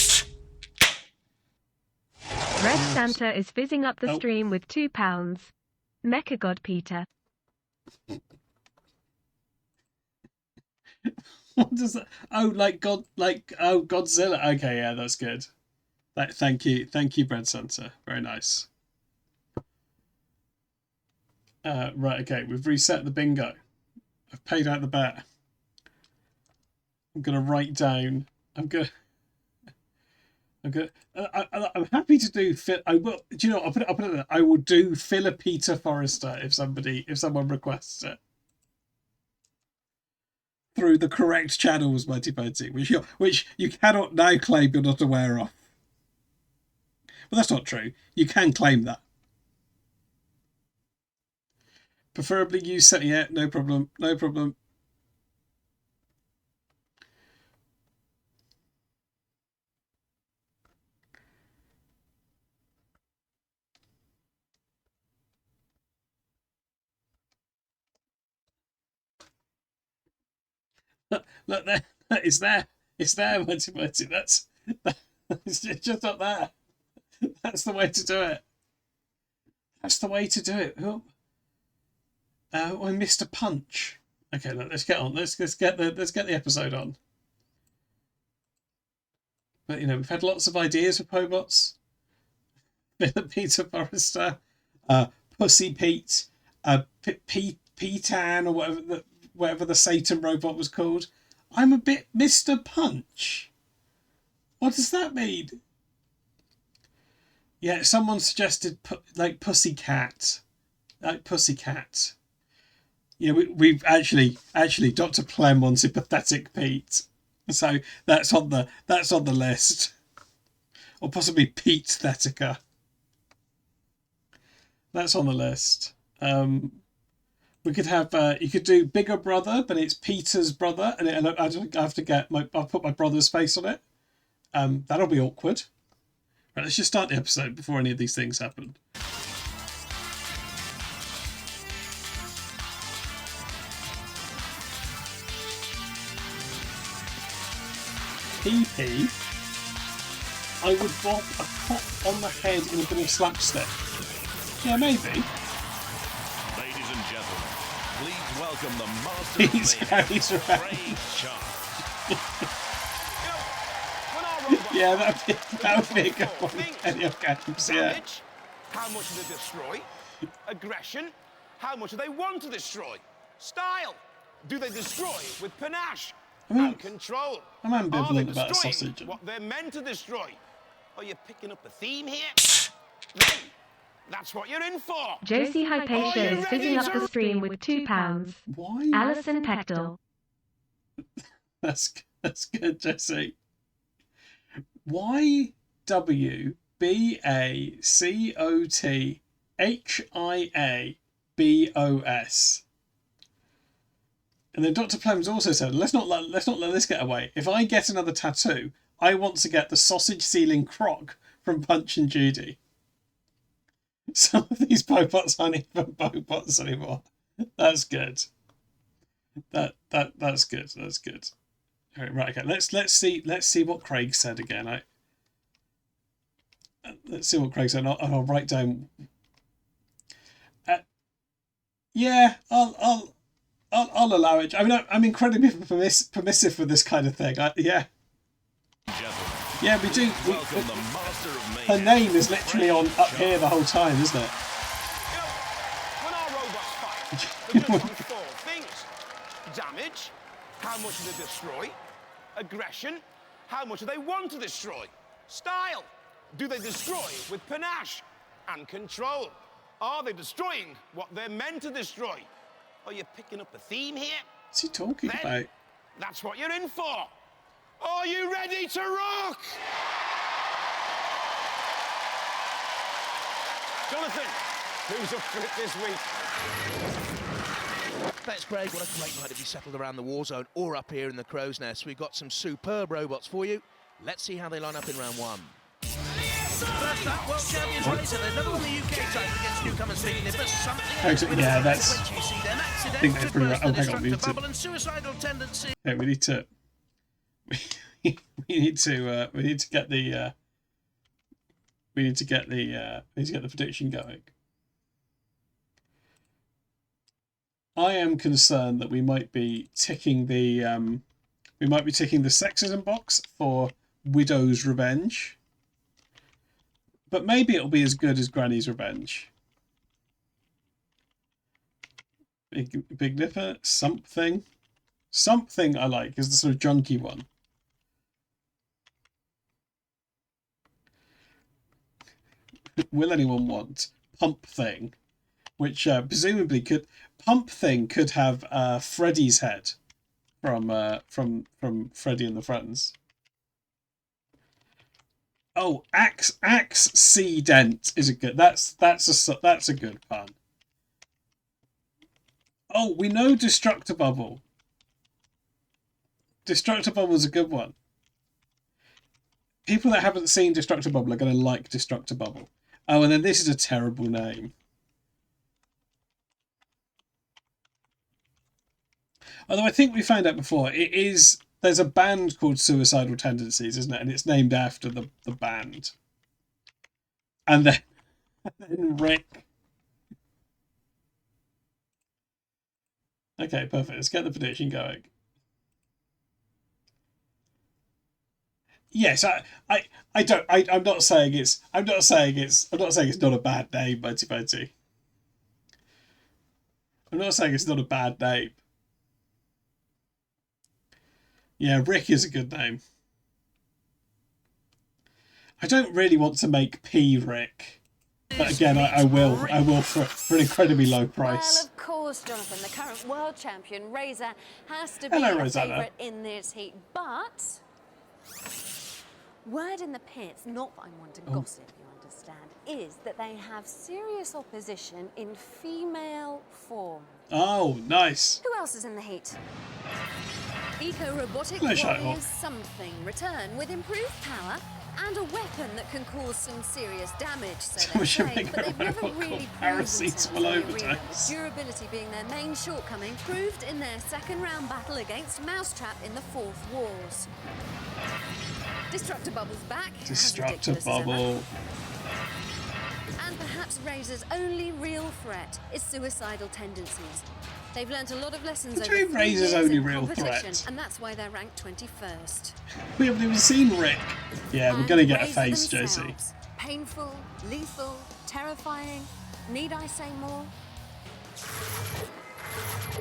Red Santa is fizzing up the stream with £2. Mecha God Peter. What does that? Oh, like God, Godzilla. Okay, yeah, that's good. Thank you, Bread Santa. Very nice. Right, okay, we've reset the bingo. I've paid out the bet. I'm gonna write down. I'm happy to do. I will. Do you know? I'll put it there. I will do Peter Forrester if someone requests it through the correct channels, Mighty Mighty, which you cannot now claim you're not aware of. Well, that's not true. You can claim that. Preferably use set. Yeah, no problem. No problem. Look there. It's there. It's there, Mighty Mighty. It's just not there. That's the way to do it. That's the way to do it. Oh. I missed a punch. Okay, let's get on. Let's get the episode on. But you know, we've had lots of ideas for Pobots. Peter Forrester, Pussy Pete, Petan, or whatever the Satan robot was called. I'm a bit Mr. Punch. What does that mean? Yeah, someone suggested like Pussycat. Like Pussycat. Yeah, we've actually Dr. Plem wanted Pathetic Pete. So that's on the list. Or possibly Pete Thetica. That's on the list. We could have you could do Bigger Brother, but it's Peter's brother, and I have to I'll put my brother's face on it. That'll be awkward. Right, let's just start the episode before any of these things happen. PP, I would bop a pop on the head in a bit of slapstick. Yeah, maybe. Ladies and gentlemen, please welcome the master of mayhem, Craig Charles. Yeah, that would be a good one. Any of games, yeah. Damage, how much do they destroy? Aggression, how much do they want to destroy? Style, do they destroy with panache? And control. I'm ambivalent about a destroying sausage. what they're meant to destroy? Are you picking up a theme here? Then, that's what you're in for. Josie Hypatia is fizzing up the stream with £2. Why? Alison Pechdel. That's good, Josie. YWBACOTHIABOS. And then Dr. Plem's also said, let's not let this get away. If I get another tattoo, I want to get the sausage sealing croc from Punch and Judy. Some of these Bobots aren't even Bobots anymore. That's good. That's good. That's good. All right, okay. Let's see what Craig said again. Let's see what Craig said. And I'll write down. Yeah, I'll allow it. I mean, I'm incredibly permissive with this kind of thing. Yeah, we do. Her name is literally on up here the whole time, isn't it? When our robots fight, they're going to find 4 things. Damage, how much do they destroy? Aggression, how much do they want to destroy? Style, do they destroy with panache? And control, are they destroying what they're meant to destroy? Are you picking up a theme here? What's he talking about? That's what you're in for. Are you ready to rock? Jonathan, who's up for it this week? Thanks, Craig. What a great night to be settled around the war zone or up here in the Crow's Nest. We've got some superb robots for you. Let's see how they line up in round 1. First up, World Champions race, and another one the UK title against newcomers Big Nipper. Something yeah, that's. I think that's pretty right. Oh, hang on, we need to. Yeah, we need to. We need to get the. We need to get the prediction going. I am concerned that we might be ticking the sexism box for Widow's Revenge. But maybe it'll be as good as Granny's Revenge. Big Nipper, something I like is the sort of junky one. Will anyone want Pump Thing, which presumably could have Freddy's head from Freddy and the Friends. Oh, Accident is a good. That's a good pun. Oh, we know Destructibubble. Destructibubble is a good one. People that haven't seen Destructibubble are going to like Destructibubble. Oh, and then this is a terrible name. Although I think we found out before, there's a band called Suicidal Tendencies, isn't it? And it's named after the band. And then Rick. Okay, perfect. Let's get the prediction going. Yes, I'm not saying it's not a bad name, Bunty Bunty. I'm not saying it's not a bad name. Yeah, Rick is a good name. I don't really want to make P Rick, but again, I will for an incredibly low price. Well, of course, Jonathan, the current world champion, Razor, has to be Hello, a Rosanna. favourite in this heat. But word in the pits, not that I'm one to gossip, you understand, is that they have serious opposition in female form. Oh, nice. Who else is in the heat? Eco-robotic Hello, Shite warriors something return with improved power and a weapon that can cause some serious damage, so they say, but they've never really proven themselves in the arena. Durability being their main shortcoming, proved in their second round battle against Mousetrap in the 4th Wars. Destructor Bubble's back. Destructor Bubble. And perhaps Razor's only real threat is suicidal tendencies. They've learnt a lot of lessons over 3 Razor's years only in real competition, threat. and that's why they're ranked 21st. We haven't even seen Rick. Yeah, we're going to get a face, Josie. Painful, lethal, terrifying. Need I say more?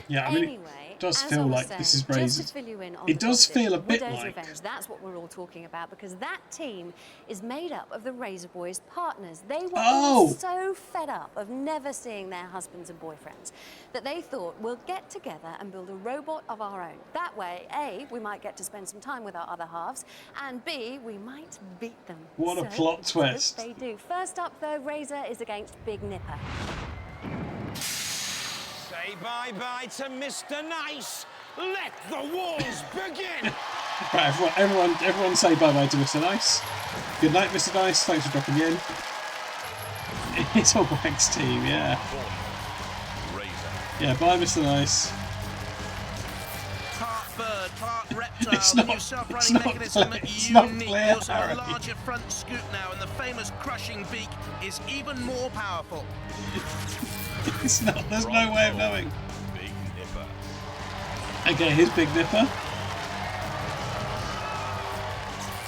Yeah, I mean, Anyway, it does as feel I was like saying, this is just to Razor's. fill you in on It the does gossip, feel a bit Widow's like. Revenge, that's what we're all talking about, because that team is made up of the Razor Boys' partners. They were all so fed up of never seeing their husbands and boyfriends that they thought, we'll get together and build a robot of our own. That way, A, we might get to spend some time with our other halves, and B, we might beat them. What a plot twist. They do. First up, though, Razor is against Big Nipper. Say bye-bye to Mr. Nice. Let the wars begin. Right, everyone say bye-bye to Mr. Nice. Good night, Mr. Nice. Thanks for dropping in. It's a Wax team, yeah. Yeah, bye, Mr. Nice. Part bird, part reptile, It's the not- new self-running it's not mechanism clear- is it's not unique. clear, They also have a Harry. larger front scoop now, and the famous crushing beak is even more powerful. It's not. There's no way of knowing. Big Nipper. Okay, here's Big Nipper.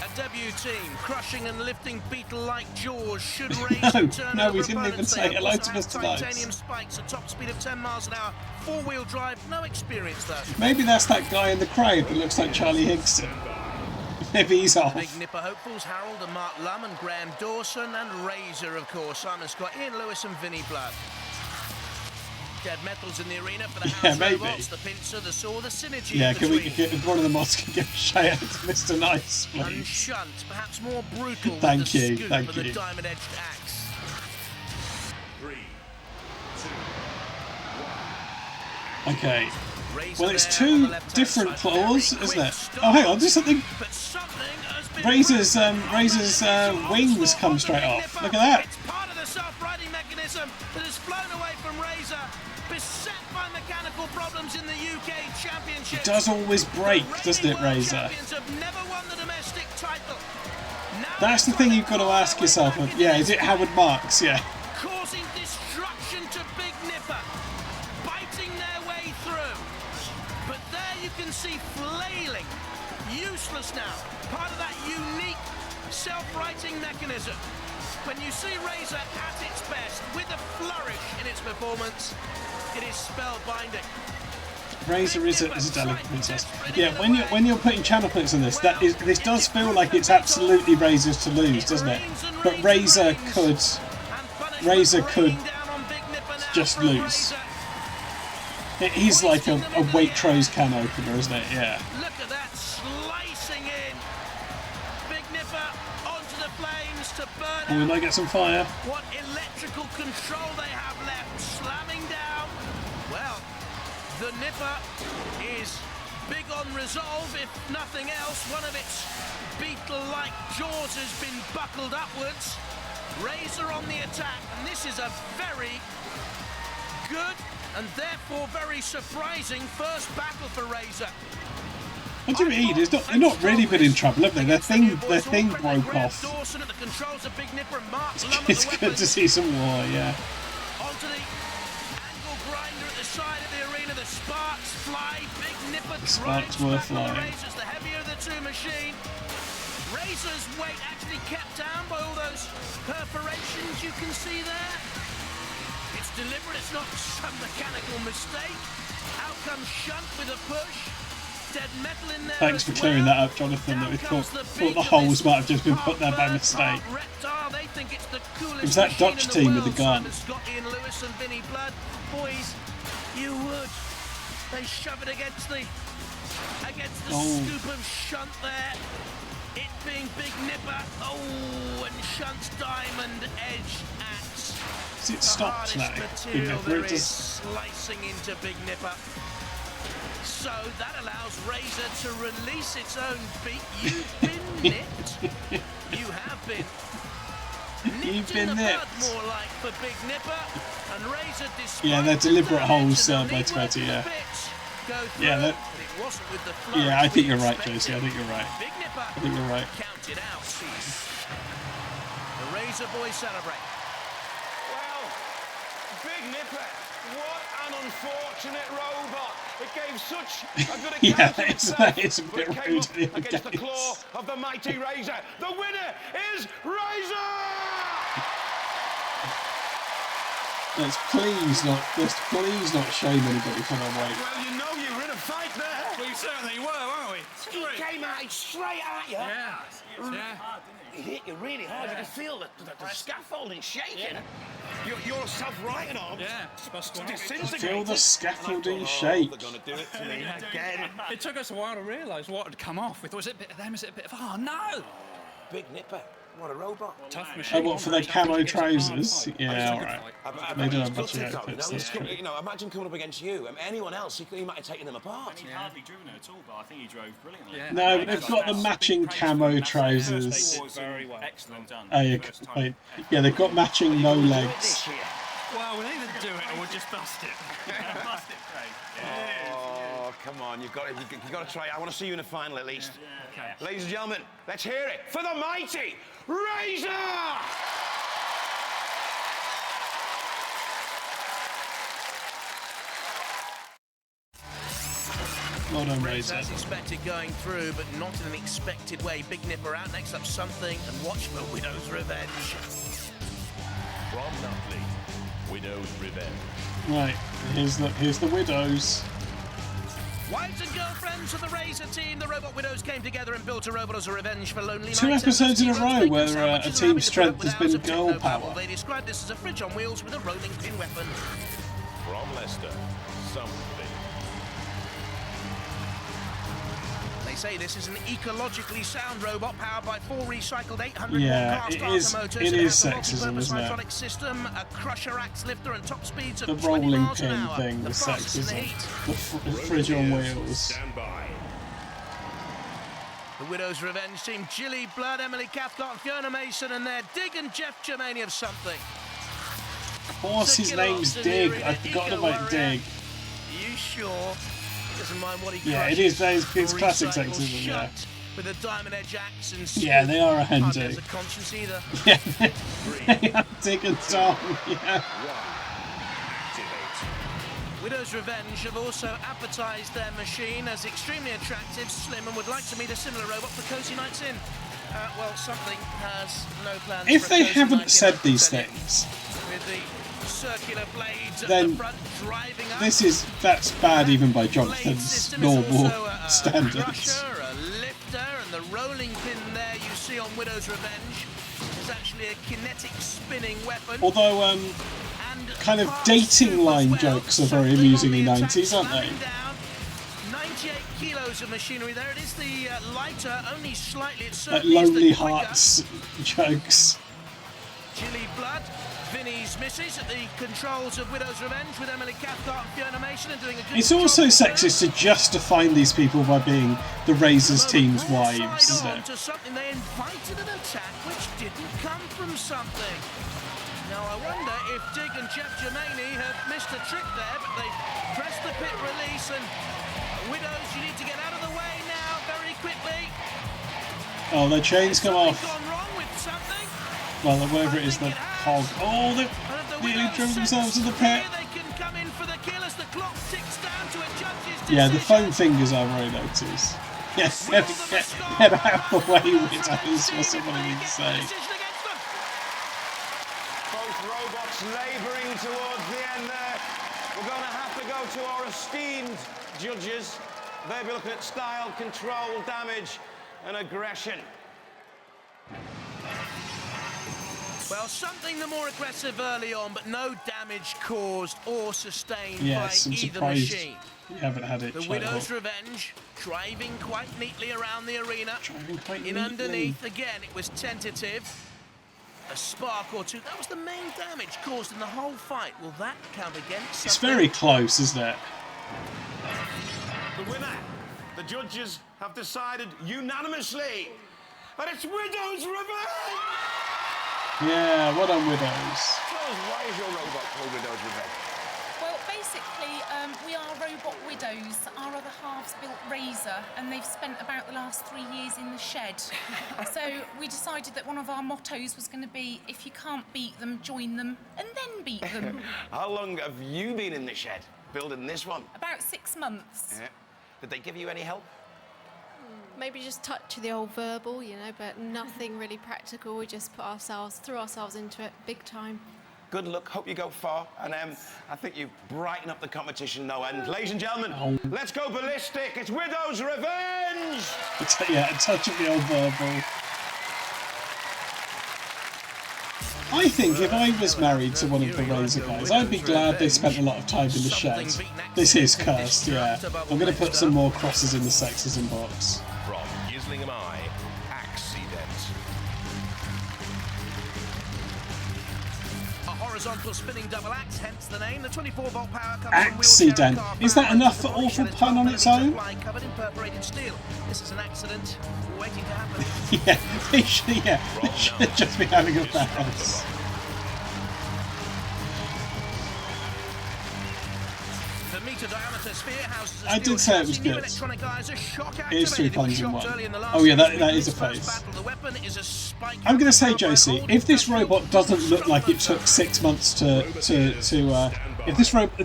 A debut team, crushing and lifting beetle-like jaws should raise and turn no, over we didn't even opponents. say They hello also to have Mr. Nice. titanium spikes, a top speed of 10 miles an hour, 4-wheel drive, no experience though. Maybe that's that guy in the crowd that looks like Charlie Higston. Maybe he's off. Big Nipper hopefuls, Harold and Mark Lum and Graham Dawson and Razor, of course, Simon Scott, Ian Lewis and Vinnie Blood. Dead metals in the arena for the house maybe. robots, the pincer, the saw, the synergy. Yeah, of can the we get one of the mods can give a shout out to Mr. Nice, and please? shunt, perhaps more brutal with Thank the you, scoop thank and you. the diamond-edged axe. 3, 2, Okay. Well, it's 2 different claws, isn't it? Oh, hang on, there's something. Razor's wings come straight off. Look at that. It's part of the self-riding mechanism that has flown away from Razor, beset by mechanical problems in the UK Championship. It does always break, doesn't it, Razor? Champions have never won the domestic title. That's the thing you've got to ask yourself. Yeah, is it Howard Marks? Yeah. Causing destruction to Big Nipper, biting their way through. But there you can see flailing, useless now, part of that unique self-righting mechanism. When you see Razor at its best, with a flourish in its performance, it is spellbinding. Razor is a delicate princess. Yeah, when you're putting channel points on this, this does feel like it's absolutely Razor's to lose, doesn't it? But Razor could just lose. It is like a Waitrose can opener, isn't it? Yeah. Look at that slicing in. Big Nipper onto the flames to burn And we out. might get some fire. What electrical control they have left, slamming down. Well, the Nipper is big on resolve, if nothing else. One of its beetle-like jaws has been buckled upwards. Razor on the attack, and this is a very good and therefore very surprising first battle for Razor. What do you mean? They're not really been in trouble, have they? Their thing broke off. Dawson at the controls of Big Nipper and Mark Lum at It's the good weapons. to see some war, yeah. Onto the angle grinder at the side of the arena. The sparks fly. Big Nipper The sparks were drives back on the flying. Razors, the heavier of the two machine. Razor's weight actually kept down by all those perforations you can see there. It's deliberate, it's not some mechanical mistake. Out comes Shunt with a push. Thanks for clearing that up, Jonathan. That we thought the holes might have just been put there by mistake. It was that Dutch team with the gun. Boys, you would. They shove it against the scoop of Shunt there. It being Big Nipper. Oh, and Shunt's diamond edge axe. Is it stopped now? Big Nipper, it just slicing into Big Nipper. So that allows Razor to release its own beak. You've been nipped. You have been. You've been nipped. More like for Big Nipper. And Razor, yeah, they're deliberate holes by Twitter, yeah. Yeah, yeah, I think you're right, Josie. I think you're right. I think you're right. Counted out. The Razor boys celebrate. Well, Big Nipper, what an unfortunate robot. It gave such a good account of itself. That is a bit rude. Against the claw of the mighty Razor. The winner is Razor! Let's please not shame anybody for their weight. Well, you know you were in a fight there. We certainly were, weren't we? He came out straight at you. Yeah. He hit you really hard. You could feel the scaffolding shaking. Your self-righting arm disintegrated. Feel the scaffolding shake. They're going to do it to me again. It took us a while to realise what had come off. We thought, was it a bit of them? Is it a bit of... Oh, no! Big Nipper. What a robot. Tough machine. Oh, what, for their camo trousers? Yeah, alright. They don't have much of outfits, that's true. You know, imagine coming up against you. Anyone else, he might have taken them apart. He'd hardly driven her at all, but I think he drove brilliantly. Yeah. No, but they've got the matching camo trousers. Very well. Excellent done. Oh, yeah, yeah, they've got matching no legs. Well, we'll either do it or we'll just bust it. Bust it, Craig. Oh, come on, you've got to try it. I want to see you in a final at least. Okay. Ladies and gentlemen, let's hear it for the mighty Razor! Well done, Razor. As expected going through, but not in an expected way. Big Nipper out, next up something, and watch for Widow's Revenge. From Nutley, Widow's Revenge. Right, here's the Widows. Wives and girlfriends of the Razor team, the Robot Widows came together and built a robot as a revenge for lonely nights. 2 episodes in a row where a team's strength has been girl power. They described this as a fridge on wheels with a rolling pin weapon. From Leicester, something. They say this is an ecologically sound robot powered by 4 recycled 800 it is sexism, isn't it? System, a crusher axe lifter, and top speeds of the 20 rolling miles pin an hour. thing, the sexism, the fridge on wheels. Stand by. The Widow's Revenge team, Gilly Blood, Emily Cathcart, and Fiona Mason, and their Dig and Jeff Germani of something. Of course, his name's Dig. I forgot about Dig. Are you sure? Doesn't mind what he yeah, it is. It's classic sexism. Yeah. With a diamond edge axe and yeah, they are a hen do. There's a conscience either. Yeah, they are Dig and Tom. Yeah. Widow's Revenge have also advertised their machine as extremely attractive, slim, and would like to meet a similar robot for cozy nights in. Well, something has no plans. If they haven't said these things, with the circular blades at then the front driving up. that's bad even by Jonathan's normal standards. A crusher, a lifter, and the rolling pin there you see on Widow's Revenge is actually a kinetic spinning weapon. Although kind of dating line jokes are very amusing in the 90s, aren't they? 98 kilos of machinery there. It is the lighter, only slightly. Like Lonely Hearts jokes. Gilly Blood, Vinny's missus at the controls of Widow's Revenge with Emily Cathcart and Fiona Mason and doing a good It's also sexist to just define these people by being the Razor's team's wives, isn't it? To something they invited an attack which didn't come from something. Now I wonder if Dig and Jeff Germani have missed a trick there, but they pressed the pit release and Widows, you need to get out of the way now very quickly. Oh, their chains come off. Gone wrong with something? Well, whatever it is, the hog. Oh, they've nearly driven themselves to the pit. They can come in for the kill as the clock ticks down to a judge's decision. Yeah, the foam fingers are very noticed. Yes, get out of the way, Widows, was somebody need to say. Both robots labouring towards the end there. We're going to have to go to our esteemed judges. They'll be looking at style, control, damage, and aggression. Well, something the more aggressive early on, but no damage caused or sustained Yes, by I'm either surprised machine. you haven't had it. The Widow's Revenge, driving quite neatly around the arena. neatly. Underneath, again, it was tentative. A spark or two. That was the main damage caused in the whole fight. Will that count against It's something? very close, isn't it? The winner, the judges have decided unanimously that it's Widow's Revenge! Yeah, well done, Widows. Tell us, why is your robot called Widow's Revenge? Well, basically, we are robot widows. Our other halves built Razor, and they've spent about the last 3 years in the shed. So we decided that one of our mottos was going to be, if you can't beat them, join them, and then beat them. How long have you been in the shed, building this one? About 6 months. Yeah. Did they give you any help? Maybe just touch of the old verbal, you know, but nothing really practical. We just threw ourselves into it big time. Good luck, hope you go far, and I think you brighten up the competition no end. Ladies and gentlemen, let's go ballistic. It's Widow's Revenge! Yeah, a touch of the old verbal. I think if I was married to one of the Razor guys, I'd be glad they spent a lot of time in the shed. This is cursed, yeah. I'm going to put some more crosses in the sexism box. From Gizlingham Eye, Accident. A horizontal spinning double axe, hence the name. The 24-volt power comes Accident. Is that enough for awful pun on its own? covered in perforated steel. This is an accident waiting to happen. Yeah, they should just be having a bath. The meter diameter sphere houses a I steel did say it was chassis, new good. electronic eyes, a shock It is 3 activated, puns in which one. shot early in the last Oh yeah, series. that is a This first face. battle, the weapon is a spike. I'm going to say, Josie, if this robot doesn't look like it took 6 months if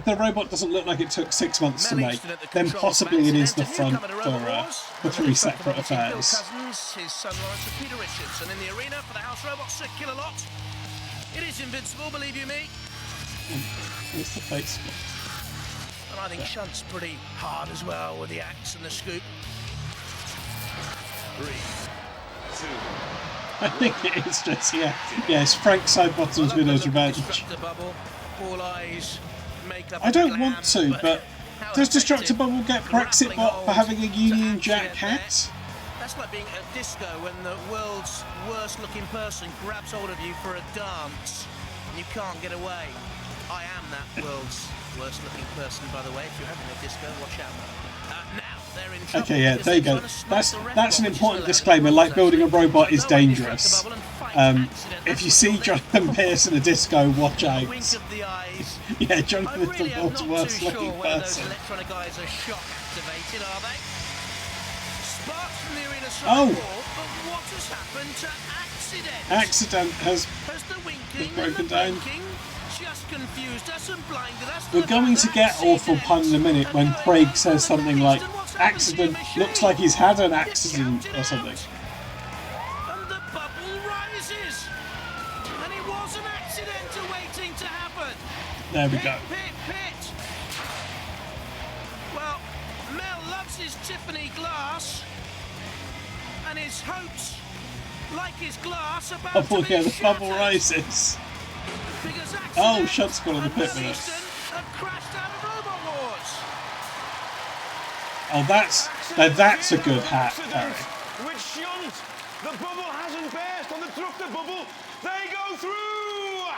the robot doesn't look like it took 6 months to make, then possibly it is the front for 3 separate affairs. Cousins, his son Lawrence and Peter Richards, and in the arena for the House Robots, Sir Killalot. It is invincible, believe you me. What's the face? And I think Shunt's pretty hard as well with the axe and the scoop. 3, 2. I think it is just, yeah. Yes, Frank Sidebottom's Widow's Revenge. All eyes, makeup. I don't want to, but does Destructor Bubble get Brexit bot for having a Union Jack hat? That's like being at a disco when the world's worst looking person grabs hold of you for a dance and you can't get away. I am that world's worst looking person, by the way. If you're having a disco, watch out. Now they're in trouble. Okay, yeah, there you go. That's an important disclaimer. Like building a robot is dangerous. If you see Jonathan Pierce in a disco, watch out. Yeah, Jonathan is the world's worst looking person. Electronic eyes are shock activated, are they? Sparks from the arena Oh! but what has happened to Accident? Accident has broken down. Just confused us and blinded us. We're going to get awful pun in a minute when Craig says something like, accident looks like he's had an accident or something. And the bubble rises. And it was an accident waiting to happen. There we go. Pit. Well, Mel loves his Tiffany glass. And his hopes, like his glass, about Oh to be yeah, the shattered. bubble rises. Because Oh, Shunt's got in the pit with Easton us. have crashed out of Robot Wars. Oh, that's a good hat, Harry. With Shunt, the bubble hasn't burst on the Destructor Bubble. They go through.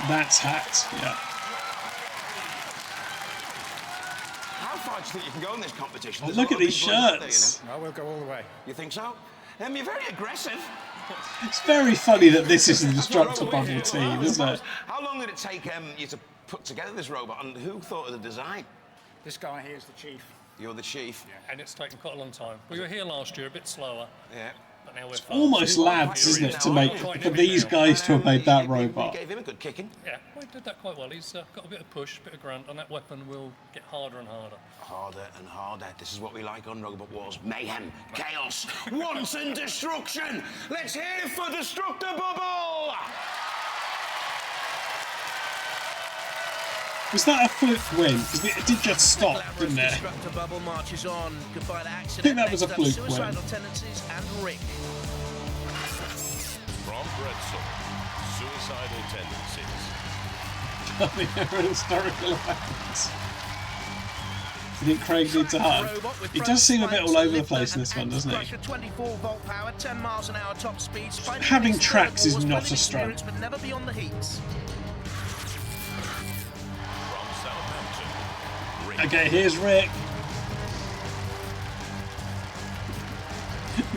That's hat, yeah. How far do you think you can go in this competition? Oh, There's look a at lot of these big boys out there, shirts. I will go all the way. You think so? You're very aggressive. It's very funny that this is the Destructor Bubble team, isn't it? How long did it take you to put together this robot, and who thought of the design? This guy here is the chief. You're the chief. Yeah, and it's taken quite a long time. We were here last year, a bit slower. Yeah. But now we're fast. Almost lads, isn't it, to make for these guys to have made that robot. Gave him a good kicking. Yeah, we did that quite well. He's got a bit of push, a bit of grunt, and that weapon will get harder and harder. Harder and harder. This is what we like on Robot Wars. Mayhem, chaos, wanton destruction. Let's hear it for Destructor Bubble. Was that a fluke win? Because it did just stop, didn't it? Bubble marches on. Goodbye to accident. I think that was a Next up, fluke win. Suicidal tendencies and Rick. From Bretzel, suicidal tendencies. Historical events. I think Craig needs a hug. He does seem a bit all over the place in this one, doesn't he? 24-volt power, 10 miles an hour top speed. Having tracks is not a strength. But never beyond the heats. Okay, here's Rick.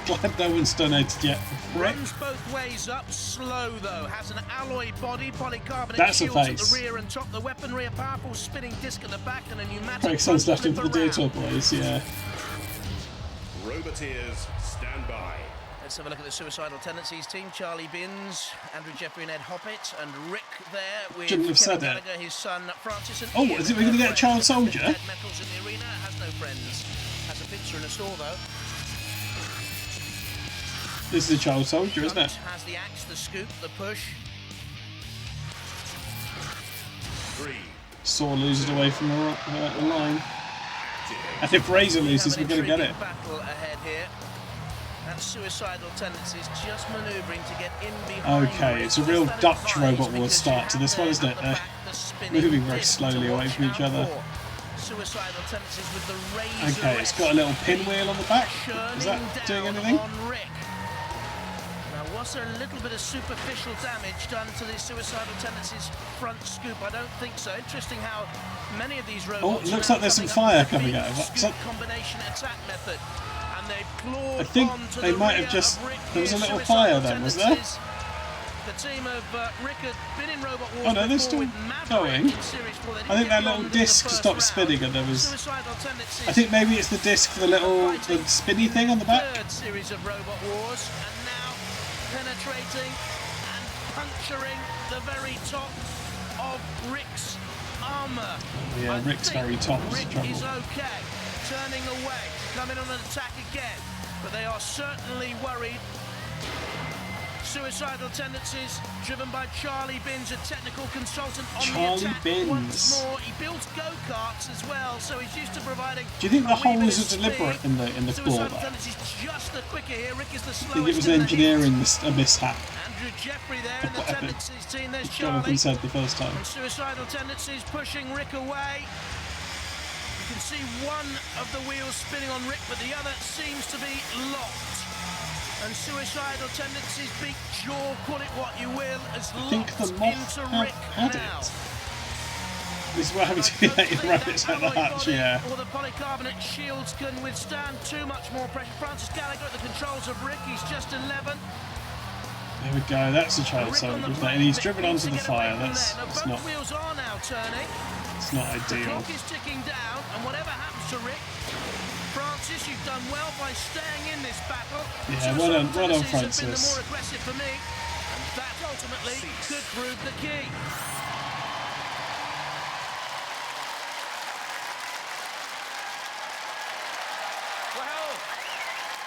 Glad no one's donated yet. Rick. Runs both ways up, slow though. Has an alloy body, polycarbonate That's a shields at face. the rear and top. The weaponry, a powerful spinning disc at the back, and a pneumatic. Craig Son's left him for the flipper Deer round. Tour boys, yeah. Roboteers, stand by. Let's have a look at the Suicidal Tendencies team. Charlie Binns, Andrew Jeffrey and Ed Hoppett, and Rick there with Shouldn't have said Kevin it. Gallagher, his son Francis, and Oh, Ian. is it we're going to get a child soldier? Dead metals in the arena, has no friends. Has a picture in a store though. This is a child soldier, isn't it? Has the axe, the scoop, the push. Saw loses away from the line. And if Razor loses, we're going to get it. Battle ahead here. And Suicidal Tendencies just manoeuvring to get in behind. Okay, it's a real Dutch Robot Wars start to this one, isn't it? They're moving very slowly away from each other. Suicidal Tendencies with the razor. Okay, it's got a little pinwheel on the back. Is that doing anything? Now, was there a little bit of superficial damage done to the Suicidal Tendencies front scoop? I don't think so. Interesting how many of these robots. Oh, it looks like there's some fire coming out of it. Combination attack method. And they I think they might have just. There was a little fire then, was there? The team of Rick had been in Robot Wars. Oh no, they're still going. I think that little disc stopped spinning and there was. I think maybe it's the disc for the spinny thing on the back. Third series of Robot Wars, and now penetrating and puncturing the very top of Rick's armour. Yeah, Rick's very top is Rick trouble. is okay, turning away, coming on an attack again, but they are certainly worried. Suicidal Tendencies, driven by Charlie Binns, a technical consultant on the attack once more. He builds go-karts as well, so he's used to providing. Do you think the hole was deliberate in the floor Suicidal there? Tendencies just the quicker here. Rick is the I slowest. think it was in the engineering heats. a mishap. Andrew Jeffrey there in the Tendencies team. There's Jonathan Charlie. said the first time. And Suicidal Tendencies pushing Rick away. You can see one of the wheels spinning on Rick, but the other seems to be locked. And Suicidal Tendencies beat Jaw, call it what you will, as locked into Rick now. This is what happens if you let your rabbits out the hatch, yeah. Or the polycarbonate shields can withstand too much more pressure. Francis Gallagher at the controls of Rick, he's just 11. There we go, that's a child soldier, isn't it? And he's driven onto the fire, that's not. Wheels are now turning. It's not The ideal. clock is ticking down, and whatever happens to Rick, Francis, you've done well by staying in this battle. Yeah, well done, Tendencies have been the Francis. more aggressive for me, and that ultimately could prove the key. Well,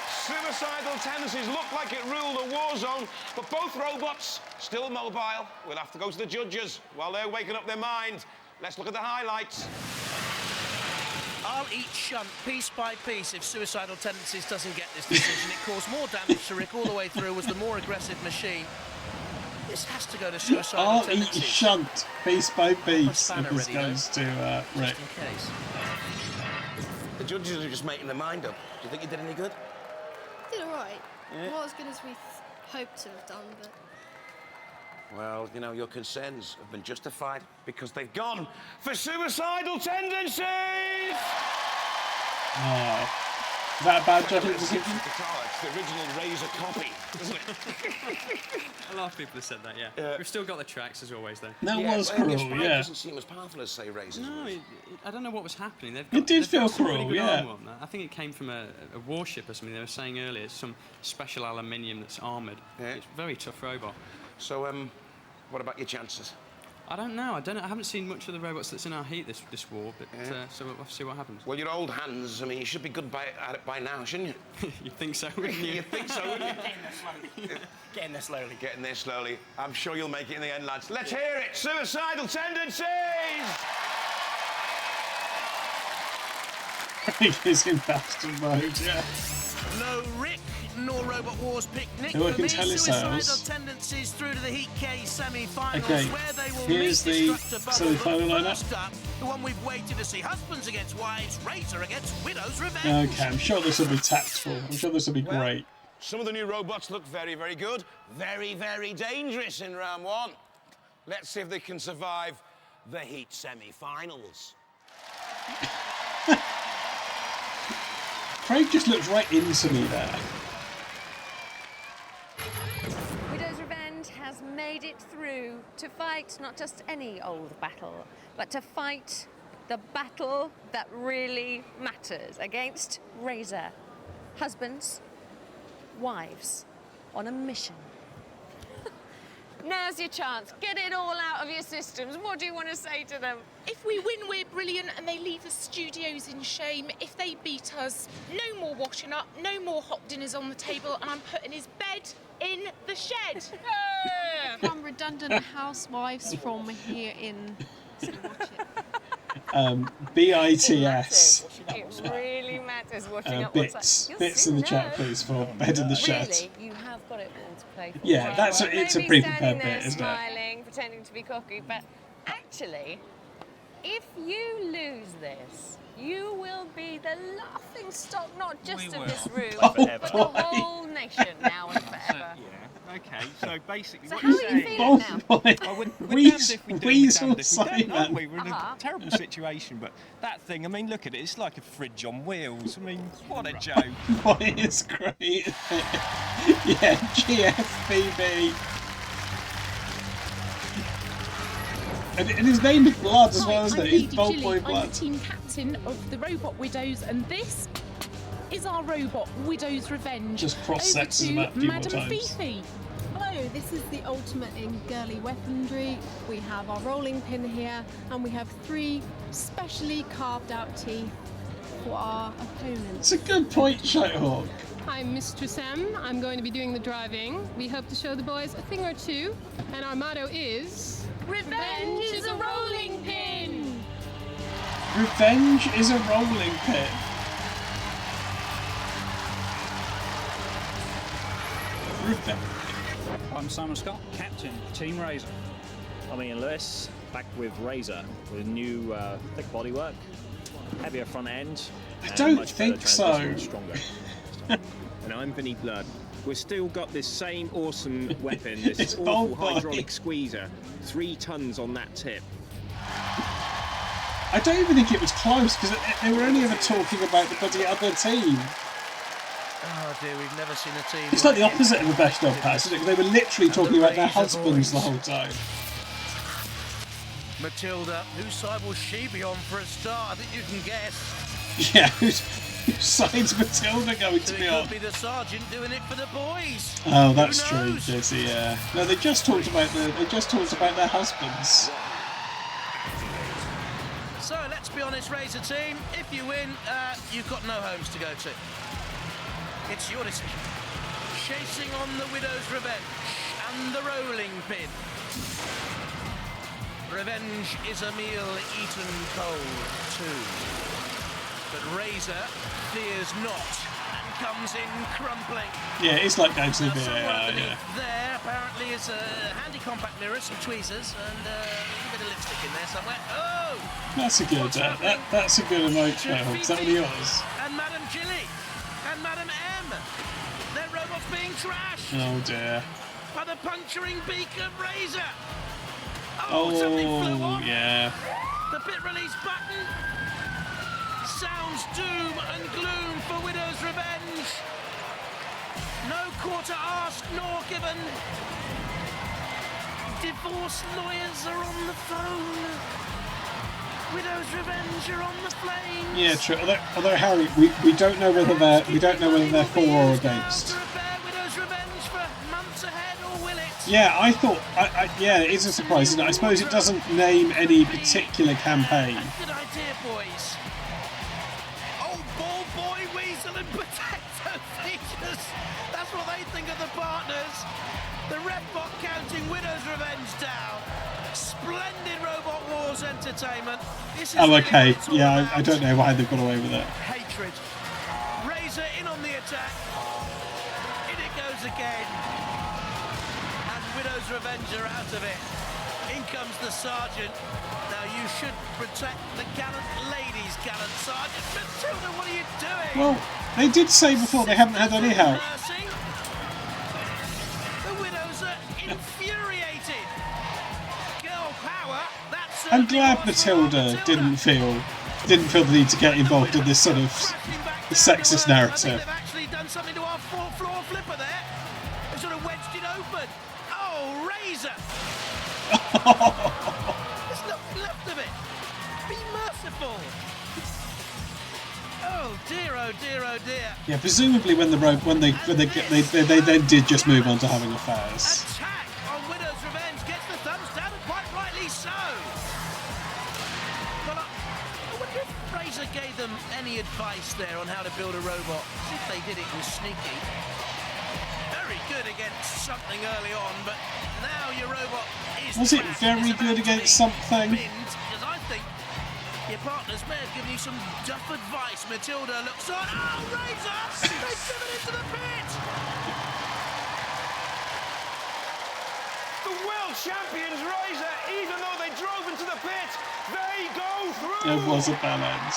Suicidal Tendencies look like it ruled the war zone, but both robots still mobile. We'll have to go to the judges while they're waking up their mind. Let's look at the highlights. I'll eat shunt piece by piece if Suicidal Tendencies doesn't get this decision. It caused more damage to Rick all the way through, was the more aggressive machine. This has to go to Suicidal I'll eat Tendencies. shunt piece by piece if this ready, goes to Rick. Just in case. The judges are just making their mind up. Do you think you did any good? Did all right. Yeah. Not as good as we hoped to have done, but Well, you know, your concerns have been justified because they've gone for Suicidal Tendencies! Oh. Is that a bad judging decision? It's the original Razor copy, isn't it? A lot of people have said that, yeah. We've still got the tracks as always, though. That was cruel, It yeah. doesn't seem as powerful as, say, Razor's. No, I don't know what was happening. It did feel some really cruel, good yeah. armour on that. I think it came from a warship or something. They were saying earlier, it's some special aluminium that's armoured. Yeah. It's a very tough robot. So, what about your chances? I don't know. I haven't seen much of the robots that's in our heat this war, but so we'll have to see what happens. Well, your old hands, I mean, you should be good at it by now, shouldn't you? You'd think so, wouldn't you? You'd think so, wouldn't you? Getting there slowly. Getting there slowly. I'm sure you'll make it in the end, lads. Let's hear it! Suicidal Tendencies! Rick is in bastard mode, yeah. No Rick, nor Robot Wars picnic. They're working telesales. Suicidal tendencies through to the Heat K semi-finals, Okay, where they will here's meet the Destructor semi-final Bubble. lineup. First up, the one we've waited to see: husbands against wives, Razor against Widow's Revenge. Okay, I'm sure this will be tactful. I'm sure this will be great. Some of the new robots look very, very good. Very, very dangerous in round one. Let's see if they can survive the Heat semi-finals. Craig just looks right into me there. Widow's Revenge has made it through to fight not just any old battle, but to fight the battle that really matters against Razor. Husbands, wives, on a mission. Now's your chance. Get it all out of your systems. What do you want to say to them? If we win, we're brilliant, and they leave the studios in shame. If they beat us, no more washing up, no more hot dinners on the table, and I'm putting his bed in the shed. Become redundant housewives from here in. So watch it. BITS. It really matters watching up Bits. Bits in the chat, please, for Bed in the Shed. Really, you have got it all to play for. Yeah, that's it's a pre-prepared there bit, isn't it? smiling, pretending to be cocky, but actually, if you lose this, you will be the laughing stock not just of this room, but the whole nation now and forever. Okay, so basically So what how you're are you saying... feeling now? Well, we're damned if we do, we're damned if we don't, aren't we? We're in a terrible situation, but that thing, I mean, look at it, it's like a fridge on wheels. I mean, what a joke. Boy, it's great. Yeah, GFBB. And his name is Blood as well, isn't it? He's Bold Boy Blood. I'm the team captain of the Robot Widows, and this is our Robot Widow's Revenge. Just cross-sexes him up a few more Madam times. Fifi. Hello, this is the ultimate in girly weaponry. We have our rolling pin here, and we have 3 specially carved out teeth for our opponents. It's a good point, Shitehawk. I'm Mistress M. I'm going to be doing the driving. We hope to show the boys a thing or two, and our motto is... Revenge is a rolling pin! Revenge is a rolling pin. I'm Simon Scott, Captain, Team Razor. I'm Ian Lewis, back with Razor, with new thick bodywork, heavier front end. I don't think so. Stronger. And I'm Vinny Blood. We've still got this same awesome weapon, this awful hydraulic squeezer, 3 tons on that tip. I don't even think it was close, because they were only ever talking about the bloody other team. Oh dear, we've never seen a team. It's like the opposite of a best of pass, isn't it? They were literally talking about their husbands the whole time. Matilda, whose side will she be on for a start? I think you can guess. Yeah, whose side's Matilda going to be on? It could be the sergeant doing it for the boys. Oh, that's true, Jesse. Yeah. No, they just talked about their husbands. So let's be honest, Razor team. If you win, you've got no homes to go to. It's your decision. Chasing on the Widow's Revenge and the rolling pin. Revenge is a meal eaten cold too. But Razor fears not and comes in crumpling. Yeah, it's like going to the VAR, yeah. There apparently is a handy compact mirror, some tweezers, and a little bit of lipstick in there somewhere. Oh! That's a good. That's a good emote. Is that one of yours? And Madam Jilly and Madam M. Their robots being trashed. Oh dear. By the puncturing beak of Razor. Oh, something flew off. Yeah. The bit release button sounds doom and gloom for Widow's Revenge. No quarter asked nor given. Divorce lawyers are on the phone. Widow's Revenge are on the flame. Yeah, true. Although Harry, we don't know whether they're for or against. Yeah, I thought. Yeah, it is a surprise, isn't it? I suppose it doesn't name any particular campaign. Good idea, boys. Oh, Ball Boy, Weasel and Potato Features. That's what they think of the partners. The Red Bot counting Widow's Revenge down. Splendid Robot Wars entertainment. This is Oh, okay. Yeah, I don't know why they've got away with it. Hey, hatred. Razor in on the attack. In it goes again. And Widow's Revenge are out of it. In comes the Sergeant. Now you should protect the gallant ladies, gallant Sergeant. Matilda, what are you doing? Well, they did say before they hadn't had any help. Mercy. The Widows are infuriated. Girl power. That's I'm glad Matilda didn't feel the need to get involved in this sort of sexist narrative. They've actually done something to our fourth floor flipper there. They sort of wedged it open. Oh, Razor. There's nothing left of it. Be merciful. Oh dear, oh dear, oh dear. Yeah, presumably when they then did just move on to having affairs. Attack on Widow's Revenge gets the thumbs down, and quite rightly so. Well, I wonder if Razor gave them any advice there on how to build a robot. If they did it was sneaky. Very good against something early on, but now your robot is. Was it very good against something? Because I think your partners may have given you some duff advice. Matilda looks on. Oh, Razor! They've driven into the pit! The world champions, Razor, even though they drove into the pit, they go through! It was a bad end.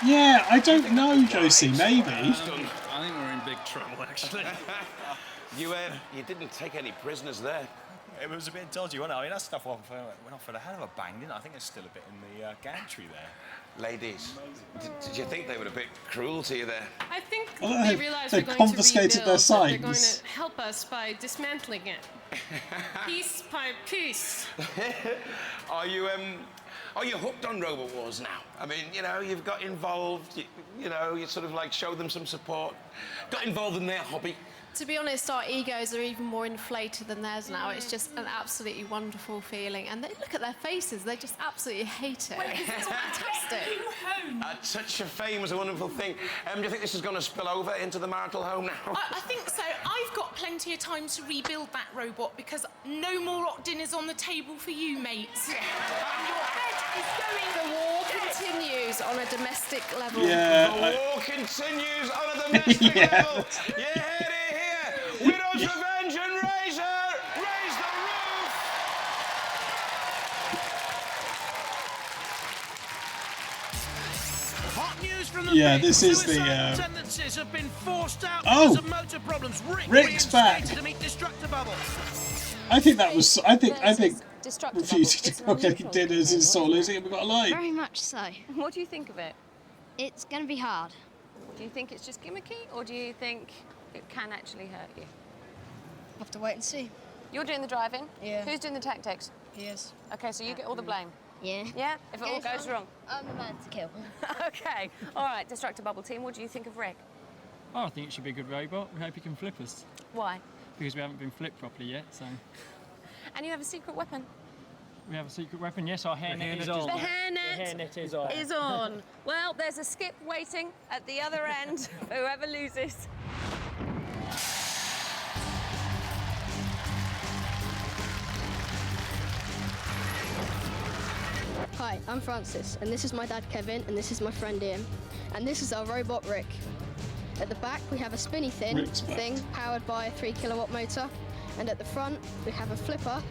Yeah, I don't know, Josie, maybe. I think we're in big trouble, actually. You didn't take any prisoners there. It was a bit dodgy, wasn't it? I mean, that stuff went off for a hell of a bang, didn't it? I think there's still a bit in the gantry there. Ladies, did you think they were a bit cruel to you there? I think Well, they they- realised they we're going confiscated to their rebuild, that they're going signs. to help us by dismantling it. Piece by piece. Are you hooked on Robot Wars now? I mean, you know, you've got involved, you know, you sort of like showed them some support, got involved in their hobby. To be honest, our egos are even more inflated than theirs now. It's just an absolutely wonderful feeling. And they look at their faces, they just absolutely hate it. It's fantastic. Such a fame is a wonderful thing. Do you think this is going to spill over into the marital home now? I think so. I've got plenty of time to rebuild that robot because no more hot dinners on the table for you, mates. And your head is going. The war continues on a domestic level. Yeah, The war continues on a domestic level. Yeah, Widow's Revenge and Razor! Raise the roof! Hot news from the Yeah, pit. this is the, Suicide tendencies have been forced out Oh! because of motor problems. Rick's back. To meet Destructor Bubble. I think that was. I think Destructor refusing Bubble. to cook any dinners is sort of losing it. We've got a line. Very much so. What do you think of it? It's going to be hard. Do you think it's just gimmicky, or do you think it can actually hurt you? We'll have to wait and see. You're doing the driving? Yeah. Who's doing the tactics? He is. Okay, so you get all the blame? Yeah. Yeah? If it all Yes, goes wrong? I'm the man to kill. Okay. All right, Destructor Bubble team, what do you think of Rick? Oh, I think it should be a good robot. We hope he can flip us. Why? Because we haven't been flipped properly yet, so... And you have a secret weapon? We have a secret weapon, yes, our hairnet is on. The hairnet is on. is on. Well, there's a skip waiting at the other end for whoever loses. Hi, I'm Francis, and this is my dad Kevin, and this is my friend Ian, and this is our robot Rick. At the back we have a spinny thing powered by a 3 kilowatt motor, and at the front we have a flipper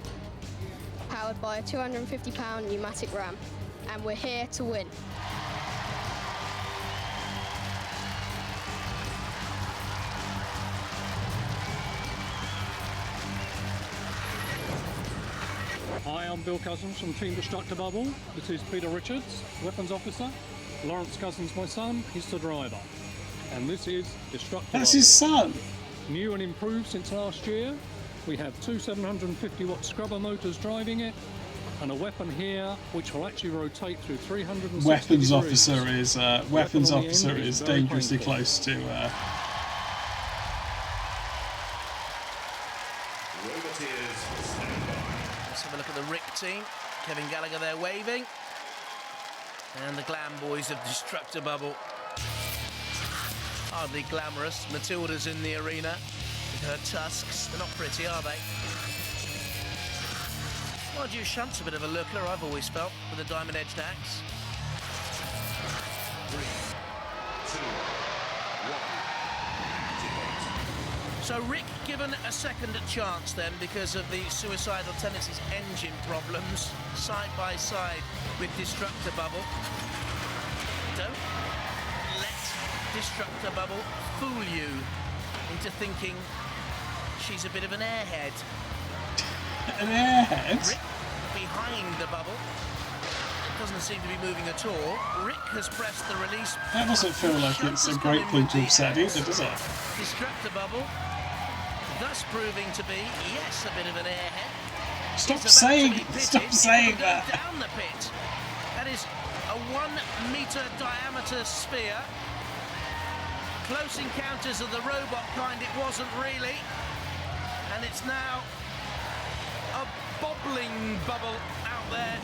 powered by a 250-pound pneumatic ram, and we're here to win. Hi, I'm Bill Cousins from Team Destructor Bubble. This is Peter Richards, weapons officer. Lawrence Cousins, my son, he's the driver. And this is Destructor That's Bubble. his son. New and improved since last year. We have two 750-watt scrubber motors driving it, and a weapon here which will actually rotate through 360 Weapons degrees. weapons on the officer end is very dangerously painful. close to. Let's have a look at the Rick team. Kevin Gallagher there waving. And the glam boys of Destructor Bubble. Hardly glamorous. Matilda's in the arena with her tusks. They're not pretty, are they? Mind you, Shunt's a bit of a lurker, I've always felt, with a diamond-edged axe. 3, 2, 1. So Rick given a second chance then because of the Suicidal Tendencies engine problems, side by side with Destructor Bubble. Don't let Destructor Bubble fool you into thinking she's a bit of an airhead. An airhead? Rick behind the bubble. Doesn't seem to be moving at all. Rick has pressed the release. That doesn't feel like it's a great thing to have said either, does it? Destructor Bubble, thus proving to be, yes, a bit of an airhead. Stop saying that. Down the pit. That is a 1 meter diameter sphere. Close encounters of the robot kind it wasn't really. And it's now a bobbling bubble out there.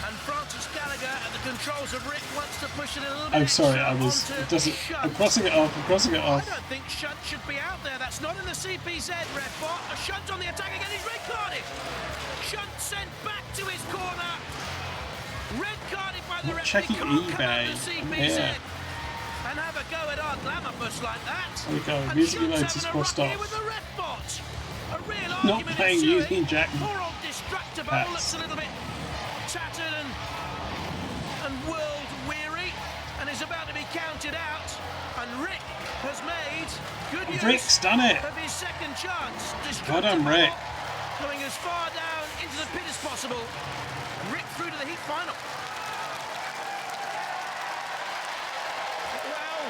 And Francis Gallagher at the controls of Rick wants to push it a little bit. I'm sorry, I'm crossing it off, I don't think Shunt should be out there. That's not in the CPZ, Red Bot. Shunt on the attack again, he's red carded. Shunt sent back to his corner. Red carded by the ref. Checking eBay. CPZ. And have a go at our glamour bus like that. There we go, music notice crossed off. With the ref bot. A real Not playing using Jack. Poor old Destructor Bubble looks a little bit tattered and world weary and is about to be counted out, and Rick has made good use Rick's done it. of his second chance. Well done, Rick. Going as far down into the pit as possible. Rick through to the heat final. Well,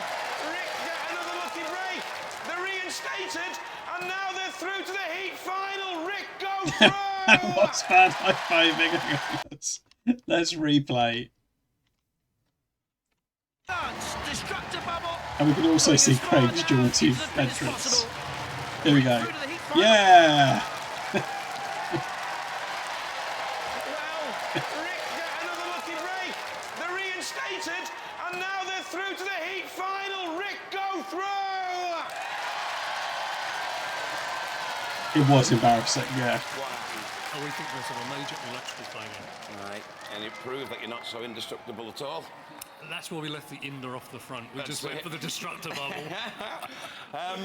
Rick got another lucky break. They're reinstated, and now they're through to the heat final. Rick goes through. What's bad high-fiving? Let's replay. And we can also see Craig's jaunty entrance. Here we go. Yeah! Rick got another lucky break. They're reinstated, and now they're through to the heat final. Rick go through. It was embarrassing, yeah. Oh, we think there's a major electrical failure. Right, and it proved that you're not so indestructible at all. And that's why we left the Inder off the front. We just went for the Destructor Bubble.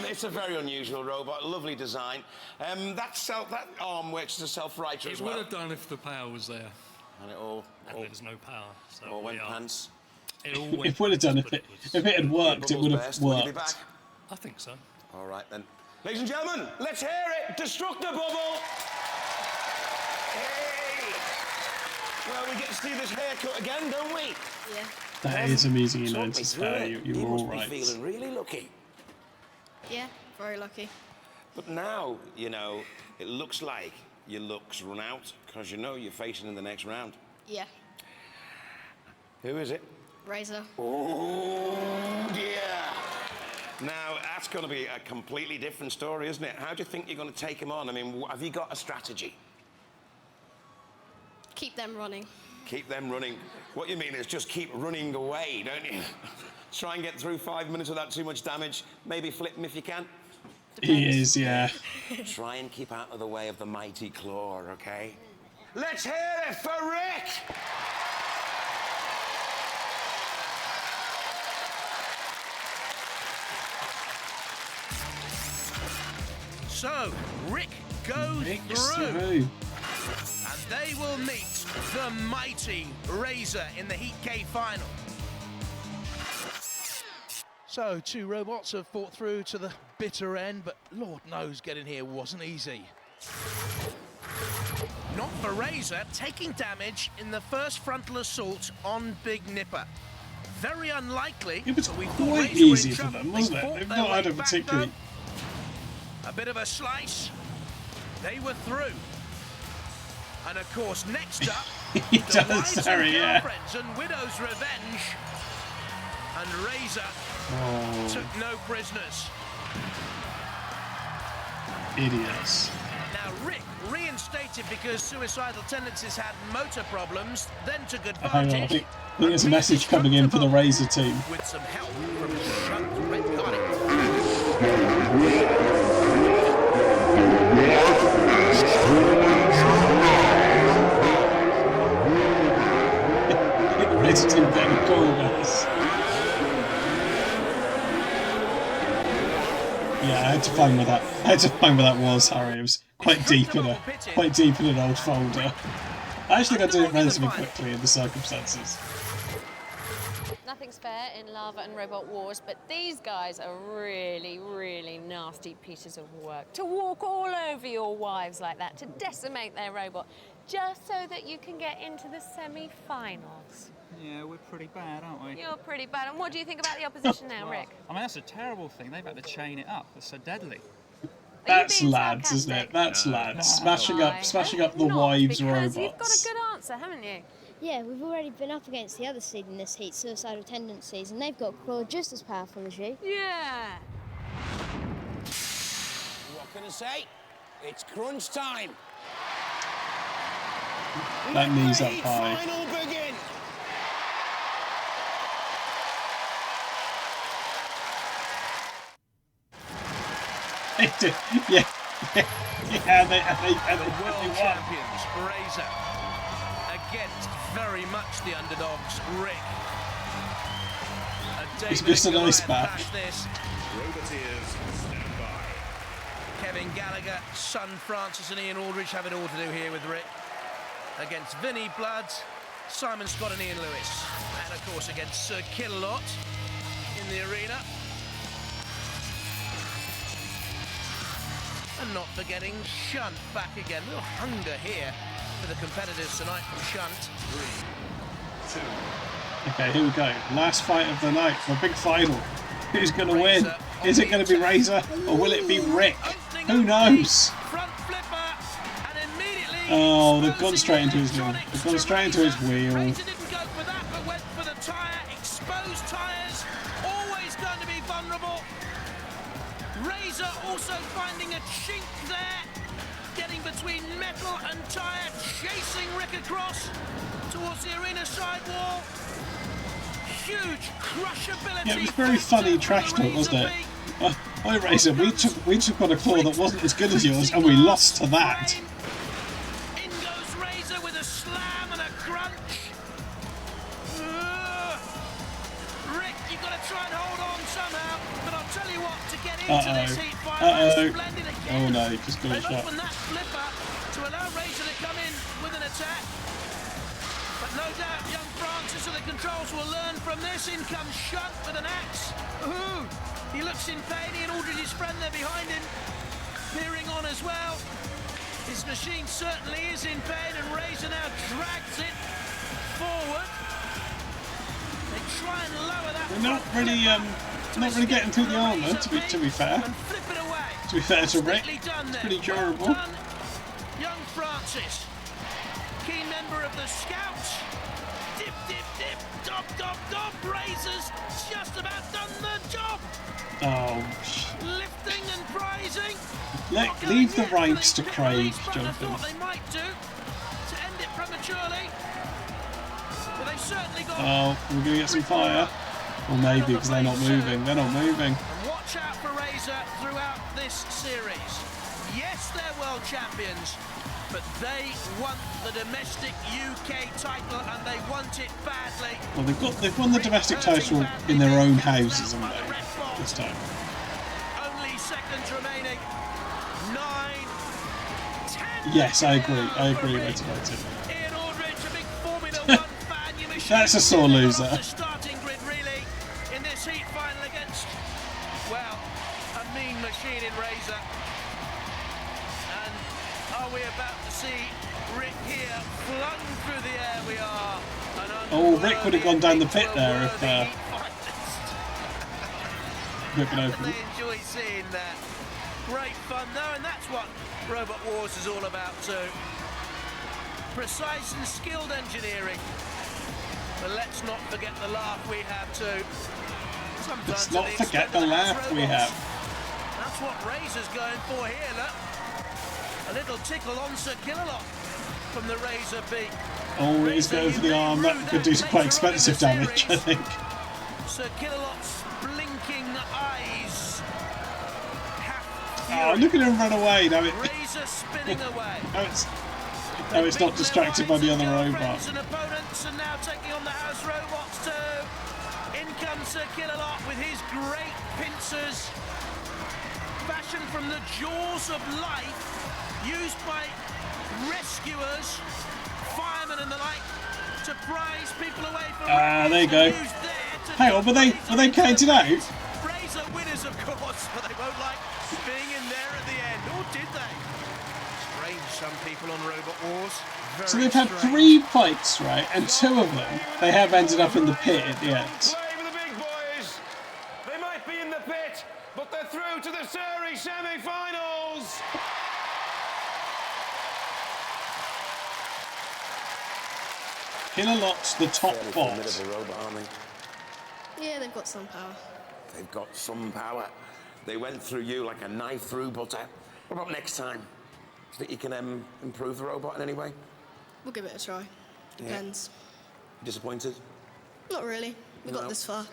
It's a very unusual robot, lovely design. That arm works as a self-righter as well. It would have done if the power was there. And it all there's no power. So all went pants. It all went It would have done if it had worked. It would have Will you be worked. back? I think so. All right then, ladies and gentlemen, let's hear it. Destructor Bubble. Hey! Well, we get to see this haircut again, don't we? Yeah. That is amusing, you know. Talk me through it. You were all must right. be feeling really lucky. Yeah, very lucky. But now, you know, it looks like your luck's run out because you know you're facing in the next round. Yeah. Who is it? Razor. Oh, yeah. Now, that's going to be a completely different story, isn't it? How do you think you're going to take him on? I mean, have you got a strategy? Keep them running. Keep them running. What you mean is just keep running away, don't you? Try and get through 5 minutes without too much damage. Maybe flip him if you can. He is, yeah. Try and keep out of the way of the mighty claw, okay? Let's hear it for Rick! So, Rick goes through. And they will meet the mighty Razor in the Heat K final. So, two robots have fought through to the bitter end, but Lord knows getting here wasn't easy. Not for Razor, taking damage in the first frontal assault on Big Nipper. Very unlikely. It was but we thought quite Razor were in easy for trouble. them, wasn't They it? fought They've their not had way a back, particularly... though. A bit of a slice. They were through. And of course, next up, He the does, Wives and sorry, yeah. Girlfriends and Widow's Revenge. And Razor Oh. took no prisoners. Idiots. Now, Rick reinstated because Suicidal Tendencies had motor problems, then took Hang on, I advantage think there's a message coming in for the Razor team. with some help from Shunt Red Carding. had to find where that. I had to find where that was, Harry. It was quite deep in an old folder. I actually got to do it relatively quickly in the circumstances. Nothing's fair in lava and robot wars, but these guys are really, really nasty pieces of work. To walk all over your wives like that, to decimate their robot, just so that you can get into the semi-finals. Yeah, we're pretty bad, aren't we? You're pretty bad. And what do you think about the opposition now, Rick? I mean, that's a terrible thing. They've had to chain it up. It's so deadly. That's lads, isn't it? That's lads. Smashing up the wives' robots. You've got a good answer, haven't you? Yeah, we've already been up against the other seed in this heat, Suicidal Tendencies, and they've got a claw just as powerful as you. Yeah. What can I say? It's crunch time. That knee's up high. Final begin. They World champions, Razor, against very much the underdogs, Rick. It's just a nice match. Roboteers, stand by. Kevin Gallagher, son Francis and Ian Aldridge have it all to do here with Rick. Against Vinnie Blood, Simon Scott and Ian Lewis. And of course against Sir Killalot in the arena. And not forgetting Shunt back again. Little hunger here for the competitors tonight from Shunt. 3, 2. Okay, here we go. Last fight of the night for a big final. Who's going to win? Is it going to be Razor or will it be Rick? Who knows? Oh, they've gone straight into his wheel. They've gone straight into his wheel. Razor didn't go for that, but went for the tyre. Exposed tyres, always going to be vulnerable. Razor also finding a chink there, getting between metal and tyre, chasing Rick across towards the arena sidewall. Huge crushability. Yeah, it was very funny trash talk, wasn't it? Oh, Razor, we took on a claw that wasn't as good as yours, and we lost to that. In goes Razor with a slam and a crunch. Rick, you've got to try and hold on somehow. But I'll tell you what, to get into this heat final, splendid again. Oh no, just got a They've shot. opened that flipper to allow Razor to come in with an attack. But no doubt young Francis of the controls will learn from this. In comes Shunt with an axe. Ooh, he looks in pain. Ian Aldridge's friend there behind him, peering on as well. His machine certainly is in pain, and Razor now drags it forward. They try and lower that. We're not really getting through the armour, to be fair. To be fair to Rick, it's pretty durable. Young Francis, key member of the Scouts. Dip, dip, dip, dop, dop, dop. Razor's just about done the job. Oh. Lifting and prizing. Leave the ranks to Craig, Jonathan. Thought they might do to end it prematurely. But they've certainly got. Oh, we're going to get some fire. Or maybe because they're not moving. They're not moving. And watch out for Razor throughout this series. Yes, they're world champions, but they want the domestic UK title and they want it badly. Well, they've won the domestic title in their own houses, haven't they? This time. Only seconds remaining. 9, 10. Yes, I agree. Motivated. Ian Aldridge, a big Formula 1 fan. You machine That's a sore loser. the starting grid really in this heat final against, well, a mean machine in Razor. And are we about to see Rick here flung through the air? We are. Oh, Rick would have gone down the pit there if Rick had opened. They enjoy seeing that. Great fun though, and that's what Robot Wars is all about too. Precise and skilled engineering. But let's not forget the laugh we have too. Sometimes Let's not forget the laugh we have. That's what Razor's going for here, look. A little tickle on Sir Killalot from the Razor beak. Oh, he's going for the arm. That could do some quite expensive damage, I think. Sir Killalot's blinking eyes. Oh, look at him run away. Now Razor spinning away. No, it's not distracted by the other robot. And opponents are now taking on the house robots too. In comes Sir Killalot with his great pincers. fashioned from the jaws of life, used by rescuers, firemen and the like, to prize people away from there you go. Hang on, were they counted out? Razor winners, of course, but they won't like being in there at the end, or did they? Strange, some people on Robot Wars. Very So they've had strange. 3 fights, right, and 2 of them they have ended up in the pit at the end. Play with the big boys. They might be in the pit, but they're through to the series semi-finals. Killalot's the top bot. Robot, aren't they? Yeah, they've got some power. They've got some power. They went through you like a knife through butter. What about next time? Do you think you can improve the robot in any way? We'll give it a try. Depends. You disappointed? Not really. We got No. this far.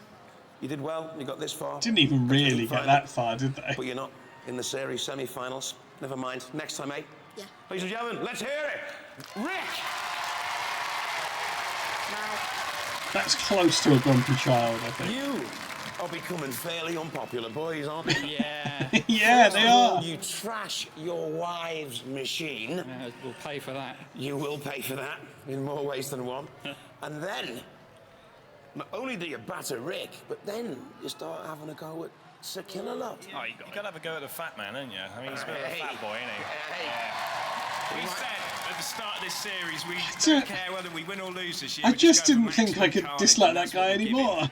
You did well. You got this far. Didn't even really get that far, did they? But you're not in the series semi-finals. Never mind. Next time, eh? Yeah. Ladies and gentlemen, let's hear it. Rick! That's close to a grumpy child, I think. You are becoming fairly unpopular boys, aren't you? Yeah. Yeah, First they of all, are. you trash your wives' machine. We'll pay for that. You will pay for that in more ways than one. And then, not only do you batter Rick, but then you start having a go at Sir Killalot. Oh, you got to have a go at the fat man, haven't you? I mean, he's a bit of a fat boy, isn't he? Hey. We said at the start of this series we don't care whether we win or lose this year. I we just go for didn't think I maximum could carnage, dislike and that that's guy what we give anymore. it.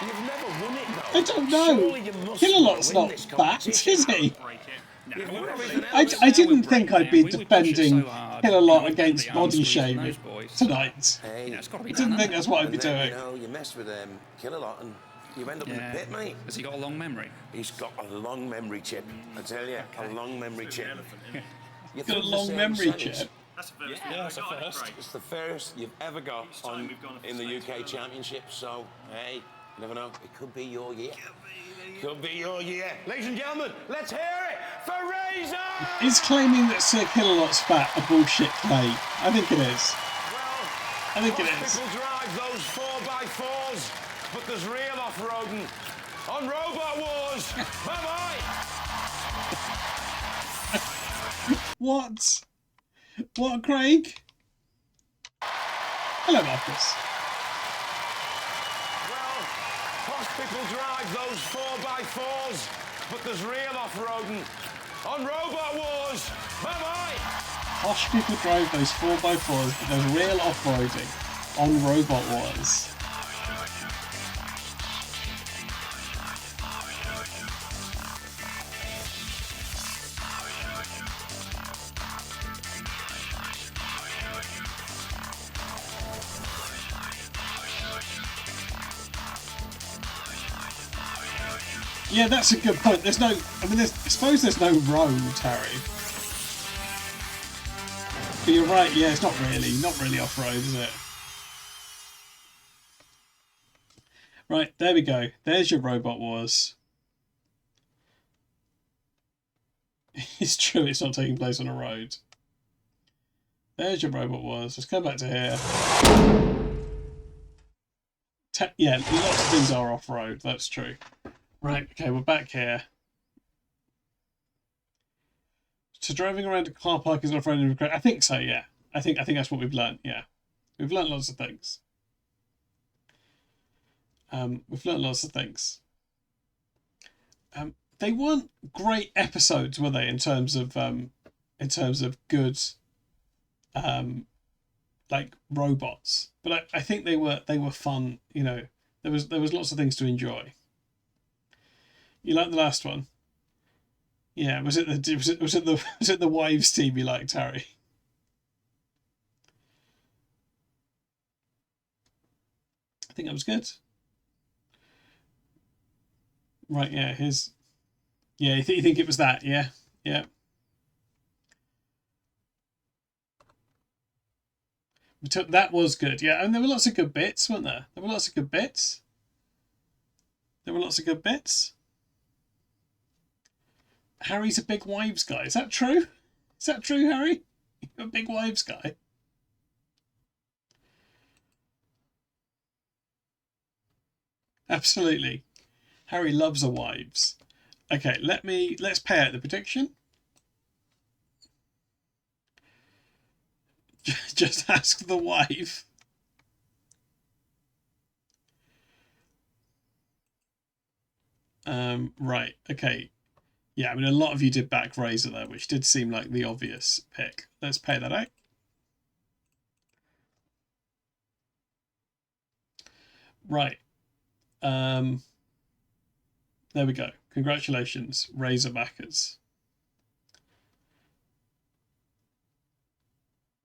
You've never won it, though. I don't know. Surely you must Killalot's win not this fat, competition. is he? You've won everything I else. didn't think I'd be We push it defending so hard. Killalot We against put the arm body squeeze on shaming those boys. tonight. Hey, It's got to be I didn't done, think hasn't that's what I'd be and then, doing. you know, you mess with Killalot and you end up in the pit, mate. Has he got a long memory? He's got a long memory chip, I tell you. A long memory chip. You Got a through the long same memory series. chip. That's the first. Yeah, that's the first. It's the first you've ever got on in the UK Championship. So, hey, you never know. It could be your year. Could be your year. Ladies and gentlemen, let's hear it for Razor! Is claiming that Sir Killalot's fat a bullshit claim? I think it is. I think it is. People drive those 4x4s, but there's real off-roading on Robot Wars. Bye-bye! What? What, Craig? Hello, Marcus. People drive those 4x4s, but there's real off-roading on Robot Wars. Bye-bye! Posh people drive those 4x4s, but there's real off-roading on Robot Wars. Yeah, that's a good point. There's no, I mean, I suppose there's no road, Harry. But you're right, yeah, it's not really off-road, is it? Right, there we go. There's your Robot Wars. It's true, it's not taking place on a road. There's your Robot Wars. Let's go back to here. Yeah, lots of things are off-road, that's true. Right, okay, we're back here. So driving around a car park is not off-road. I think so, yeah. I think that's what we've learned, yeah. We've learned lots of things. We've learned lots of things. They weren't great episodes, were they, in terms of good like robots. But I think they were fun, you know. There was lots of things to enjoy. You liked the last one? Yeah, was it the wives team you liked, Harry? I think that was good. Right, yeah, yeah, you think it was that, yeah. Yeah. That was good, yeah, and there were lots of good bits, weren't there? There were lots of good bits. Harry's a big wives guy. Is that true? Is that true, Harry? You're a big wives guy. Absolutely. Harry loves a wives. Okay, let's pay out the prediction. Just ask the wife. Right, okay. Yeah, I mean, a lot of you did back Razor there, which did seem like the obvious pick. Let's pay that out. Right. There we go. Congratulations, Razor backers.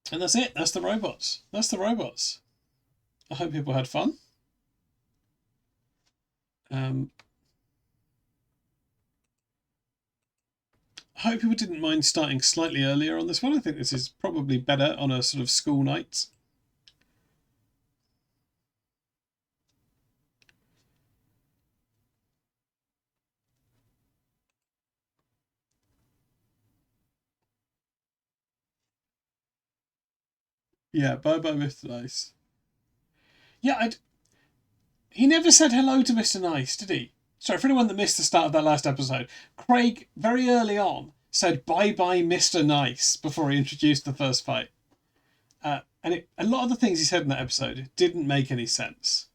And that's it. That's the robots. That's the robots. I hope people had fun. I hope people didn't mind starting slightly earlier on this one. I think this is probably better on a sort of school night. Yeah, bye-bye, Mr. Nice. Yeah, he never said hello to Mr. Nice, did he? Sorry, for anyone that missed the start of that last episode, Craig, very early on, said bye-bye, Mr. Nice, before he introduced the first fight. And a lot of the things he said in that episode didn't make any sense.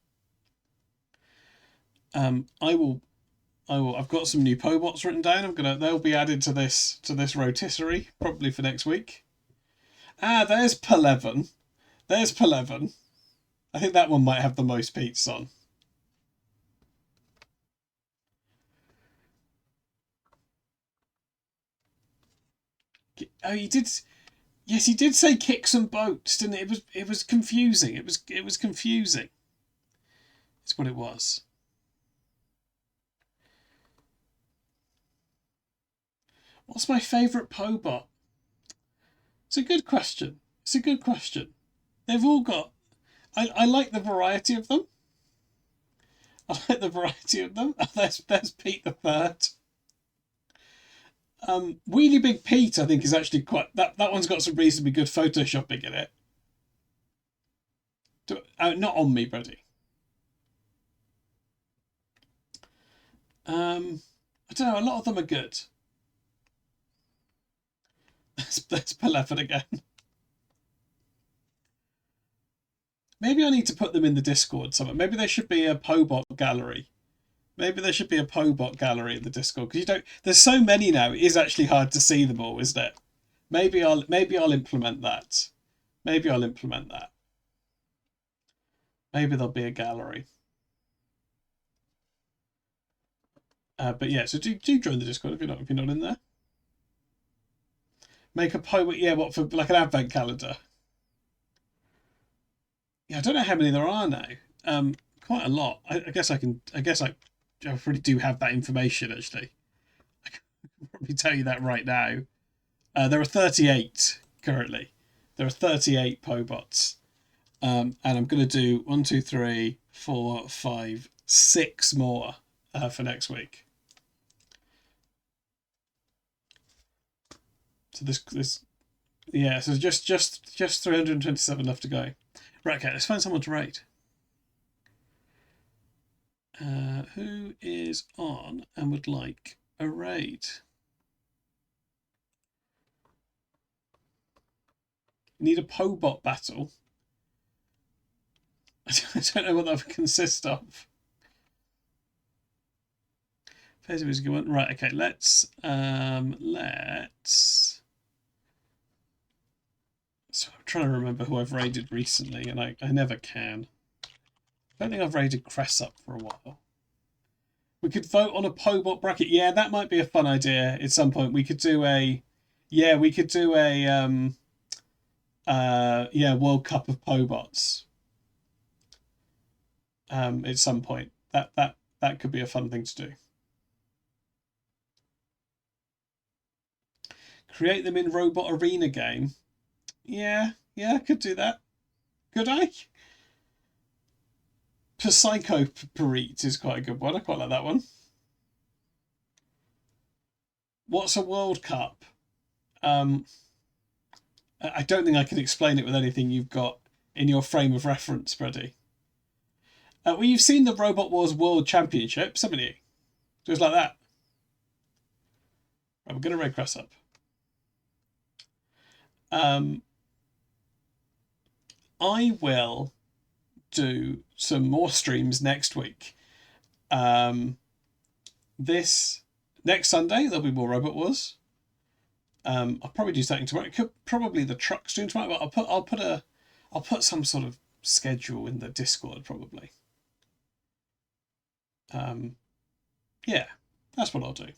I've got some new Pobots written down. They'll be added to this rotisserie, probably for next week. Ah, there's Peleven. There's Peleven. I think that one might have the most Pete's on. Oh, he did. Yes, he did say kick some boats, didn't it? It was confusing. It was confusing. That's what it was. What's my favourite Pobot? It's a good question. It's a good question. They've all got... I like the variety of them. I like the variety of them. There's Pete the Third. Wheelie Big Pete, I think, is actually quite... That one's got some reasonably good photoshopping in it. Not on me, Brady. I don't know, a lot of them are good. There's Pelephant again. Maybe I need to put them in the Discord somewhere. Maybe there should be a Pobot gallery. Maybe there should be a Pobot gallery in the Discord, because you don't. There's so many now. It is actually hard to see them all, isn't it? Maybe I'll implement that. Maybe I'll implement that. Maybe there'll be a gallery. But yeah, so do join the Discord if you're not in there. Make a Pobot, yeah, what, for like an advent calendar? Yeah, I don't know how many there are now. Quite a lot. I guess I probably do have that information, actually. I can probably tell you that right now. There are 38 currently. There are 38 Pobots. And I'm going to do 1, 2, 3, 4, 5, 6 more for next week. So this yeah, so just 327 left to go. Right, okay, let's find someone to rate. Who is on and would like a raid? Need a Pobot battle. I don't know what that would consist of. Phase is a good one. Right, okay, let's so I'm trying to remember who I've raided recently, and I never can. I don't think I've raided Cressup for a while. We could vote on a Pobot bracket. Yeah, that might be a fun idea at some point. We could do a... Yeah, we could do a... World Cup of Pobots. At some point. That could be a fun thing to do. Create them in Robot Arena game. Yeah, I could do that. Could I? Psycho Parite is quite a good one. I quite like that one. What's a World Cup? I don't think I can explain it with anything you've got in your frame of reference, Brady. Well, you've seen the Robot Wars World Championships, haven't you? Just like that. Right, we're going to raid Cress up. I will do some more streams next week. This next Sunday there'll be more Robot Wars. I'll probably do something tomorrow. It could probably the truck stream tomorrow, but I'll put some sort of schedule in the Discord probably. Yeah, that's what I'll do.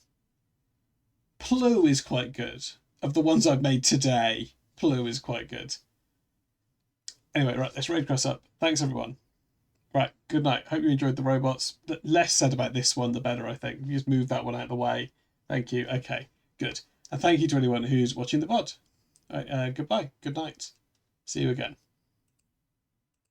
Plue is quite good. Of the ones I've made today, Plue is quite good. Anyway, right, let's raid Cress up. Thanks, everyone. Right, good night. Hope you enjoyed the robots. The less said about this one, the better, I think. Just move that one out of the way. Thank you. Okay, good. And thank you to anyone who's watching the VOD. Goodbye. Good night. See you again.